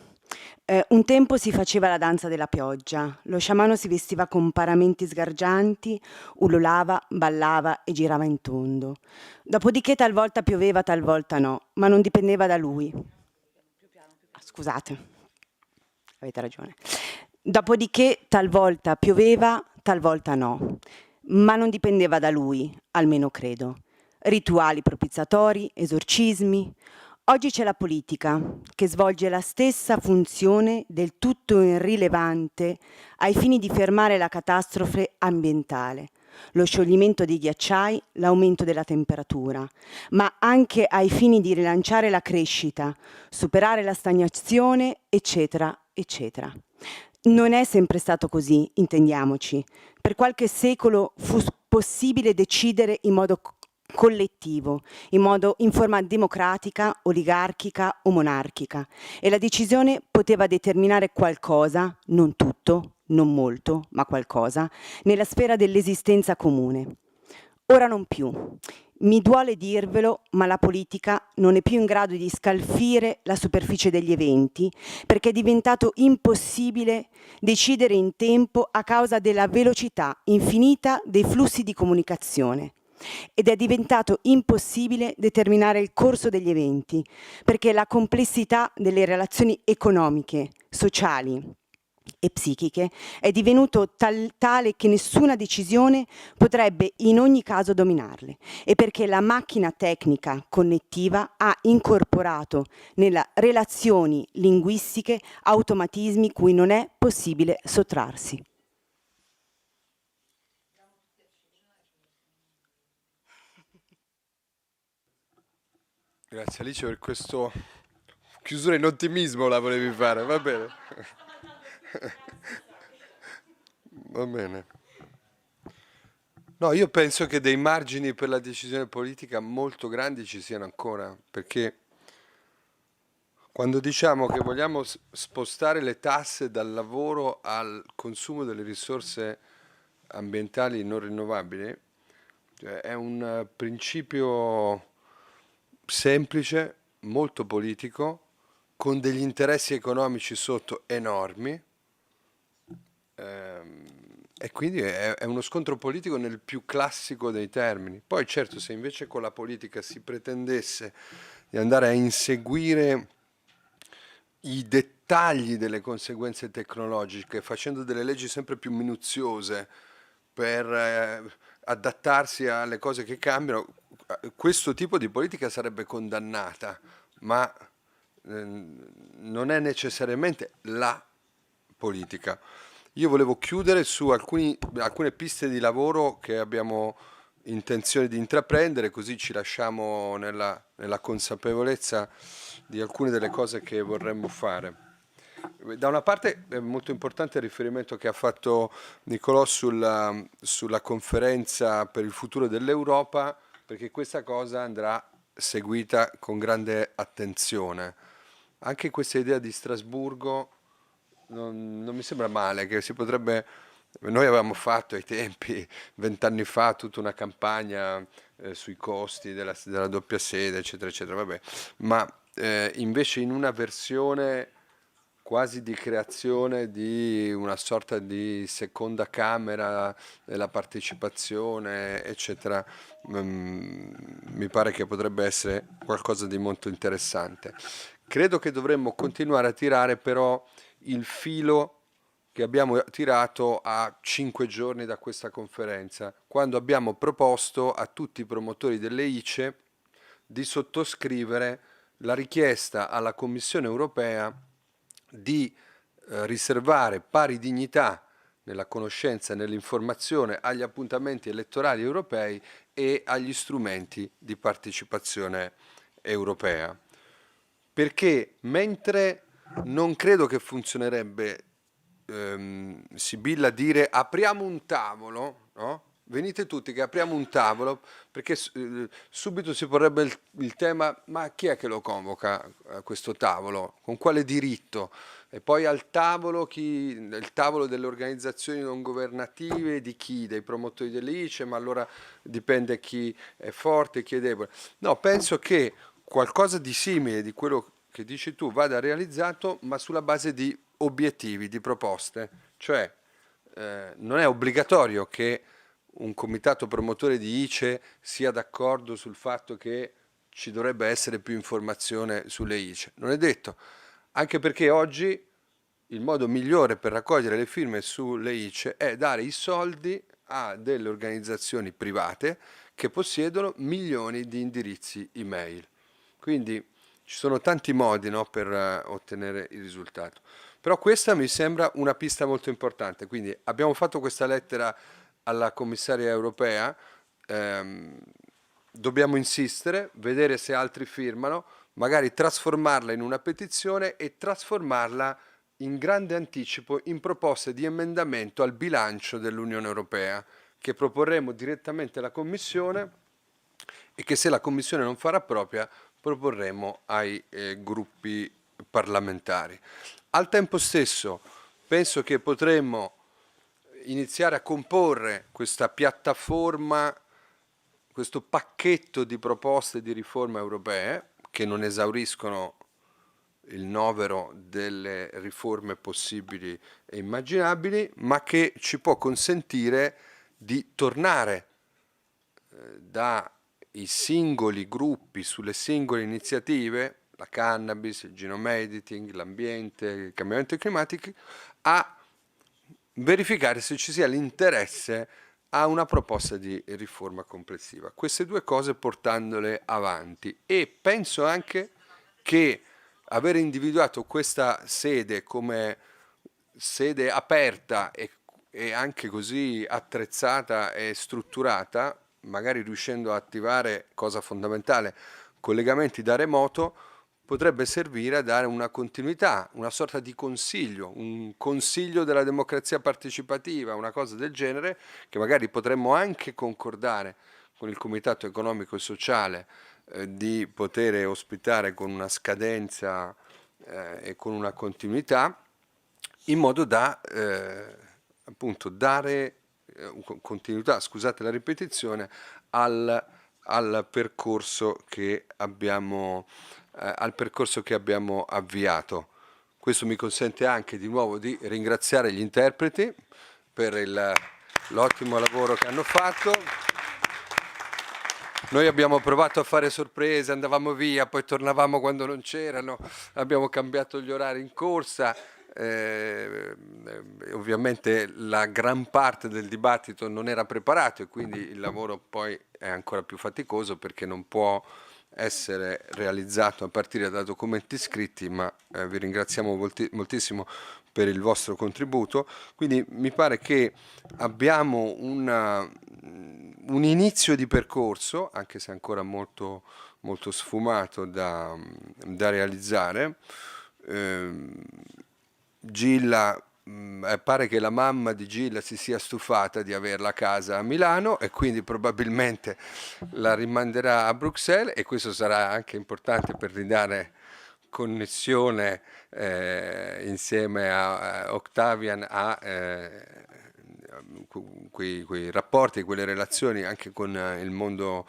Un tempo si faceva la danza della pioggia. Lo sciamano si vestiva con paramenti sgargianti, ululava, ballava e girava in tondo. Dopodiché talvolta pioveva, talvolta no, ma non dipendeva da lui. Scusate, avete ragione. Dopodiché talvolta pioveva, talvolta no, ma non dipendeva da lui, almeno credo. Rituali propiziatori, esorcismi. Oggi c'è la politica, che svolge la stessa funzione del tutto irrilevante ai fini di fermare la catastrofe ambientale, lo scioglimento dei ghiacciai, l'aumento della temperatura, ma anche ai fini di rilanciare la crescita, superare la stagnazione, eccetera, eccetera. Non è sempre stato così, intendiamoci. Per qualche secolo fu possibile decidere in modo collettivo, in forma democratica, oligarchica o monarchica, e la decisione poteva determinare qualcosa, non tutto, non molto, ma qualcosa, nella sfera dell'esistenza comune. Ora non più. Mi duole dirvelo, ma la politica non è più in grado di scalfire la superficie degli eventi, perché è diventato impossibile decidere in tempo a causa della velocità infinita dei flussi di comunicazione. Ed è diventato impossibile determinare il corso degli eventi, perché la complessità delle relazioni economiche, sociali e psichiche è divenuto tale che nessuna decisione potrebbe in ogni caso dominarle, e perché la macchina tecnica connettiva ha incorporato nelle relazioni linguistiche automatismi cui non è possibile sottrarsi. Grazie Alice per questo chiusura in ottimismo, la volevi fare, va bene. Va bene. No, io penso che dei margini per la decisione politica molto grandi ci siano ancora, perché quando diciamo che vogliamo spostare le tasse dal lavoro al consumo delle risorse ambientali non rinnovabili, cioè è un principio semplice, molto politico, con degli interessi economici sotto enormi, e quindi è uno scontro politico nel più classico dei termini. Poi certo, se invece con la politica si pretendesse di andare a inseguire i dettagli delle conseguenze tecnologiche, facendo delle leggi sempre più minuziose per adattarsi alle cose che cambiano, questo tipo di politica sarebbe condannata, ma non è necessariamente la politica. Io volevo chiudere su alcune piste di lavoro che abbiamo intenzione di intraprendere, così ci lasciamo nella consapevolezza di alcune delle cose che vorremmo fare. Da una parte è molto importante il riferimento che ha fatto Niccolò sulla conferenza per il futuro dell'Europa, perché questa cosa andrà seguita con grande attenzione. Anche questa idea di Strasburgo non mi sembra male, che si potrebbe... Noi avevamo fatto ai tempi, 20 anni fa, tutta una campagna sui costi della doppia sede, eccetera, eccetera, vabbè. Ma invece in una versione quasi di creazione di una sorta di seconda camera della partecipazione, eccetera, mi pare che potrebbe essere qualcosa di molto interessante. Credo che dovremmo continuare a tirare però il filo che abbiamo tirato a 5 giorni da questa conferenza, quando abbiamo proposto a tutti i promotori delle ICE di sottoscrivere la richiesta alla Commissione europea di riservare pari dignità nella conoscenza e nell'informazione agli appuntamenti elettorali europei e agli strumenti di partecipazione europea. Perché mentre non credo che funzionerebbe, Sibilla, dire apriamo un tavolo, no? Venite tutti che apriamo un tavolo, perché subito si porrebbe il tema, ma chi è che lo convoca a questo tavolo? Con quale diritto? E poi al tavolo, il tavolo delle organizzazioni non governative, di chi? Dei promotori delle ICE, ma allora dipende chi è forte e chi è debole. No, penso che qualcosa di simile di quello che dici tu vada realizzato, ma sulla base di obiettivi, di proposte. Cioè non è obbligatorio che un comitato promotore di ICE sia d'accordo sul fatto che ci dovrebbe essere più informazione sulle ICE. Non è detto, anche perché oggi il modo migliore per raccogliere le firme sulle ICE è dare i soldi a delle organizzazioni private che possiedono milioni di indirizzi email. Quindi ci sono tanti modi, no, per ottenere il risultato. Però questa mi sembra una pista molto importante. Quindi abbiamo fatto questa lettera alla commissaria europea, dobbiamo insistere, vedere se altri firmano, magari trasformarla in una petizione e trasformarla in grande anticipo in proposte di emendamento al bilancio dell'Unione Europea, che proporremo direttamente alla Commissione e che, se la Commissione non farà propria, proporremo ai gruppi parlamentari. Al tempo stesso penso che potremmo iniziare a comporre questa piattaforma, questo pacchetto di proposte di riforma europee che non esauriscono il novero delle riforme possibili e immaginabili, ma che ci può consentire di tornare dai singoli gruppi sulle singole iniziative, la cannabis, il genome editing, l'ambiente, il cambiamento climatico, a verificare se ci sia l'interesse a una proposta di riforma complessiva. Queste due cose portandole avanti, e penso anche che aver individuato questa sede come sede aperta e anche così attrezzata e strutturata, magari riuscendo a attivare, cosa fondamentale, collegamenti da remoto, potrebbe servire a dare una continuità, una sorta di consiglio, un consiglio della democrazia partecipativa, una cosa del genere, che magari potremmo anche concordare con il Comitato Economico e Sociale di poter ospitare con una scadenza e con una continuità, in modo da appunto dare continuità, scusate la ripetizione, al percorso che abbiamo avviato. Questo mi consente anche di nuovo di ringraziare gli interpreti per l'ottimo lavoro che hanno fatto. Noi abbiamo provato a fare sorprese, andavamo via, poi tornavamo quando non c'erano, abbiamo cambiato gli orari in corsa. Ovviamente la gran parte del dibattito non era preparato e quindi il lavoro poi è ancora più faticoso, perché non può essere realizzato a partire da documenti scritti, ma vi ringraziamo moltissimo per il vostro contributo. Quindi mi pare che abbiamo un inizio di percorso, anche se ancora molto, molto sfumato da realizzare. Gilla, pare che la mamma di Gilla si sia stufata di averla a casa a Milano e quindi probabilmente la rimanderà a Bruxelles, e questo sarà anche importante per ridare connessione insieme a Octavian quei rapporti, quelle relazioni anche con il mondo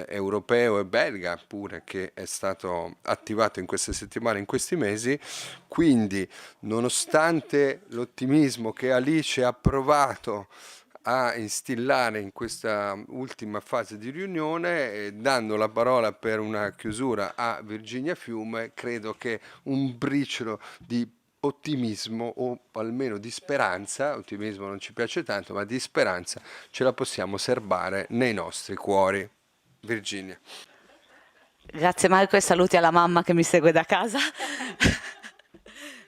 europeo e belga pure, che è stato attivato in queste settimane, in questi mesi. Quindi, nonostante l'ottimismo che Alice ha provato a instillare in questa ultima fase di riunione, dando la parola per una chiusura a Virginia Fiume, credo che un briciolo di ottimismo, o almeno di speranza, ottimismo non ci piace tanto, ma di speranza ce la possiamo serbare nei nostri cuori. Virginia. Grazie Marco e saluti alla mamma che mi segue da casa.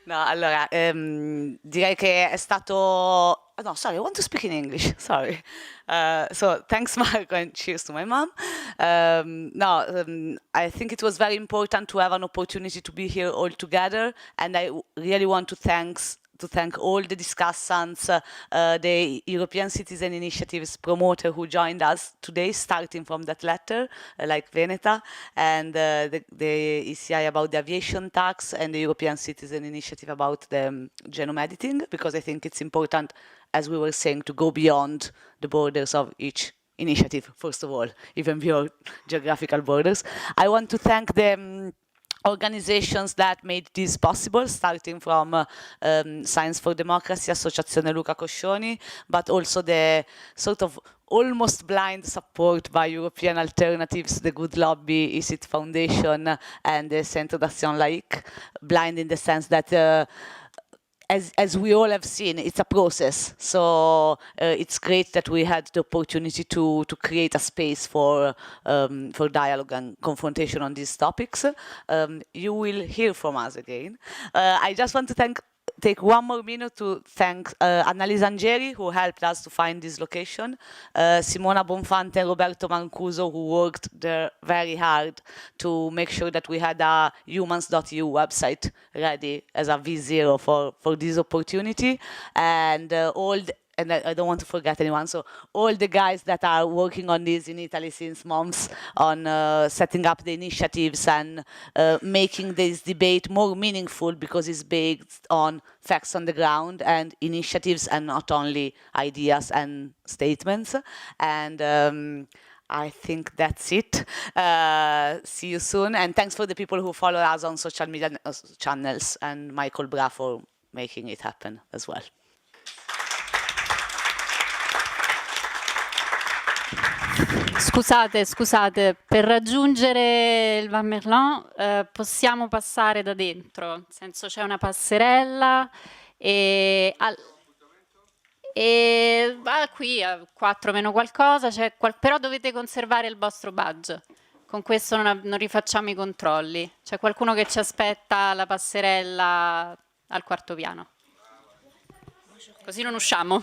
No, allora, direi che è stato... No, sorry, I want to speak in English, sorry. So, thanks Marco and cheers to my mom. I think it was very important to have an opportunity to be here all together, and I really want to thank all the discussants, the European Citizen Initiative's promoter who joined us today, starting from that letter, like Veneta, and the ECI about the aviation tax, and the European Citizen Initiative about the genome editing, because I think it's important, as we were saying, to go beyond the borders of each initiative, first of all, even beyond geographical borders. I want to thank the organizations that made this possible, starting from Science for Democracy, Associazione Luca Coscioni, but also the sort of almost blind support by European alternatives, TheGoodLobby, ECIT Foundation, and the Centre d'Action Laique. Blind in the sense that as we all have seen, it's a process. So it's great that we had the opportunity to create a space for dialogue and confrontation on these topics. You will hear from us again. I just want to take one more minute to thank Annalisa Angeri, who helped us to find this location, Simona Bonfante and Roberto Mancuso, who worked there very hard to make sure that we had a Eumans.eu website ready as a V0 for this opportunity, and and I don't want to forget anyone, so all the guys that are working on this in Italy since months on setting up the initiatives and making this debate more meaningful, because it's based on facts on the ground and initiatives and not only ideas and statements. And I think that's it. See you soon, and thanks for the people who follow us on social media channels, and Michael Bra for making it happen as well. Scusate, per raggiungere il Van Merlan possiamo passare da dentro, nel senso c'è una passerella e qui a 4 meno qualcosa, però dovete conservare il vostro badge. Con questo non rifacciamo i controlli. C'è qualcuno che ci aspetta alla passerella al 4º piano. Così non usciamo.